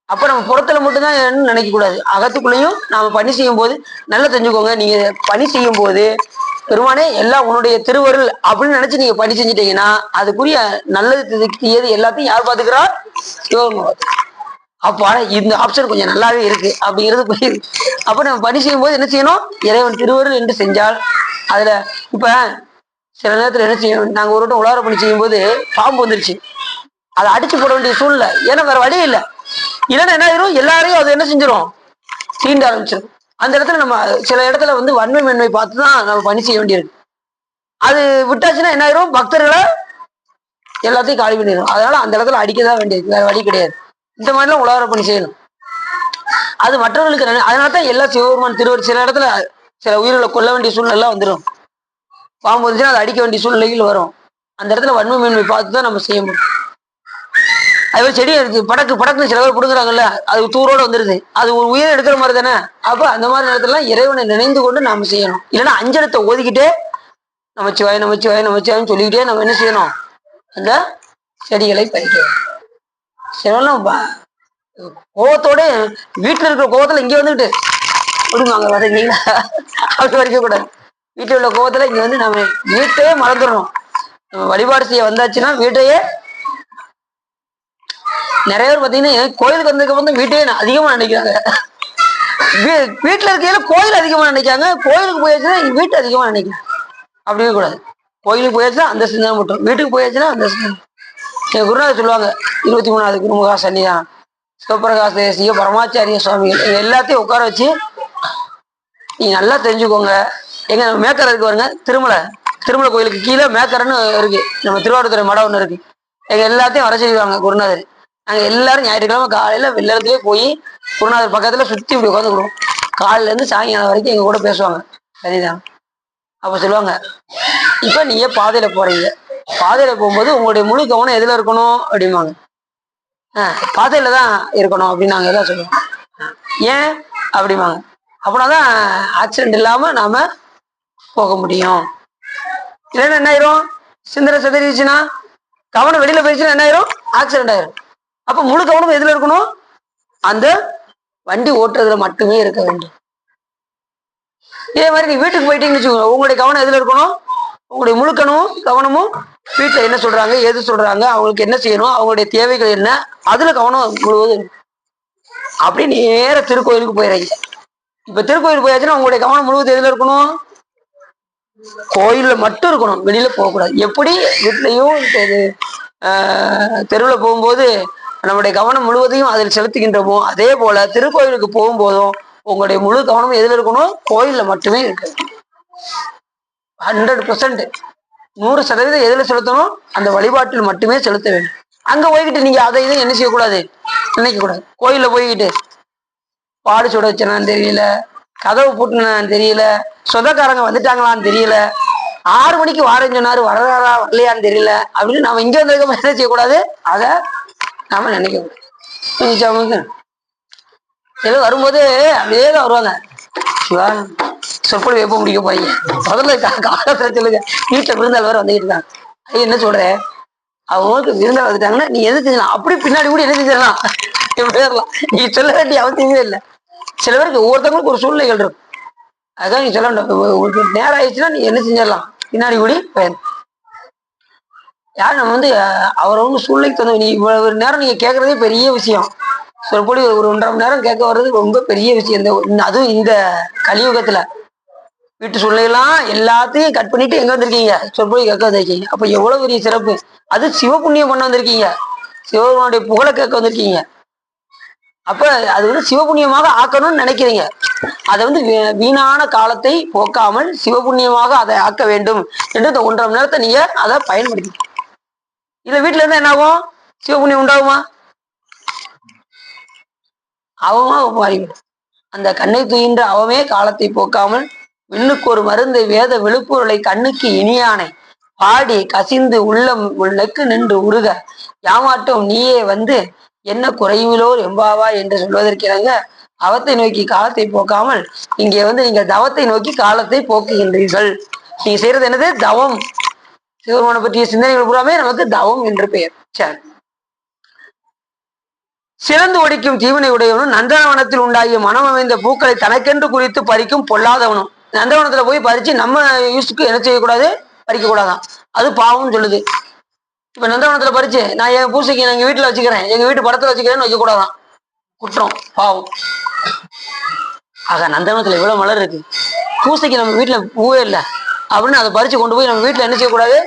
அப்ப நம்ம புறத்துல மட்டும்தான் நினைக்க கூடாது, அகத்துக்குள்ளேயும் நாம பணி செய்யும் போது நல்லா தெரிஞ்சுக்கோங்க. நீங்க பணி செய்யும் போது பெருமானே எல்லாம் உன்னுடைய திருவருள் அப்படின்னு நினைச்சு நீங்க பணி செஞ்சுட்டீங்கன்னா அதுக்குரிய நல்லது தீயது எல்லாத்தையும் யார் பாத்துக்கிறா? சிவபெருமான். அப்ப இந்த ஆப்ஷன் கொஞ்சம் நல்லாவே இருக்கு அப்படிங்கிறது புரியுது. அப்ப நம்ம பணி செய்யும் போது என்ன செய்யணும்? இறைவன் திருவருள் என்று செஞ்சால் அதுல இப்ப சில நேரத்துல என்ன செய்யணும், நாங்க ஒரு வட்டம் உலார பணி செய்யும் போது பாம்பு வந்துருச்சு, அதை அடிச்சு போட வேண்டிய சூழ்நிலை, ஏன்னா வேற வழி இல்லை. இல்லைன்னா என்ன ஆயிரும், எல்லாரையும் அது என்ன செஞ்சிடும், தீண்ட ஆரம்பிச்சிடும். அந்த இடத்துல நம்ம சில இடத்துல வந்து வன்மை மென்மை பார்த்து தான் நம்ம பணி செய்ய வேண்டியிருக்கு. அது விட்டாச்சுன்னா என்ன ஆயிரும், பக்தர்களை எல்லாத்தையும் காலி பண்ணிடும். அதனால அந்த இடத்துல அடிக்கதான் வேண்டியது, வேற வழி கிடையாது. இந்த மாதிரிலாம் உலக பணி செய்யணும். அது மற்றவர்களுக்கு அதனாலதான் எல்லா சிவபெருமான் திருவர் சில இடத்துல சில உயிர்களை கொல்ல வேண்டிய சூழ்நிலை வந்துடும். பாம்பு வந்துச்சுன்னா அதை அடிக்க வேண்டிய சூழ்நிலைகள் வரும். அந்த இடத்துல வன்மை மேன்மை பார்த்து தான் நம்ம செய்ய முடியும். அது செடி இருக்கு, படக்கு படக்குன்னு சில பேர் கொடுக்குறாங்கல்ல, அது தூரோட வந்துருது, அது ஒரு உயிரை எடுக்கிற மாதிரி தானே. அப்ப அந்த மாதிரி நேரத்துல இறைவனை நினைந்து கொண்டு நாம செய்யணும். இல்லைன்னா அஞ்சலத்தை ஓதிக்கிட்டே நமச்சிவாய் நமச்சிவாய் நமச்சிவாய்னு சொல்லிக்கிட்டே நம்ம என்ன செய்யணும், அந்த செடிகளை பறிக்கணும். சிலெல்லாம் கோவத்தோட வீட்டுல இருக்கிற கோவத்துல இங்க வந்துட்டு விடுவாங்க வரீங்களா, அப்படி வரைக்க கூடாது. வீட்டுல உள்ள கோவத்துல இங்க வந்து நம்ம வீட்டையே மறந்துடணும். நம்ம வழிபாடு செய்ய வந்தாச்சுன்னா வீட்டையே, நிறைய பேர் பாத்தீங்கன்னா கோயிலுக்கு வந்ததுக்கு அப்புறம் வீட்டையே அதிகமா நினைக்கிறாங்க. வீட்டுல இருக்கையில கோயில் அதிகமா நினைக்காங்க, கோயிலுக்கு போயாச்சுன்னா வீட்டு அதிகமா நினைக்கிறாங்க. அப்படியே கூடாது. கோயிலுக்கு போயாச்சுன்னா அந்த சிந்தனை மட்டும், வீட்டுக்கு போயாச்சுன்னா அந்த சிந்தனை. என் குருநாதர் சொல்லுவாங்க, 23வது குருமுகா சன்னிதானம் சிவபிரகாச தேசிய பரமாச்சாரிய சுவாமிகள் எல்லாத்தையும் உட்கார வச்சு நீ நல்லா தெரிஞ்சுக்கோங்க. எங்க மேக்கரை இருக்கு பாருங்க, திருமலை கோயிலுக்கு கீழே மேக்கரன்னு இருக்கு, நம்ம திருவாரூத்துறை மடம் ஒன்று இருக்கு. எங்க எல்லாத்தையும் வர செய்வாங்க குருநாதர். நாங்க எல்லாரும் ஞாயிற்றுக்கிழமை காலையில வெள்ளத்திலே போய் குருநாதர் பக்கத்துல சுத்தி இப்படி உட்காந்துக்கிடுவோம். காலையில இருந்து சாயங்காலம் வரைக்கும் எங்க கூட பேசுவாங்க. சரிதான். அப்ப சொல்லுவாங்க, இப்ப நீங்க பாதையில போறீங்க, பாதையில போகும்போது உங்களுடைய முழு கவனம் எதுல இருக்கணும் அப்படிம்பாங்க. பாதையில தான் இருக்கணும் அப்படின்னு நாங்க எல்லாம் சொல்லுவோம். ஏன் அப்படிம்பாங்க. அப்படின்னாதான் ஆக்சிடென்ட் இல்லாம நாம போக முடியும். இல்லைன்னா என்ன ஆயிரும், சிந்தனை சிதறிச்சுன்னா, கவனம் வெளியில போயிடுச்சுன்னா என்ன ஆயிரும், ஆக்சிடென்ட் ஆயிரும். அப்ப முழு கவனம் எதுல இருக்கணும், அந்த வண்டி ஓட்டுறதுல மட்டுமே இருக்க வேண்டும். இதே மாதிரி நீ வீட்டுக்கு போயிட்டீங்கன்னு வச்சுக்கோங்க, உங்களுடைய கவனம் எதுல இருக்கணும், உங்களுடைய முழு கவனமும் வீட்டுல என்ன சொல்றாங்க, எது சொல்றாங்க, அவங்களுக்கு என்ன செய்யணும், அவங்களுடைய தேவைகள் என்ன, அதுல கவனம் முழுவதும். அப்படி நேர திருக்கோயிலுக்கு போயிடுறீங்க. இப்ப திருக்கோயில் போயாச்சுன்னா உங்களுடைய கவனம் முழுவதும் எதுல இருக்கணும், கோயில்ல மட்டும் இருக்கணும், வெளியில போகக்கூடாது. எப்படி வீட்லயும் தெருவில் போகும்போது நம்முடைய கவனம் முழுவதையும் அதில் செலுத்துகின்றோமோ, அதே போல திருக்கோயிலுக்கு போகும்போதும் உங்களுடைய முழு கவனமும் எதுல இருக்கணும், கோயில்ல மட்டுமே இருக்கு. 100% 100% எதுல செலுத்தணும், அந்த வழிபாட்டில் மட்டுமே செலுத்த வேண்டும். அங்க போய்கிட்டு நீங்க அதை இதை என்ன செய்யக்கூடாது, நினைக்க கூடாது. கோயில்ல போய்கிட்டு பாடு சுட வச்சனான்னு தெரியல, கதவு பூட்டினான்னு தெரியல, சொந்தக்காரங்க வந்துட்டாங்களான்னு தெரியல, 6 மணிக்கு வாரேன்னு சொன்னாரு வரலாறா வரலையான்னு தெரியல அப்படின்னு நம்ம இங்க வந்து என்ன செய்யக்கூடாது, அதை நாம நினைக்க கூடாது. சில வரும்போது அப்படியே தான் வருவாங்க, சிவா சொற்பொழி எப்ப முடிக்க போறீங்க, முதல்ல காலத்துல சொல்லுங்க, வீட்டுல விருந்தாள் வேற வந்துகிட்டு இருக்காங்க. அது என்ன சொல்றேன், அவங்களுக்கு விருந்தாள் வந்துட்டாங்கன்னா நீ எது செஞ்சலாம், அப்படி பின்னாடி கூட என்ன செஞ்சிடலாம், நீ சொல்ல வேண்டிய அவசியமே இல்லை. சில பேருக்கு ஒவ்வொருத்தவங்களுக்கு ஒரு சூழ்நிலைகள் இருக்கும், அதான் நீ சொல்ல வேண்டாம். உங்களுக்கு நேரம் ஆயிடுச்சுன்னா நீ என்ன செஞ்சிடலாம், பின்னாடி கூடி யார் நம்ம வந்து அவரவங்க சூழ்நிலைக்கு தந்து, நீ இவ்வளவு நேரம் நீங்க கேட்கறதே பெரிய விஷயம். சொற்பொழி ஒரு 1.5 மணி நேரம் கேட்க வர்றது ரொம்ப பெரிய விஷயம். அதுவும் இந்த கலியுகத்துல வீட்டு சூழ்நிலையெல்லாம் எல்லாத்தையும் கட் பண்ணிட்டு எங்க வந்திருக்கீங்க, சொற்பொழி கேட்க வந்திருக்கீங்க. அப்ப எவ்வளவு பெரிய சிறப்பு, அது சிவபுண்ணியம் பண்ண வந்திருக்கீங்க, சிவபெருமானுடைய புகழை கேட்க வந்திருக்கீங்க. அப்ப அது வந்து சிவபுண்ணியமாக ஆக்கணும்னு நினைக்கிறீங்க. அதை வந்து வீணான காலத்தை போக்காமல் சிவபுண்ணியமாக அதை ஆக்க வேண்டும் என்று இந்த 1.5 மணி நேரத்தை நீங்க அதை பயன்படுத்தி. இல்ல வீட்டுல இருந்தா என்ன ஆகும், சிவபுண்ணியம் உண்டாகுமா, அவமா மாறிவிடும். அந்த கண்ணை தூயின்ற அவமே காலத்தை போக்காமல் விண்ணுக்கு ஒரு மருந்து வேத விழுப்புரலை கண்ணுக்கு இனியானை பாடி கசிந்து உள்ளம் நெக்கு நின்று உருக யாமாட்டும் நீயே வந்து என்ன குறையுமிலோர் எம்பாவா என்று சொல்வதற்கிறங்க அவத்தை நோக்கி காலத்தை போக்காமல் இங்கே வந்து நீங்கள் தவத்தை நோக்கி காலத்தை போக்குகின்றீர்கள். நீங்க செய்யறது என்னது? தவம். சிவபெருமானை பற்றிய சிந்தனைகள் பூராமே நமக்கு தவம் என்று பெயர். சரி. சிறந்து ஒடிக்கும் தீவனை உடையவனும் நந்தனவனத்தில் உண்டாகிய மனம் அமைந்த பூக்களை தனக்கென்று குறித்து பறிக்கும் பொல்லாதவனும். நந்தவனத்துல போய் பறிச்சு நம்ம யூஸுக்கு என்ன செய்யக்கூடாது? பறிக்க கூடாதான். அது பாவம்னு சொல்லுது. இப்ப நந்தவனத்துல பறிச்சு நான் என் பூசைக்கு எங்க வீட்டுல வச்சுக்கிறேன், எங்க வீட்டு படத்துல வச்சுக்கிறேன்னு வைக்க கூடாதான். குற்றம், பாவம். ஆக நந்தவனத்துல எவ்வளவு மலர் இருக்கு, பூசைக்கு நம்ம வீட்டுல பூவே இல்லை அப்படின்னு அதை பறிச்சு கொண்டு போய் நம்ம வீட்டுல என்ன செய்யக்கூடாது?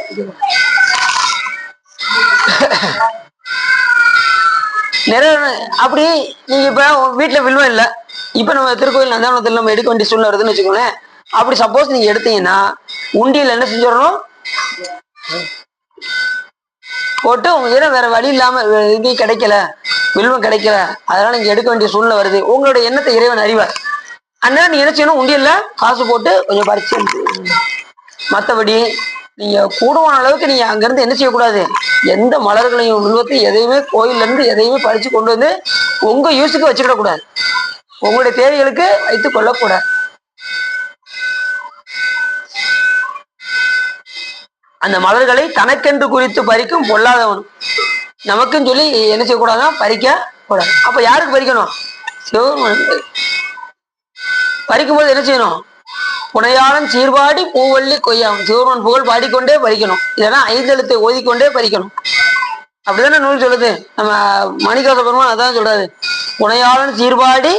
நிறைய அப்படி நீங்க இப்ப வீட்டுல வில்வம் இல்லை, இப்ப நம்ம திருக்கோயில் நந்தவனத்துல நம்ம எடுக்க வேண்டிய சூழ்நிலை வருதுன்னு வச்சுக்கோங்களேன். அப்படி சப்போஸ் நீங்க எடுத்தீங்கன்னா உண்டியல் என்ன செஞ்சிடணும்? போட்டு உங்க வேற வழி இல்லாம இது கிடைக்கல, வில்வம் கிடைக்கல, அதனால நீங்க எடுக்க வேண்டிய சூழ்நிலை வருது. உங்களுடைய எண்ணத்தை இறைவன் அறிவார். அண்ணா நீ என்ன செய்யணும்? உண்டியல்ல காசு போட்டு கொஞ்சம் பறிச்சு. மற்றபடி நீங்க கூடுமான அளவுக்கு நீங்க அங்கிருந்து என்ன செய்யக்கூடாது? எந்த மலர்களையும் வில்வத்தையும் எதையுமே கோயில்ல இருந்து எதையுமே பறிச்சு கொண்டு வந்து உங்க யூஸுக்கு வச்சுக்கிட கூடாது, உங்களுடைய தேவைகளுக்கு வைத்துக் கொள்ளக்கூடாது. அந்த மலர்களை தனக்கென்று குறித்து பறிக்கும் பொல்லாதவனும். நமக்குன்னு சொல்லி என்ன செய்யக்கூடாதுன்னா பறிக்க கூடாது. அப்ப யாருக்கு பறிக்கணும்? சிவபெருமானுக்கு. பறிக்கும் போது என்ன செய்யணும்? புனையாளன் சீர்பாடி பூவள்ளி கொய்யாவும். சிவபெருமான் புகழ் பாடிக்கொண்டே பறிக்கணும். இதெல்லாம் 5 எழுத்தை ஓதிக்கொண்டே பறிக்கணும். அப்படிதானே நூல் சொல்லுது. நம்ம மாணிக்கவாச பெருமான் அதான் சொல்றாரு, புனையாளன் சீர்பாடி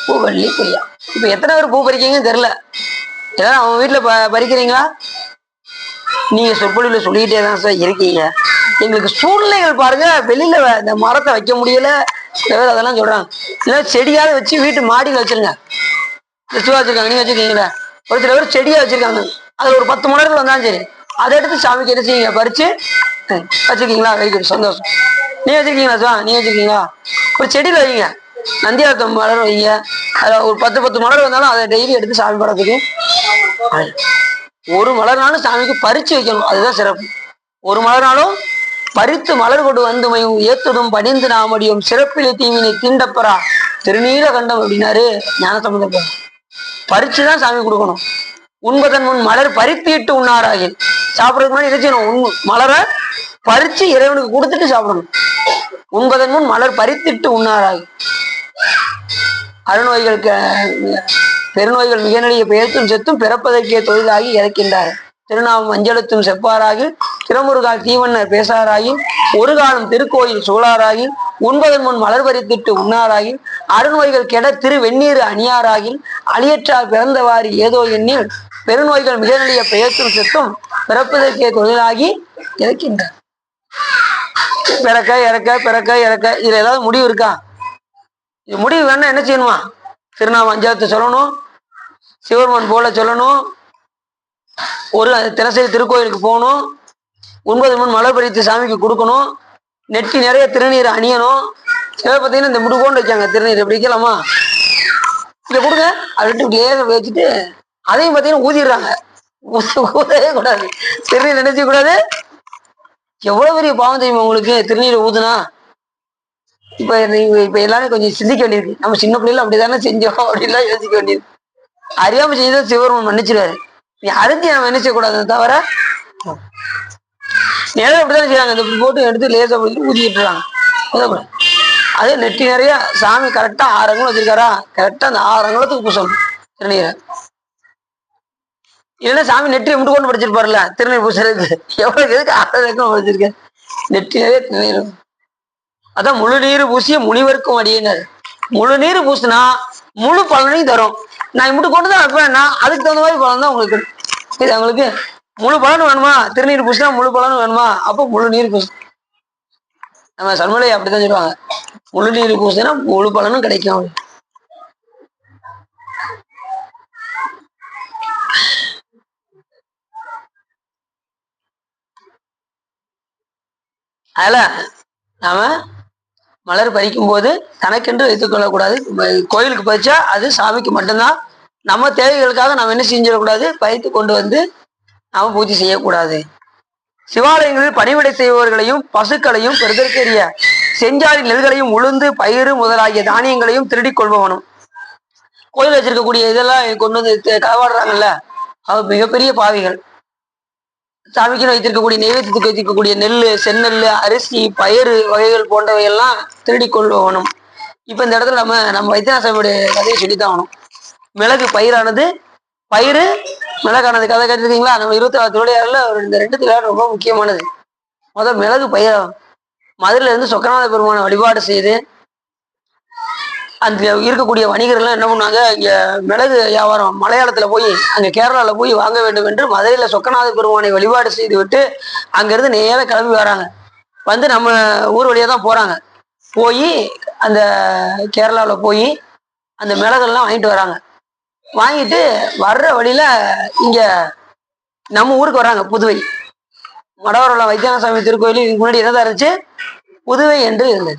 பூவள்ளி கொய்யா. இப்ப எத்தனை பேர் பூ பறிக்கீங்கன்னு தெரியல. ஏதாவது அவங்க வீட்டுல பறிக்கிறீங்களா? நீங்க சொற்பொழிவுல சொல்லிக்கிட்டே தான் சார் இருக்கீங்க. எங்களுக்கு சூழ்நிலைகள் பாருங்க, வெளியில இந்த மரத்தை வைக்க முடியல, அதெல்லாம் சொல்றாங்க. இல்லை செடியாவது வச்சு வீட்டு மாடியில் வச்சிருங்க. சிவா வச்சிருக்காங்க, நீங்க வச்சிருக்கீங்களா? ஒரு சில பேர் செடியா வச்சிருக்காங்க, அதுல ஒரு 10 மலர்கள் வந்தாலும் சரி, அதை எடுத்து சாமிக்கு என்ன செய்யுங்க? பறிச்சு வச்சிருக்கீங்களா? வைக்க சந்தோஷம். நீ வச்சிருக்கீங்களா சிவா? நீ வச்சிருக்கீங்களா? ஒரு செடியில வைங்க, நந்தியாத்தம் மலர் வைங்க. அதுல ஒரு 10 மலர் வந்தாலும் அதை டெய்லி எடுத்து சாமி படத்துக்கு ஒரு மலர்னாலும் சாமிக்கு பறிச்சு வைக்கணும். அதுதான் சிறப்பு. ஒரு மலர்னாலும் பறித்து மலர் கொண்டு வந்து மையும் ஏத்துடும் படிந்து நாமடியும் சிறப்பிலே தீவினை தீண்டப்பரா திருநீல கண்டம் அப்படின்னாரு ஞானசம்பந்தர். பறிச்சுதான் சாமி கொடுக்கணும். உண்பதன் முன் மலர் பறித்திட்டு உண்ணாராகில். சாப்பிட்றதுக்கு முன்னாடி என்ன செய்யணும்? மலரை பறிச்சு இறைவனுக்கு கொடுத்துட்டு சாப்பிடணும். உண்பதன் முன் மலர் பறித்திட்டு உண்ணாராகில். அருநோய்களுக்கு பெருநோய்கள் மிக நெடிய பெயர்த்தும் செத்தும் பிறப்பதற்கே தொழிலாகி இறக்கின்றார். திருநாமம் அஞ்சலத்தும் செப்பாராகில் திறமுருகால் தீவன்னர் பேசாராகில் ஒரு காலம் திருக்கோயில் சூழாராகில் உண்பதன் முன் மலர் பறித்திட்டு உண்ணாராகில் அருநோய்கள் கெட திரு வெந்நீர் அணியாராகில் அழியற்றால் பிறந்தவாறு ஏதோ எண்ணில் பெருநோய்கள் மிக நெடிய பெயர்த்தும் செத்தும் பிறப்பதற்கே தொழிலாகி இறக்கின்றார். பிறக்க இறக்க பிறக்க இறக்க, இதுல ஏதாவது முடிவு இருக்கா? இது முடிவு வேணா என்ன செய்யணுமா? திருநாம அஞ்சலத்தை சொல்லணும், சிவபெருமான் போல சொல்லணும், ஒரு தினசரி திருக்கோயிலுக்கு போகணும், 9 முன் மலர் பறித்து சாமிக்கு கொடுக்கணும், நெட்டி நிறைய திருநீர் அணியணும். சில பார்த்தீங்கன்னா இந்த முடுகோண்டு வைக்காங்க திருநீர், எப்படி வைக்கலாமா? இதை கொடுங்க, அதை விட்டு இப்படியே வச்சுட்டு அதையும் பார்த்தீங்கன்னா ஊதிடுறாங்க. ஊதவே கூடாது, திருநீர் நினைச்ச கூடாது. எவ்வளவு பெரிய பாவம் தெரியுமா உங்களுக்கு திருநீரை ஊதுனா? இப்ப எல்லாரும் கொஞ்சம் சிந்திக்க வேண்டியிருக்கு. நம்ம சின்ன பிள்ளைல அப்படிதானே செஞ்சோம் அப்படின்லாம் யோசிக்க வேண்டியது. அறியாம செஞ்சதான் சிவபெருமான் மன்னிச்சிருவாரு. நீ அறுத்தி நம்ம நினைச்ச கூடாது. தவிர நேரம் அப்படித்தானே செய்யறாங்க. இந்த போட்டு எடுத்து லேசா போட்டு ஊதிட்டுறாங்க. அது நெட்டி நிறைய சாமி கரெக்டா 6 அங்குலம் வச்சிருக்காரா, கரெக்டா அந்த 6 அங்குலத்துக்கு பூசணும் திருநீரை. இல்லைன்னா சாமி நெற்றியை முட்டு கொண்டு படிச்சிருப்பாருல்ல திருநீர் பூசுறதுக்கு. எவ்வளவு எதுக்கு 6 அங்குலம் வச்சிருக்கேன்? நெட்டி நிறைய திருநீர். அதான் முழு நீர் பூசிய முனிவருக்கும் அடியினர். முழு நீர் பூசினா முழு பலனையும் தரும். நான் இப்படி கொண்டு தான் வைப்பேன்னா அதுக்கு தகுந்த மாதிரி பலன் தான் உங்களுக்கு. இது அவங்களுக்கு முழு பலன் வேணுமா? திருநீர் பூசினா முழு பலன் வேணுமா? அப்போ முழு நீர் பூசு. நம்ம சண்முலை அப்படித்தான் சொல்லுவாங்க, முழு நீர் பூசினா முழு பலனும் கிடைக்கும். அதுல நாம மலர் பறிக்கும் போது தனக்கென்று வைத்துக் கொள்ளக்கூடாது. கோயிலுக்கு பறிச்சா அது சாமிக்கு மட்டும்தான். நம்ம தேவைகளுக்காக நம்ம என்ன செஞ்சிடக்கூடாது? பறித்து கொண்டு வந்து நாம பூஜை செய்யக்கூடாது. சிவாலயங்களில் பணிவிடை செய்பவர்களையும் பசுக்களையும் பெருதற்கரிய செஞ்சாலி நெல்களையும் உளுந்து பயிறு முதலாகிய தானியங்களையும் திருடி கொள்பவனும். கோயில் வச்சிருக்கக்கூடிய இதெல்லாம் கொண்டு வந்து களவாடுறாங்கல்ல, அவர் மிகப்பெரிய பாவிகள். சாமிக்கு வைத்திருக்கக்கூடிய நெய்வேத்தியத்துக்கு வைத்திருக்கக்கூடிய நெல், செந்நெல், அரிசி, பயறு வகைகள் போன்றவையெல்லாம் திருடி கொள்வனும். இப்ப இந்த இடத்துல நம்ம வைத்தியநாசாமியுடைய கதையை சொல்லித்தான் ஆகணும். மிளகு பயிரானது, பயிறு மிளகானது கதை கேட்டிருக்கீங்களா? நம்ம 24 திருவிளையாடல இந்த 2 திருவிளையாடல் ரொம்ப முக்கியமானது. முதல் மிளகு பயிர் மதுரையில இருந்து சொக்கநாத பெருமான வழிபாடு செய்து அந்த இருக்கக்கூடிய வணிகர்கள்லாம் என்ன பண்ணாங்க, இங்க மிளகு வியாபாரம் மலையாளத்துல போய் அங்க கேரளால போய் வாங்க வேண்டும் என்று மதுரையில சொக்கநாத பெருமானை வழிபாடு செய்து விட்டு அங்கிருந்து நேர கிளம்பி வராங்க. வந்து நம்ம ஊர் வழியா தான் போறாங்க. போய் அந்த கேரளாவில் போய் அந்த மிளகெல்லாம் வாங்கிட்டு வராங்க. வாங்கிட்டு வர்ற வழியில இங்க நம்ம ஊருக்கு வராங்க. புதுவை மடவரம் வைத்தியநாசாமி திருக்கோயில் இதுக்கு முன்னாடி என்னதான் இருந்துச்சு, புதுவை என்று இருந்தது.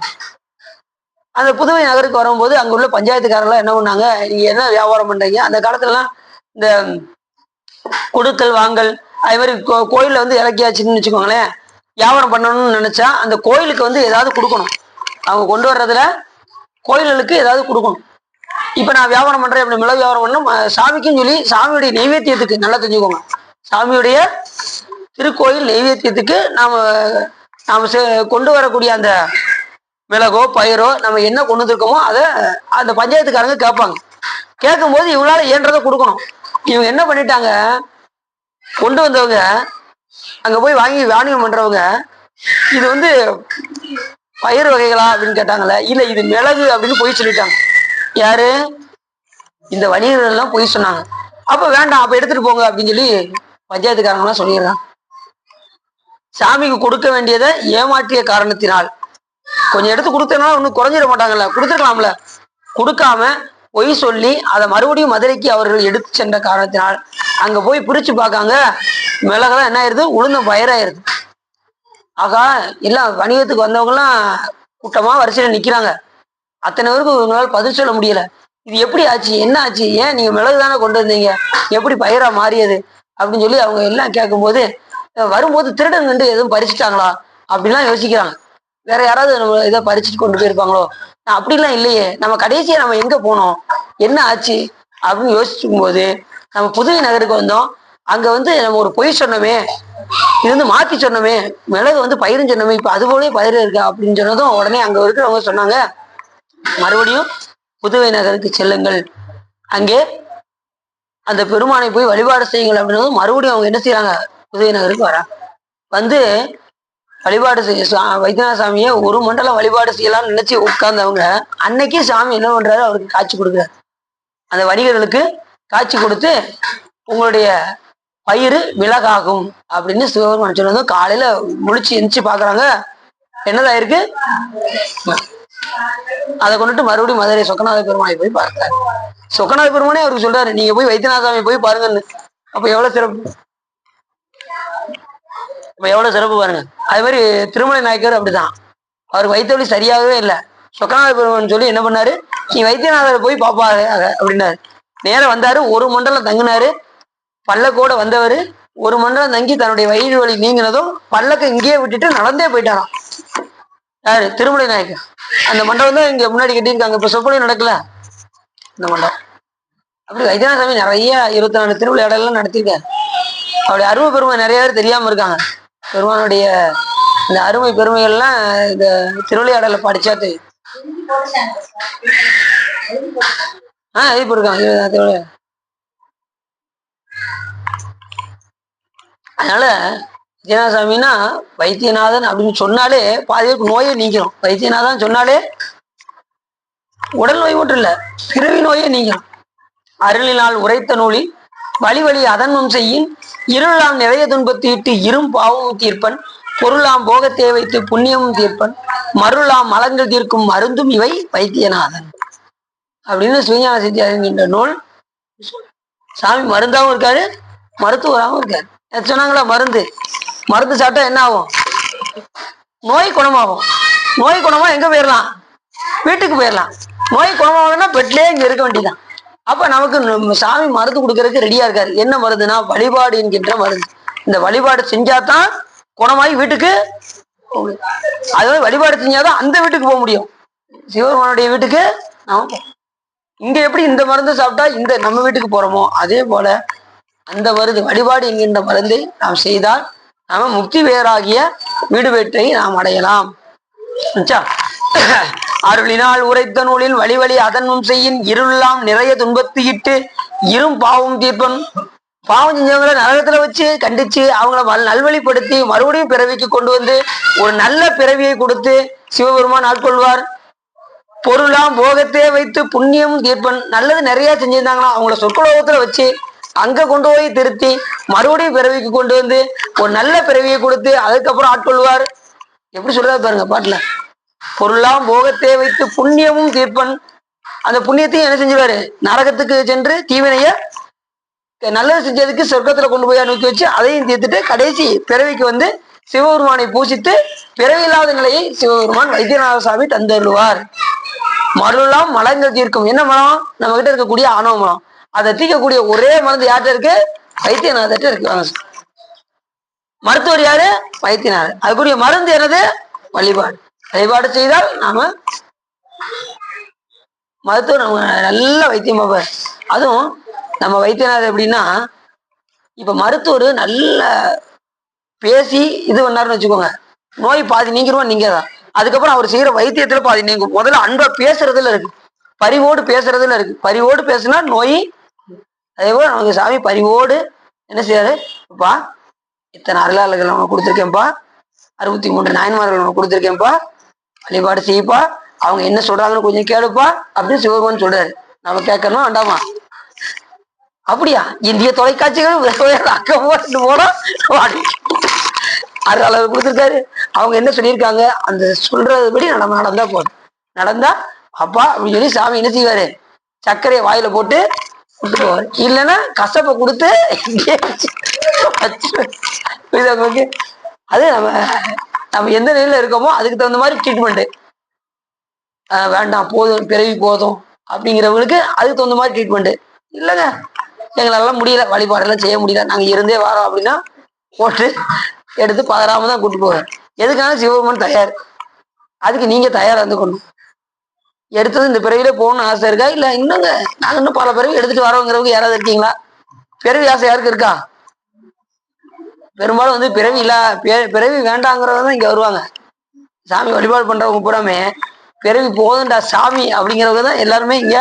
அந்த புதுவை நகருக்கு வரும்போது அங்க உள்ள பஞ்சாயத்துக்காரங்களாம் என்ன பண்ணாங்க, நீங்க என்ன வியாபாரம் பண்றீங்க? அந்த காலத்துலலாம் இந்த கொடுக்கல் வாங்கல் அது மாதிரி கோயில்ல வந்து இலக்கியாச்சுன்னு வச்சுக்கோங்களேன். வியாபாரம் பண்ணணும்னு நினைச்சா அந்த கோயிலுக்கு வந்து ஏதாவது கொடுக்கணும். அவங்க கொண்டு வர்றதுல கோயில்களுக்கு ஏதாவது கொடுக்கணும். இப்ப நான் வியாபாரம் பண்றேன், அப்படி மிளகு வியாபாரம் பண்ணணும் சாமிக்குன்னு சொல்லி சாமியுடைய நெய்வேத்தியத்துக்கு நல்லா தெரிஞ்சுக்கோங்க. சாமியுடைய திருக்கோயில் நெய்வேத்தியத்துக்கு நாம கொண்டு வரக்கூடிய அந்த மிளகோ பயிரோ நம்ம என்ன கொண்டு வந்திருக்கோமோ அதை அந்த பஞ்சாயத்துக்காரங்க கேட்பாங்க. கேட்கும்போது இவங்களால இயன்றதை கொடுக்கணும். இவங்க என்ன பண்ணிட்டாங்க, கொண்டு வந்தவங்க அங்க போய் வாணிகம் பண்றவங்க இது வந்து பயிர் வகைகளா அப்படின்னு கேட்டாங்களே, இல்ல இது மிளகு அப்படின்னு போய் சொல்லிட்டாங்க. யாரு? இந்த வணிகர்கள் எல்லாம் போய் சொன்னாங்க. அப்ப வேண்டாம், அப்ப எடுத்துட்டு போங்க அப்படின்னு சொல்லி பஞ்சாயத்துக்காரங்க எல்லாம் சொல்லிடுறாங்க. சாமிக்கு கொடுக்க வேண்டியதை ஏமாற்றிய காரணத்தினால் கொஞ்சம் எடுத்து கொடுத்தனால ஒன்னும் குறைஞ்சிட மாட்டாங்கல்ல, கொடுத்துருக்கலாம்ல. கொடுக்காம பொய் சொல்லி அதை மறுபடியும் மதுரைக்கு அவர்கள் எடுத்து சென்ற காரணத்தினால் அங்க போய் பிரிச்சு பார்க்காங்க. மிளகெல்லாம் என்ன ஆயிருது, உளுந்த பயிராயிருது. ஆகா, எல்லாம் வணிகத்துக்கு வந்தவங்க எல்லாம் கூட்டமா வரிசையில நிக்கிறாங்க. அத்தனை பேருக்கு இவங்களால பதில் சொல்ல முடியல. இது எப்படி ஆச்சு, என்ன ஆச்சு, ஏன் நீங்க மிளகு தானே கொண்டு வந்தீங்க, எப்படி பயிரா மாறியது அப்படின்னு சொல்லி அவங்க எல்லாம் கேட்கும்போது, வரும்போது திருடன் கண்டு எதுவும் பறிச்சுட்டாங்களா அப்படின்லாம் யோசிக்கிறாங்க. வேற யாராவது நம்ம இதை பறிச்சுட்டு கொண்டு போயிருப்பாங்களோ, அப்படிலாம் இல்லையே, நம்ம கடைசியா நம்ம எங்க போனோம், என்ன ஆச்சு அப்படின்னு யோசிச்சுக்கும் போது நம்ம புதுவை நகருக்கு வந்தோம். அங்க வந்து நம்ம ஒரு பொய் சொன்னோமே, இது வந்து மாத்தி சொன்னோமே, மிளகு வந்து பயிரும் சொன்னோமே, இப்ப அது போலயே பயிர் இருக்கா அப்படின்னு சொன்னதும் உடனே அங்க இருக்கிறவங்க சொன்னாங்க, மறுபடியும் புதுவை நகருக்கு செல்லுங்கள், அங்கே அந்த பெருமானை போய் வழிபாடு செய்யுங்கள் அப்படின்னதும் மறுபடியும் அவங்க என்ன செய்யறாங்க, புதுவை நகருக்கு வரா. வந்து வழிபாடு செய்ய வைத்தியநாத சாமியை ஒரு மண்டலம் வழிபாடு செய்யலாம்னு நினைச்சு உட்கார்ந்தவங்க அன்னைக்கு சாமி என்ன பண்றாரு, அவருக்கு காட்சி கொடுக்குறாரு. அந்த வணிகர்களுக்கு காட்சி கொடுத்து உங்களுடைய பயிர் மிளகாகும் அப்படின்னு சிவபெருமான் சொன்னதும் காலையில முழிச்சு எந்திச்சு பாக்குறாங்க, என்னதாயிருக்கு. அதை கொண்டுட்டு மறுபடியும் மதுரை சொக்கநாத பெருமானை போய் பார்த்தாரு. சொக்கநாத பெருமானே அவருக்கு சொல்றாரு, நீங்க போய் வைத்தியநாத சாமி போய் பாருங்கன்னு. அப்ப எவ்வளவு சிறப்பு, எவ்வளவு சிறப்பு பாருங்க. அது மாதிரி திருமலை நாயக்கர் அப்படிதான், அவருக்கு வைத்த வழி சரியாகவே இல்லை. சொக்கநாத பெருமான் சொல்லி என்ன பண்ணாரு, நீ வைத்தியநாதரை போய் பாப்பாரு அப்படின்னாரு. நேரம் வந்தாரு, ஒரு மண்டலம் தங்கினாரு. பல்லக்கோட வந்தவர் ஒரு மண்டலம் தங்கி தன்னுடைய வயிறு வலி நீங்கினதும் பல்லக்க இங்கேயே விட்டுட்டு நடந்தே போயிட்டாராம். யாரு? திருமலை நாயக்கர். அந்த மண்டபம் தான் இங்க முன்னாடி கட்டியிருக்காங்க. இப்ப சொற்பொழிவு நடக்கல இந்த மண்டபம். அப்படி வைத்தியநாத சாமி நிறைய 24 திருவிளையாடலாம் நடத்திருக்காரு. அவருடைய அருமை பெருமை நிறைய பேர் தெரியாம இருக்காங்க. பெருமானுடைய இந்த அருமை பெருமைகள்லாம் இந்த திருவிளையாடல படிச்சா தெரியும். எழுதி போயிருக்காங்க. அதனால வைத்தியநாத சாமின்னா வைத்தியநாதன் அப்படின்னு சொன்னாலே பாதி பேருக்கு நோயே நீக்கிறோம். வைத்தியநாதன் சொன்னாலே உடல் நோய் மட்டும் இல்ல, பிறவி நோயே நீக்கிறோம். அருளினால் உரைத்த நூலில் வழி வழி அதன்மும் செய்யின் இருளாம் நிறைய துன்பத்து இட்டு இரும் பாவமும் தீர்ப்பன் பொருளாம் போகத்தே வைத்து புண்ணியமும் தீர்ப்பன் மருளாம் மலங்கள் தீர்க்கும் மருந்தும் இவை வைத்தியநாதன் அப்படின்னு சிவஞான சித்தியார் என்கின்ற நூல். சாமி மருந்தாவும் இருக்காரு, மருத்துவராகவும் இருக்காரு. சொன்னாங்களா, மருந்து சாப்பிட்டா என்ன ஆகும், நோய் குணமாகும். நோய் குணமா எங்க போயிடலாம், வீட்டுக்கு போயிடலாம். நோய் குணமாகணும்னா பெட்லேயே இங்க இருக்க வேண்டியதான். அப்ப நமக்கு சாமி மருந்து கொடுக்கறதுக்கு ரெடியா இருக்காரு. என்ன மருந்துனா வழிபாடு என்கின்ற மருந்து. இந்த வழிபாடு செஞ்சாதான் குணமாகி வீட்டுக்கு, அதுவே வழிபாடு செஞ்சாதான் அந்த வீட்டுக்கு போக முடியும், சிவபெருமானுடைய வீட்டுக்கு. நாம இங்க எப்படி இந்த மருந்து சாப்பிட்டா இந்த நம்ம வீட்டுக்கு போறோமோ அதே போல அந்த மருந்து வழிபாடு என்கின்ற மருந்தை நாம் செய்தால் நாம முக்தி வேறாகிய வீடு பெற்றை நாம் அடையலாம். அருளினால் உரைத்த நூலில் வழி வழி அதன்மும் செய்யின் இருளெல்லாம் நிறைய துன்பத்து இட்டு இரும் பாவம் தீர்ப்பன். பாவம் செஞ்சவங்களை நரகத்துல வச்சு கண்டிச்சு அவங்கள நல்வழிப்படுத்தி மறுபடியும் பிறவிக்கு கொண்டு வந்து ஒரு நல்ல பிறவியை கொடுத்து சிவபெருமான் ஆட்கொள்வார். பொருளாம் போகத்தே வைத்து புண்ணியம் தீர்ப்பன். நல்லது நிறைய செஞ்சிருந்தாங்கன்னா அவங்கள சொற்குலோகத்துல வச்சு அங்க கொண்டு போய் திருத்தி மறுபடியும் பிறவிக்கு கொண்டு வந்து ஒரு நல்ல பிறவியை கொடுத்து அதுக்கப்புறம் ஆட்கொள்வார். எப்படி சொல்றாரு பாருங்க பாட்டுல. பொருளாம் போகத்தே வைத்து புண்ணியமும் தீர்ப்பன். அந்த புண்ணியத்தையும் என்ன செஞ்சுருவாரு, நரகத்துக்கு சென்று தீவினைய நல்லது செஞ்சதுக்கு சொர்க்கத்துல கொண்டு போய் அனுப்பி வச்சு அதையும் தீர்த்துட்டு கடைசி பிறவிக்கு வந்து சிவபெருமானை பூசித்து பிறவில்லாத நிலையை சிவபெருமான் வைத்தியநாத சுவாமி தந்தருவார். மறுலாம் மலங்கள் தீர்க்கும். என்ன மலம்? நம்ம கிட்ட இருக்கக்கூடிய ஆணவ மலம். அதை தீர்க்கக்கூடிய ஒரே மருந்து யார்கிட்ட இருக்கு? வைத்தியநாதர்கிட்ட இருக்கு. மருத்துவர் யாரு? வைத்தியநாதர். அதுக்குரிய மருந்து என்னது? வழிபாடு. வழிபாடு செய்தால் நாம மருத்துவர் நம்ம நல்ல வைத்தியம் பார்ப்பார். அதுவும் நம்ம வைத்தியநாதர் எப்படின்னா, இப்ப மருத்துவர் நல்ல பேசி இது பண்ணாருன்னு வச்சுக்கோங்க, நோய் பாதி நீங்கிருவோம். நீங்க தான் அதுக்கப்புறம் அவர் செய்யற வைத்தியத்துல பாதி நீங்கும். முதல்ல அன்பா பேசுறதுல இருக்கு, பரிவோடு பேசுறதுல இருக்கு. பரிவோடு பேசுனா நோய். அதே போல நமக்கு சாமி பரிவோடு என்ன செய்யாரு, அப்பா இத்தனை அருளாளர்கள் அவங்க கொடுத்துருக்கேன்ப்பா, 63 நாயன்மார்கள் அவங்க கொடுத்துருக்கேன்ப்பா, வழிபாடு செய்யப்பா, அவங்க என்ன சொல்றாங்கன்னு கொஞ்சம் கேளுப்பா அப்படின்னு சிவபெருமான் சொல்றாரு. நம்ம கேட்கணும் வேண்டாமா? அப்படியா? இந்திய தொலைக்காட்சிகள் அக்கம் போறோம். அருளாளர்கள் கொடுத்துருக்காரு, அவங்க என்ன சொல்லியிருக்காங்க அந்த சொல்றதுபடி நம்ம நடந்தா போதும். நடந்தா அப்பா அப்படின்னு சொல்லி சாமி என்ன செய்வாரு, சர்க்கரையை வாயில போட்டு விட்டு போவாரு. இல்லைன்னா கசப்பை கொடுத்து அது நம்ம நம்ம எந்த நிலையில இருக்கோமோ அதுக்கு தகுந்த மாதிரி ட்ரீட்மெண்ட். வேண்டாம் போதும் பிறவி போதும் அப்படிங்கிறவங்களுக்கு அதுக்கு தகுந்த மாதிரி ட்ரீட்மெண்ட். இல்லைங்க எங்களெல்லாம் முடியல, வழிபாடெல்லாம் செய்ய முடியல, நாங்க இருந்தே வரோம் அப்படின்னா போட்டு எடுத்து பதறாம தான் கூட்டு போவார். எதுக்கான சிவபெருமான் தயார், அதுக்கு நீங்க தயாரா இருந்துக்கணும். எடுத்தது இந்த பிறவியில போகணும்னு ஆசை இருக்கா? இல்ல இன்னுங்க நாங்க இன்னும் பல பிறவி எடுத்துட்டு வரோங்கிறவங்க யாராவது இருக்கீங்களா? பிறவி ஆசை யாருக்கு இருக்கா? பெரும்பாலும் வந்து பிறவி இல்ல பிறவி வேண்டாங்கிறவங்க தான் இங்க வருவாங்க. சாமி வழிபாடு பண்றவங்க பூராமே பிறவி போதுண்டா சாமி அப்படிங்கிறவங்க தான் எல்லாருமே இங்க.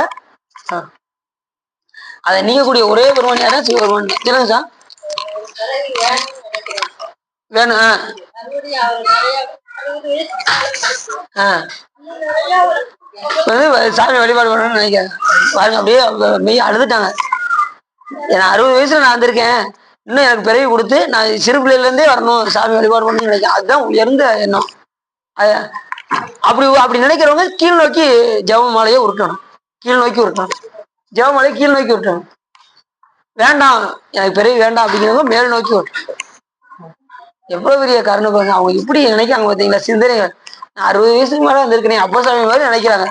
அதை நீங்கக்கூடிய ஒரே பெருமான் யாரா? சிவபெருமான். சொல்லுங்க சார். வேணும். சாமி வழிபாடு பண்ணணும்னு நினைக்கிறேன் பாருங்க. அப்படியே மெய் அழுதுட்டாங்க. ஏன்னா 60 வயசுல நான் வந்திருக்கேன், இன்னும் எனக்கு பிறவி கொடுத்து நான் சிறு பிள்ளையில இருந்தே வரணும் சாமி வழிபாடு பண்ணணும்னு நினைக்கிறேன். அதுதான் உயர்ந்த எண்ணம். அப்படி நினைக்கிறவங்க கீழ் நோக்கி ஜெபமாலையை உருட்டணும். கீழ் நோக்கி உருட்டணும். ஜெபமாலையை கீழ் நோக்கி உருட்டணும். வேண்டாம் எனக்கு பிறவி வேண்டாம் அப்படிங்கிறவங்க மேல் நோக்கி உருட்டணும். எவ்வளவு பெரிய கருணை பாருங்க. அவங்க எப்படி நினைக்கிறாங்க பார்த்தீங்களா சிந்தனைகள். நான் 60 வயசுக்கு மேல வந்திருக்கேன் அப்பா சாமி மாதிரி நினைக்கிறாங்க.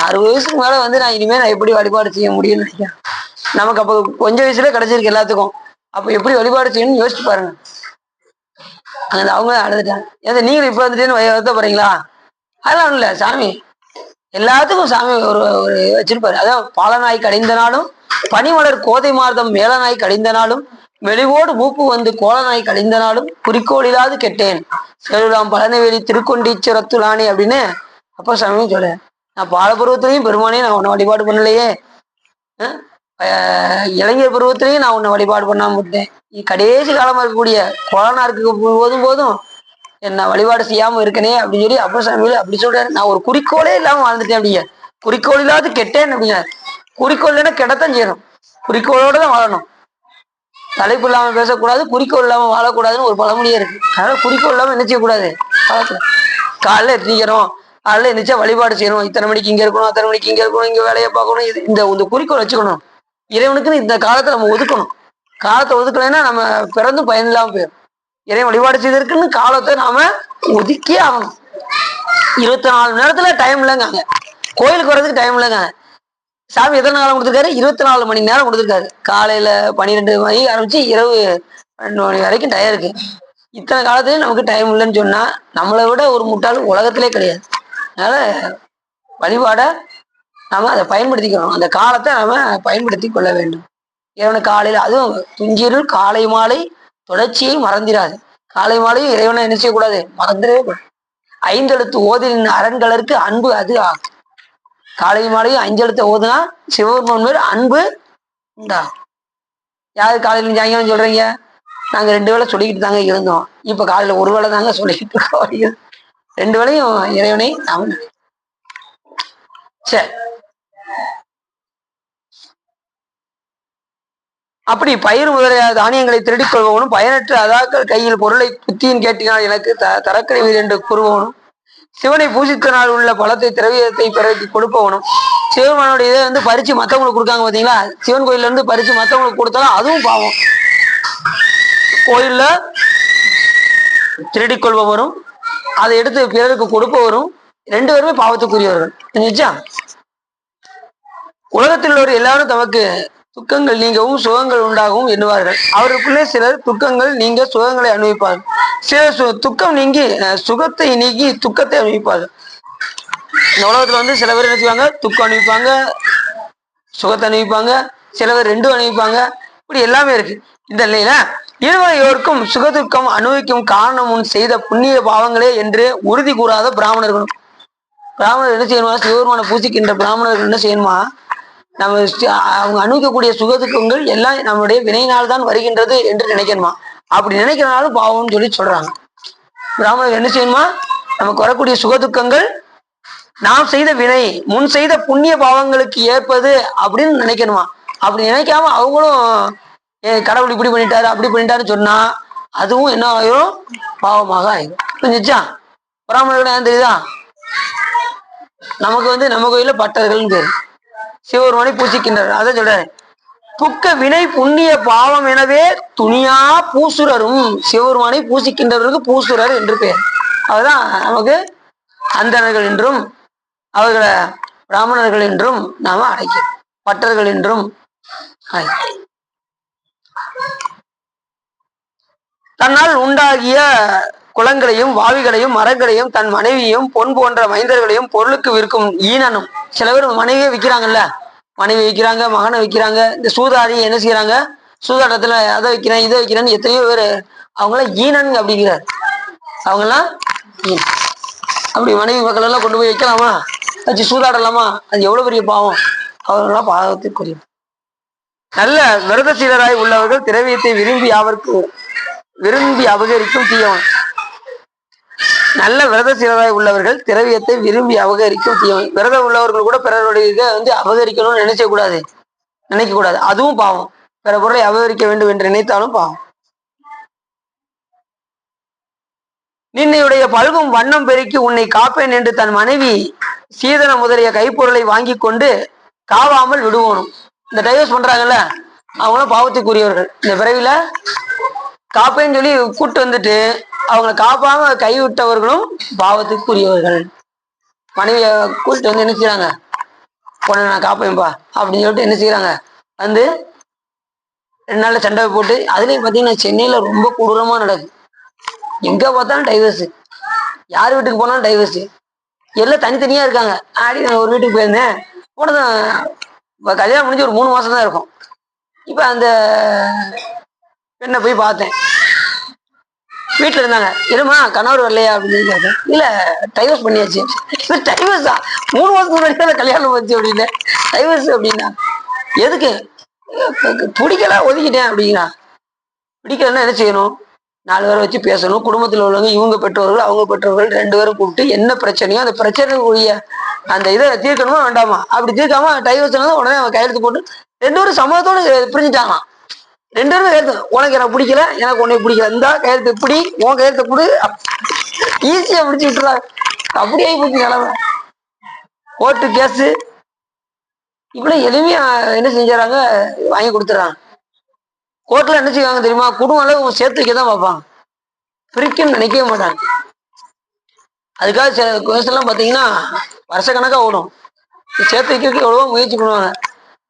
60 வயசுக்கு மேல வந்து நான் இனிமேல் நான் எப்படி வழிபாடு செய்ய முடியும்னு நினைக்கிறேன். நமக்கு அப்போ கொஞ்சம் வயசுல கிடைச்சிருக்கு எல்லாத்துக்கும். அப்ப எப்படி வழிபாடு செய்யணும்னு யோசிச்சு பாருங்க. அந்த அவங்க அழுதுட்டாங்க. ஏதோ நீங்களும் இப்ப வந்துட்டேன்னு வருத்த போறீங்களா? அதெல்லாம் ஒண்ணும் இல்ல. சாமி எல்லாத்துக்கும் சாமி ஒரு வச்சிருப்பாரு. அதான் பாலநாய் கடைந்த நாளும் பனிமலர் கோதை மார்தம் மேலநாய் கடைந்த நாளும் மெலிவோடு மூப்பு வந்து கோலநாய் கடைந்த நாளும் குறிக்கோள் இல்லாது கெட்டேன் செல்லுலாம் பழனவேலி திருக்கொண்டீச்சுரத்துலானே அப்படின்னு அப்பா சாமியும் சொல்ல. நான் பாலபருவத்திலையும் பெருமானையும் நான் உன்னை வழிபாடு பண்ணலையே, இளைஞர் பருவத்திலையும் நான் உன்னை வழிபாடு பண்ணாம விட்டேன், கடைசி காலமா இருக்கக்கூடிய கோலனாருக்கு போதும் என்ன வழிபாடு செய்யாம இருக்கனே அப்படின்னு சொல்லி அப்பா சாமியில அப்படி சொல்றாரு. நான் ஒரு குறிக்கோளே இல்லாம வாழ்ந்துட்டேன் அப்படிங்க. குறிக்கோள் இல்லாத கெட்டேன் அப்படிங்க. குறிக்கோள் இல்லைன்னா கெடத்தான் செய்யணும். குறிக்கோளோட தான் வாழணும். தலைப்பு இல்லாம பேசக்கூடாது, குறிக்கோள் இல்லாம வாழக்கூடாதுன்னு ஒரு பழமொழியே இருக்கு. அதனால குறிக்கோள் இல்லாம என்ன செய்யக்கூடாது, வாழக்கூடாது. காலைல எத்திரிக்கிறோம், காலைல எந்திரிச்சா வழிபாடு செய்யணும், இத்தனை மணிக்கு இங்க இருக்கணும், அத்தனை மணிக்கு இங்க இருக்கணும், இங்க வேலையை பார்க்கணும், இது இந்த குறிக்கோள் வச்சுக்கணும். இறைவனுக்குன்னு இந்த காலத்தை நம்ம ஒதுக்கணும். காலத்தை ஒதுக்கலைன்னா நம்ம பிறந்து பயன் இல்லாம போயிடும். இறைவன் வழிபாடு செய்ததற்குன்னு காலத்தை நாம ஒதுக்கியே ஆகணும். 24 மணி நேரத்துல டைம் இல்லைங்க. கோயிலுக்கு வர்றதுக்கு டைம் இல்லைங்க. சாமி எத்தனை காலம் கொடுத்துருக்காரு? 24 மணி நேரம் கொடுத்துருக்காரு. காலையில 12 மணி ஆரம்பிச்சு இரவு 12 மணி வரைக்கும் டைம் இருக்கு. இத்தனை காலத்துலயும் நமக்கு டைம் இல்லைன்னு சொன்னா நம்மளை விட ஒரு முட்டாள் உலகத்திலே கிடையாது. அதனால வழிபாட நாம அதை பயன்படுத்திக்கணும். அந்த காலத்தை நாம பயன்படுத்தி கொள்ள வேண்டும். இறைவனை காலையில அதுவும் துஞ்சிருள் காலை மாலை தொடர்ச்சியை மறந்திராது. காலை மாலையும் இறைவனை என்ன செய்யக்கூடாது, மறந்துடவே கூடாது. ஐந்தெழுத்து ஓதின் அரண்களருக்கு அன்பு அது ஆகும். காலை மாலையும் அஞ்செழுத்த ஓதுனா சிவபெருமான் மேல் அன்பு உண்டா. யாரு காலையில சாயங்காலம் சொல்றீங்க? நாங்க 2 வேளை சொல்லிக்கிட்டு தாங்க இருந்தோம். இப்ப காலையில ஒரு வேளை தாங்க சொல்லிக்கிட்டு இருக்கோம். 2 வேளையும் இறைவனை நாம் சரி. அப்படி பயிர் முதலிய தானியங்களை திருடிக் கொள்பவனும், பயனற்ற அதாக்கள் கையில் பொருளை புத்தியின் கேட்டினால் எனக்கு தரக்கழிவு என்று கூறுபவனும், சிவனை பூஜித்த நாள் உள்ள பழத்தை திரவியத்தை பிறகு கொடுப்பவனும், சிவபெருமானுடைய இதை வந்து பறிச்சு மற்றவங்களுக்கு கொடுக்காங்க பார்த்தீங்களா, சிவன் கோயில்ல இருந்து பறிச்சு மற்றவங்களுக்கு கொடுத்தாலும் அதுவும் பாவம். கோயில்ல திருடிக் கொள்பவரும் அதை எடுத்து பிறருக்கு கொடுப்பவரும் 2 பேருமே பாவத்துக்குரியவர்கள். நிச்சா உலகத்தில் உள்ளவர் எல்லாரும் தமக்கு துக்கங்கள் நீங்கவும் சுகங்கள் உண்டாகவும் எண்ணுவார்கள். அவருக்குள்ளே சிலர் துக்கங்கள் நீங்க சுகங்களை அனுபவிப்பார்கள். சிலர் துக்கம் நீங்கி சுகத்தை நீக்கி துக்கத்தை அனுபவிப்பார்கள். இந்த உலகத்துல வந்து சில பேர் என்ன செய்வாங்க, துக்கம் அனுபவிப்பாங்க, சுகத்தை அனுபவிப்பாங்க, சில பேர் 2 அனுபவிப்பாங்க. இப்படி எல்லாமே இருக்கு. இந்த நிலையில இருவரையோருக்கும் சுகதுக்கம் அனுபவிக்கும் காரணம் முன் செய்த புண்ணிய பாவங்களே என்று உறுதி கூறாத பிராமணர்களும். பிராமணர் என்ன செய்யணுமா, சிவபெருமானை பூசிக்கின்ற பிராமணர்கள் என்ன செய்யணுமா, நம்ம அவங்க அனுபவிக்கக்கூடிய சுகதுக்கங்கள் எல்லாம் நம்மளுடைய வினையினால் தான் வருகின்றது என்று நினைக்கணுமா. அப்படி நினைக்கிறனாலும் பாவம்னு சொல்லி சொல்றாங்க. பிராமணர்கள் என்ன செய்யணுமா, நமக்கு வரக்கூடிய சுகதுக்கங்கள் நாம் செய்த வினை முன் செய்த புண்ணிய பாவங்களுக்கு ஏற்பது அப்படின்னு நினைக்கணுமா. அப்படி நினைக்காம அவங்களும் கடவுள் இப்படி பண்ணிட்டாரு அப்படி பண்ணிட்டாருன்னு சொன்னா அதுவும் என்ன ஆயிரும், பாவமாக ஆயிரும். புரிஞ்சுச்சா? பிராமணர்கள் ஏன் தெரியுதா, நமக்கு வந்து நம்ம கோயில பட்டர்கள்னு பேரு, சிவபெருமானை பூசிக்கின்றார். அதான் சொல்றாரு, புக்க வினை புண்ணிய பாவம் எனவே துணியா பூசுரரும், சிவபெருமானை பூசிக்கின்றவர்களுக்கு பூசுரர் என்று பெயர். அதுதான் நமக்கு அந்தணர்கள் என்றும் அவர்களை பிராமணர்கள் என்றும் நாம அழைக்கிறோம், பட்டர்கள் என்றும் அழைக்கிறோம். தன்னால் உண்டாகிய குளங்களையும் வாவிகளையும் மரங்களையும் தன் மனைவியும் பொன் போன்ற மைந்தர்களையும் பொருளுக்கு விற்கும் ஈனனும். சில பேர் மனைவியை விற்கிறாங்கல்ல, மனைவி விற்கிறாங்க, மகனை விற்கிறாங்க. இந்த சூதாடி என்ன செய்யறாங்க, சூதாட்டத்துல அதை வைக்கிறேன் இதை வைக்கிறேன்னு எத்தனையோ பேர் அவங்களாம் ஈனன் அப்படிங்கிறார். அவங்கெல்லாம் அப்படி மனைவி மக்கள் எல்லாம் கொண்டு போய் வைக்கலாமா, வச்சு சூதாடலாமா, அது எவ்வளவு பெரிய பாவம். அவர்களெல்லாம் பாவத்திற்குரிய. நல்ல விரதசீலராய் உள்ளவர்கள் திரவியத்தை விரும்பி அபகரிக்கும் தீயவன். நல்ல விரதசீலராய் உள்ளவர்கள் திரவியத்தை விரும்பி அபகரிக்கும் தீயவன். விரதம் உள்ளவர்கள் கூட பிறருடைய இதை வந்து அபகரிக்கணும்னு நினைக்க கூடாது, அதுவும் பாவம். பிற பொருளை அபகரிக்க வேண்டும் என்று நினைத்தாலும் பாவம். நின்னையுடைய பல்கும் வண்ணம் பெருக்கி உன்னை காப்பேன் என்று தன் மனைவி சீதன முதலிய கைப்பொருளை வாங்கி கொண்டு காவாமல் விடுவோனும். இந்த டைவர்ஸ் பண்றாங்கல்ல அவங்களும் பாவத்துக்குரியவர்கள். இந்த பிறவில காப்பேன்னு சொல்லி கூட்டு வந்துட்டு அவங்களை காப்பாம கைவிட்டவர்களும் பாவத்துக்குரியவர்கள். மனைவிய கூட்டு வந்து என்ன செய்யறாங்க, பொண்ணை நான் காப்பேன்பா அப்படின்னு சொல்லிட்டு என்ன செய்யறாங்க, வந்து 2 நாள்ல சண்டை போட்டு. அதுலயும் பாத்தீங்கன்னா சென்னையில ரொம்ப கொடூரமா நடக்குது. எங்க பார்த்தாலும் டைவர்ஸ், யார் வீட்டுக்கு போனாலும் டைவர்ஸ், எல்லாம் தனித்தனியா இருக்காங்க. நான் ஒரு வீட்டுக்கு போயிருந்தேன், போனதும் கல்யாணம் முடிஞ்சு ஒரு 3 மாசம் தான் இருக்கும். இப்ப அந்த பெண்ணை போய் பார்த்தேன், வீட்டுல இருந்தாங்க. இல்லம்மா கணவர் வரலையா அப்படின்னு கேட்டேன். இல்ல டைவர்ஸ் பண்ணியாச்சு. டைவர்ஸா, 3 மாசத்துக்கு முன்னாடி கல்யாணம் வச்சு அப்படின்னு டைவர்ஸ் அப்படின்னா எதுக்கு, பிடிக்கல ஒதுக்கிட்டேன் அப்படிங்கிறா. பிடிக்கலன்னா என்ன செய்யணும், 4 பேரை வச்சு பேசணும். குடும்பத்தில் உள்ளவங்க, இவங்க பெற்றோர்கள் அவங்க பெற்றோர்கள் 2 பேரும் கூப்பிட்டு என்ன பிரச்சனையோ அந்த பிரச்சனைக்குரிய அந்த இதை தீர்க்கணுமா வேண்டாமா. அப்படி தீர்க்காம டைவர்ஸ் உடனே அவன் கையெழுத்து போட்டு 2 பேரும் சமூகத்தோடு பிரிஞ்சுட்டாங்களாம். 2 பேரும் கையெழுத்து, உனக்கு எனக்கு பிடிக்கல எனக்கு உன்னை பிடிக்கல, இந்த கையெழுத்து இப்படி உன் கையெழுத்து கொடு, ஈஸியா பிடிச்சி விட்டுறாங்க. அப்படியே போச்சு நிலவை. கோர்ட்டு கேஸு இப்படி எளிமையா என்ன செஞ்சாங்க, வாங்கி கொடுத்துறாங்க. கோர்ட்ல என்ன செய்வாங்க தெரியுமா, குடும்ப அளவு சேர்த்து வைக்கதான் பார்ப்பாங்க, பிரிக்குன்னு நினைக்கவே மாட்டாங்க. அதுக்காக சில கேஸ்லாம் பார்த்தீங்கன்னா வருஷக்கணக்கா ஓடும். சேர்த்து வைக்கிறதுக்கு எவ்வளவோ முயற்சி பண்ணுவாங்க.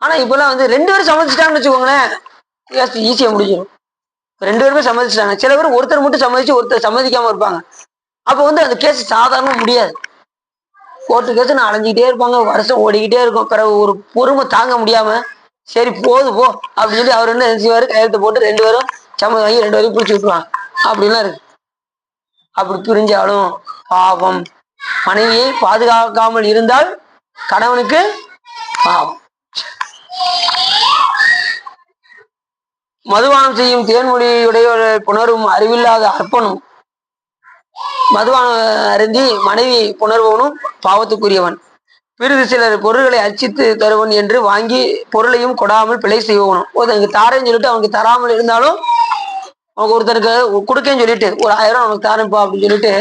ஆனா இப்பெல்லாம் வந்து 2 பேரும் சம்மதிச்சிட்டாங்கன்னு வச்சுக்கோங்களேன், கேஸ் ஈஸியா முடிஞ்சிடும். 2 பேருமே சம்மதிச்சிட்டாங்க. சில பேர் ஒருத்தர் மட்டும் சம்மதிச்சு ஒருத்தர் சம்மதிக்காம இருப்பாங்க. அப்போ வந்து அந்த கேஸ் சாதாரண முடியாது. கோர்ட்டு கேஸ் நான் அலைஞ்சிக்கிட்டே இருப்பாங்க, வருஷம் ஓடிக்கிட்டே இருக்கும். பிறகு ஒரு பொறுமை தாங்க முடியாம சரி போது போ அப்படின்னு சொல்லி அவர் என்ன செய்வாரு, கையெழுத்து போட்டு 2 பேரும் சம்மதம் வாங்கி 2 பேரும் பிடிச்சி விட்டுருவாங்க. அப்படின்லாம் இருக்கு. அப்படி பிரிஞ்சாலும் பாவம். மனைவியை பாதுகாக்காமல் இருந்தால் கணவனுக்கு பாவம். மதுபானம் செய்யும் தேன்மொழியுடைய புணர்வும் அறிவில்லாத அற்பனும் மதுபானம் அருந்தி மனைவி புணர்வனும் பாவத்துக்குரியவன். பிறிது சிலர் பொருள்களை அச்சித்து தருவன் என்று வாங்கி பொருளையும் கொடாமல் பிழை செய்வனும். ஒருத்தனுக்கு தாரேன்னு சொல்லிட்டு அவனுக்கு தராமல் இருந்தாலும் அவனுக்கு ஒருத்தருக்கு கொடுக்கேன்னு சொல்லிட்டு ஒரு 1000 அவனுக்கு தாரேன்ப்பா அப்படின்னு சொல்லிட்டு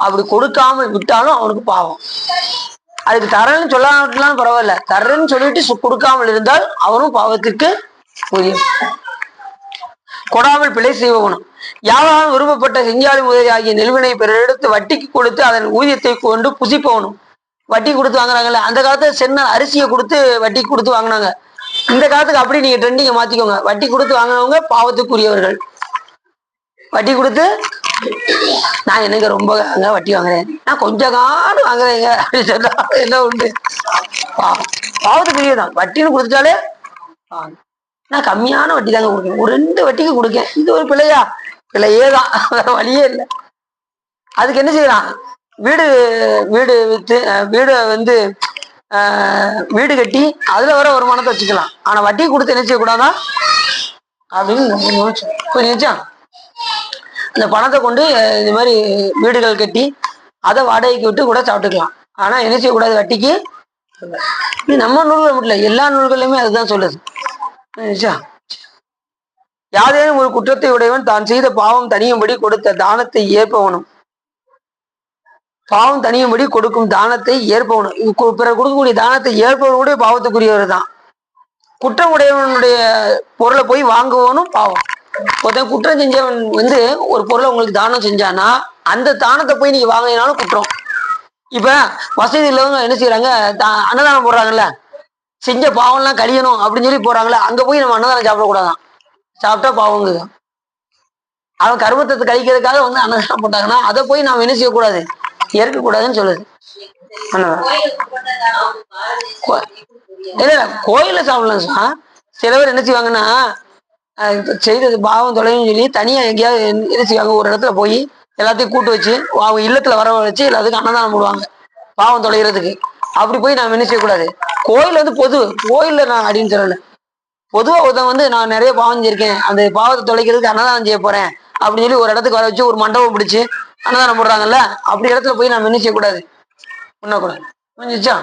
அப்படி கொடுக்காமல் விட்டாலும் அவனுக்கு பாவம். அதுக்கு தரேன்னு சொல்லாமலாம் பரவாயில்ல, தர்றேன்னு சொல்லிட்டு கொடுக்காமல் இருந்தால் அவனும் பாவத்திற்கு உரிய. கொடாமல் பிழை செய்வனும். யாராலும் விரும்பப்பட்ட செஞ்சாலி முதலி ஆகிய நெல்வினை பிறரெடுத்து வட்டிக்கு கொடுத்து அதன் ஊதியத்தை கொண்டு புசிப்பவனும். வட்டி கொடுத்து வாங்குறாங்கல்ல, அந்த காலத்துல சென்ன அரிசியை கொடுத்து வட்டி கொடுத்து வாங்கினாங்க. இந்த காலத்துக்கு அப்படி நீங்க ட்ரெண்டிங்க மாத்திக்கோங்க. வட்டி கொடுத்து வாங்கினவங்க பாவத்துக்குரியவர்கள். வட்டி கொடுத்து நான் எனக்கு ரொம்ப வட்டி வாங்குறேன், நான் கொஞ்சம் காடு வாங்குறேங்க அப்படின்னு சொன்னா என்ன உண்டு, பாவத்துக்குரியதான். வட்டின்னு கொடுத்துட்டாலே நான் கம்மியான வட்டி தாங்க கொடுக்கேன், ஒரு 2 வட்டிக்கு கொடுக்கேன், இது ஒரு பிழையா? பிழையே தான், வேற வழியே இல்லை. அதுக்கு என்ன செய்யலாம், வீடு வீடு வித்து வீடு வந்து வீடு கட்டி அதுல வர வருமானத்தை வச்சுக்கலாம். ஆனா வட்டி கொடுத்து என்ன செய்யக்கூடாதான் அப்படின்னு புரிஞ்சுச்சா? அந்த பணத்தை கொண்டு இந்த மாதிரி வீடுகள் கட்டி அதை வாடகைக்கு விட்டு கூட சாப்பிட்டுக்கலாம். ஆனா என்ன செய்யக்கூடாது, வட்டிக்கு. இது நம்ம நூல்கள் மட்டும் இல்லை, எல்லா நூல்கள்லையுமே அதுதான் சொல்லுது. யாதேனும் ஒரு குற்றத்தை உடையவன் தான் செய்த பாவம் தனியும்படி கொடுத்த தானத்தை ஏற்பவனும். பாவம் தனியும்படி கொடுக்கும் தானத்தை ஏற்பவனும். பிறகு கொடுக்கக்கூடிய தானத்தை ஏற்பவனுடைய பாவத்துக்குரியவர் தான். குற்றம் உடையவனுடைய பொருளை போய் வாங்குவவனும் பாவம். ஒருத்தன் குற்றம் செஞ்சவன் வந்து ஒரு பொருளை உங்களுக்கு தானம் செஞ்சானா அந்த தானத்தை போய் நீங்க வாங்கினாலும் குற்றம். இப்ப வசதி உள்ளவங்க என்ன செய்யறாங்க, அன்னதானம் போடுறாங்கல்ல, செஞ்ச பாவம்லாம் கழியணும் அப்படின்னு சொல்லி போறாங்களே, அங்க போய் நம்ம அன்னதானம் சாப்பிடக்கூடாதான். சாப்பிட்டா பாவங்க. அவன் கருமத்தை கழிக்கிறதுக்காக வந்து அன்னதானம் போட்டாங்கன்னா அதை போய் நாம் என்ன செய்யக்கூடாது, ஏற்கக்கூடாதுன்னு சொல்லுது. இல்ல கோயில சாப்பிடலாம். சில பேர் என்ன செய்வாங்கன்னா, செய்தது பாவம் தொலைன்னு சொல்லி தனியா எங்கேயாவது என்ன செய்வாங்க, ஒரு இடத்துல போய் எல்லாத்தையும் கூட்டு வச்சு அவங்க இல்லத்துல வர வச்சு எல்லாத்துக்கும் அன்னதானம் போடுவாங்க பாவம் தொலைகிறதுக்கு. அப்படி போய் நாம் என்ன செய்யக்கூடாது. கோயில் வந்து பொது, கோயில்ல நான் அப்படின்னு சொல்லல, பொதுவா ஒருத்தன் வந்து நான் நிறைய பாவம் செஞ்சிருக்கேன், அந்த பாவத்தை தொலைக்கிறதுக்கு அன்னதானம் செய்ய போறேன் அப்படின்னு சொல்லி ஒரு இடத்துக்கு வர வச்சு ஒரு மண்டபம் பிடிச்சு அன்னதானம் போடுறாங்கல்ல, அப்படி இடத்துல போய் நம்ம என்ன செய்யக்கூடாது, பண்ணக்கூடாது. புரிஞ்சுச்சா?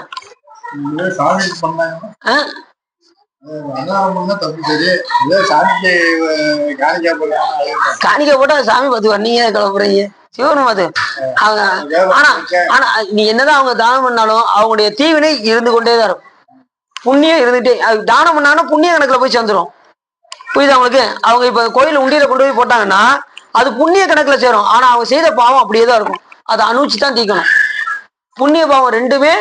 காணிக்க போட்டா சாமி பார்த்துவா, நீங்க கிளம்புறீங்க சிவனும் அது. அவங்க ஆனா ஆனா நீ என்னதான் அவங்க தானம் பண்ணாலும் அவங்களுடைய தீவினை இருந்து கொண்டேதான் இருக்கும், புண்ணியம் இருந்துட்டே. தானம் பண்ணாலும் புண்ணிய கணக்குல போய் சேர்ந்துரும். புரியுது அவங்களுக்கு? அவங்க இப்ப கோயில உண்டியில கொண்டு போய் போட்டாங்கன்னா அது புண்ணிய கணக்குல சேரும். ஆனா அவங்க செய்த பாவம் அப்படியே தான் இருக்கும், அதை அனுபவிச்சு தான் தீக்கணும். புண்ணிய பாவம் ரெண்டுமே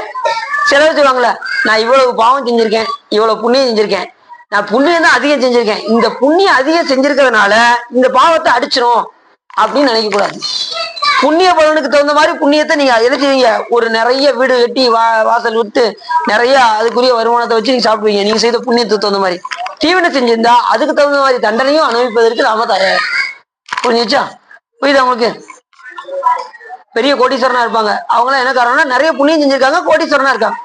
சிலர் சொல்லுவாங்களே, நான் இவ்வளவு பாவம் செஞ்சிருக்கேன், இவ்வளவு புண்ணியம் செஞ்சிருக்கேன், நான் புண்ணியம் தான் அதிகம் செஞ்சிருக்கேன், இந்த புண்ணியம் அதிகம் செஞ்சிருக்கிறதுனால இந்த பாவத்தை அடிச்சிடும் அப்படின்னு நினைக்க கூடாது. புண்ணிய பலனுக்கு தகுந்த மாதிரி புண்ணியத்தை நீங்க எதுக்குவீங்க, ஒரு நிறைய வீடு கட்டி வாசல் விட்டு நிறைய அதுக்குரிய வருமானத்தை வச்சு நீங்க சாப்பிடுவீங்க. நீங்க செய்த புண்ணியத்துக்கு தகுந்த மாதிரி தீவினை செஞ்சிருந்தா அதுக்கு தகுந்த மாதிரி தண்டனையும் அனுபவிப்பதற்கு நாம தயார். புரிஞ்சுச்சா? புரியுது அவங்களுக்கு? பெரிய கோடீஸ்வரனா இருப்பாங்க, அவங்களாம் என்ன காரணம்னா நிறைய புண்ணியம் செஞ்சிருக்காங்க, கோடீஸ்வரனா இருக்காங்க.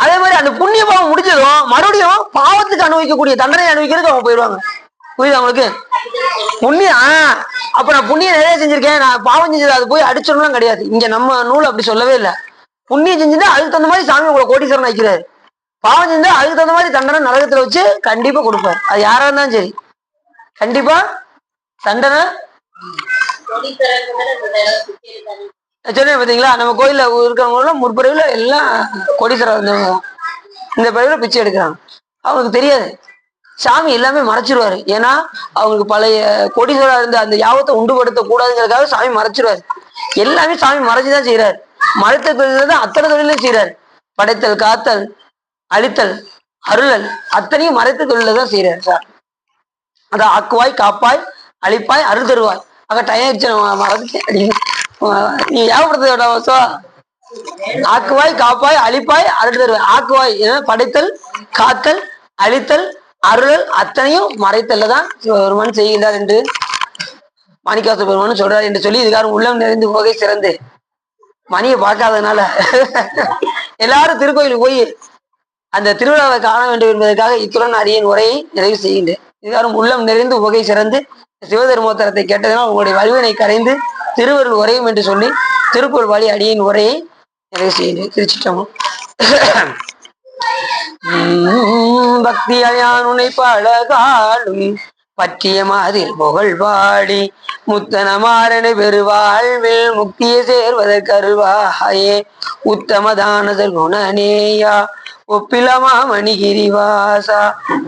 அதே மாதிரி அந்த புண்ணிய பாவம் முடிஞ்சதும் மறுபடியும் பாவத்துக்கு அனுபவிக்கக்கூடிய தண்டனை அனுபவிக்கிறதுக்கு அவங்க போயிடுவாங்க. புரியுது அவங்களுக்கு? புண்ணியம் அப்ப நான் புண்ணியம் நிறைய செஞ்சிருக்கேன், நான் பாவம் செஞ்சது அது போய் அடிச்சிடலாம் கிடையாது. இங்க நம்ம நூல் அப்படி சொல்லவே இல்லை. புண்ணியம் செஞ்சுட்டா அதுக்கு தகுந்த மாதிரி சாமி உங்களை கோடீஸ்வரன் வைக்கிறாரு, பாவம் செஞ்சா அதுக்கு தகுந்த மாதிரி தண்டனை நரகத்துல வச்சு கண்டிப்பா கொடுப்பாரு. அது யாரா இருந்தாலும் சரி, கண்டிப்பா தண்டனை. சொன்னேன் பாத்தீங்களா, நம்ம கோயில்ல இருக்கிறவங்க முற்பிறவில எல்லாம் கோடீஸ்வரர் வந்தவங்க தான், இந்த பிறவில பிச்சை எடுக்கிறாங்க. அவங்களுக்கு தெரியாது, சாமி எல்லாமே மறைச்சிருவாரு. ஏன்னா அவங்களுக்கு பழைய கோடீஸ்வரா இருந்த அந்த யாவத்தை உண்டுபடுத்த கூடாதுங்கிறதுக்காக சாமி மறைச்சிருவாரு. எல்லாமே சாமி மறைச்சுதான் செய்யறாரு. மறைத்த தொழில தான் அத்தனை தொழிலும் செய்யறாரு. படைத்தல், காத்தல், அழித்தல், அருளல் அத்தனையும் மறைத்த தொழில தான் செய்யறாரு சார். அதான் ஆக்குவாய், காப்பாய், அழிப்பாய், அருள் தருவாய். அங்க டயம் மறந்துட்டேன், நீ ஞாபகப்படுத்த. ஆக்குவாய், காப்பாய், அழிப்பாய், அருள் தருவாய். ஆக்குவாய் படைத்தல், காத்தல், அழித்தல் அருளல் அத்தனையும் மறைத்தல்ல தான் சிவபெருமான் செய்கின்றார் என்று மாணிக்கவாச பெருமான் சொல்றார் என்று சொல்லி இதுக்காரும் உள்ளம் நிறைந்து புகை சிறந்து மணியை பார்க்காதனால எல்லாரும் திருக்கோயிலுக்கு போய் அந்த திருவிழாவை காண வேண்டும் என்பதற்காக இத்துடன் அடியின் உரையை நிறைவு செய்கின்றேன். இதுக்காரும் உள்ளம் நிறைந்து புகை சிறந்து சிவதர்மோத்தரத்தை கேட்டதனால் உங்களுடைய வலுவினை கரைந்து திருவருள் உரையும் என்று சொல்லி திருக்குறள் வாழி அடியின் உரையை நிறைவு செய்கின்றேன். திருச்சிட்டமும் பக்தியான் உன்னை பழகாலும் பற்றிய மாதில் புகழ் பாடி முத்தனமாறனை பெருவாழ்வில் முக்தியை சேர்வதற்கு அருள்வாயே உத்தமதானதல் குணநேயா ஒப்பிலமா மணிகிரிவாசா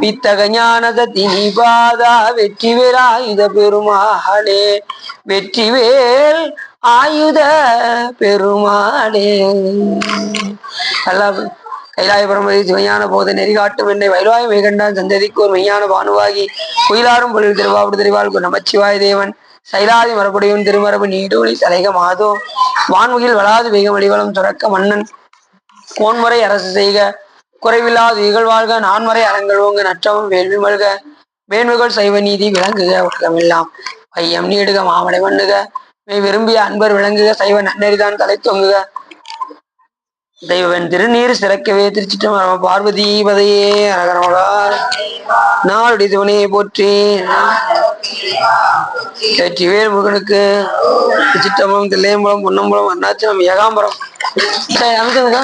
வித்தக ஞானத திணிபாதா வெற்றிவேல் ஆயுத பெருமாளே வெற்றிவேல் ஆயுத பெருமாளே. நல்லா கைலாய பரம்பரை சிவஞான போத நெறிகாட்டும் என்னை வயலாய மேகண்டான் சந்ததிக்கு ஒரு மெய்யான பானுவாகி குயிலாரும் பொருள் திருவாவுடு திருவாழ்கு நமச்சிவாய தேவன் சைலாதி மரபுடையும் திருமரபு நீடூழி சலைக மாதோ வான்முகில் வளாது வேகம் வடிவலம் சுரக்க மன்னன் கோன்முறை அரசு செய்க குறைவில்லாது இகழ்வாழ்க நான்முறை அறங்கள்வோங்க நற்றமும் வேள்வி மல்க வேண்முகள் சைவ நீதி விளங்குக உலகமெல்லாம் வையம் நீடுக மாமடை மண்ணுக மெய் விரும்பிய அன்பர் விளங்குக சைவ நன்னெறிதான் தலை தொங்குக தெய்வன் திருநீர் சிறக்கவே திருச்சிட்டம் பார்வதி பதையே அரகரமகா நாளுடைய சிவனையை போற்றி வெற்றிவேல் முருகனுக்கு திருச்சிட்டம்பலம் தில்லையம்பலம் பொன்னம்பலம் அருணாச்சலம் ஏகாம்பரம் அமைச்சதுக்கா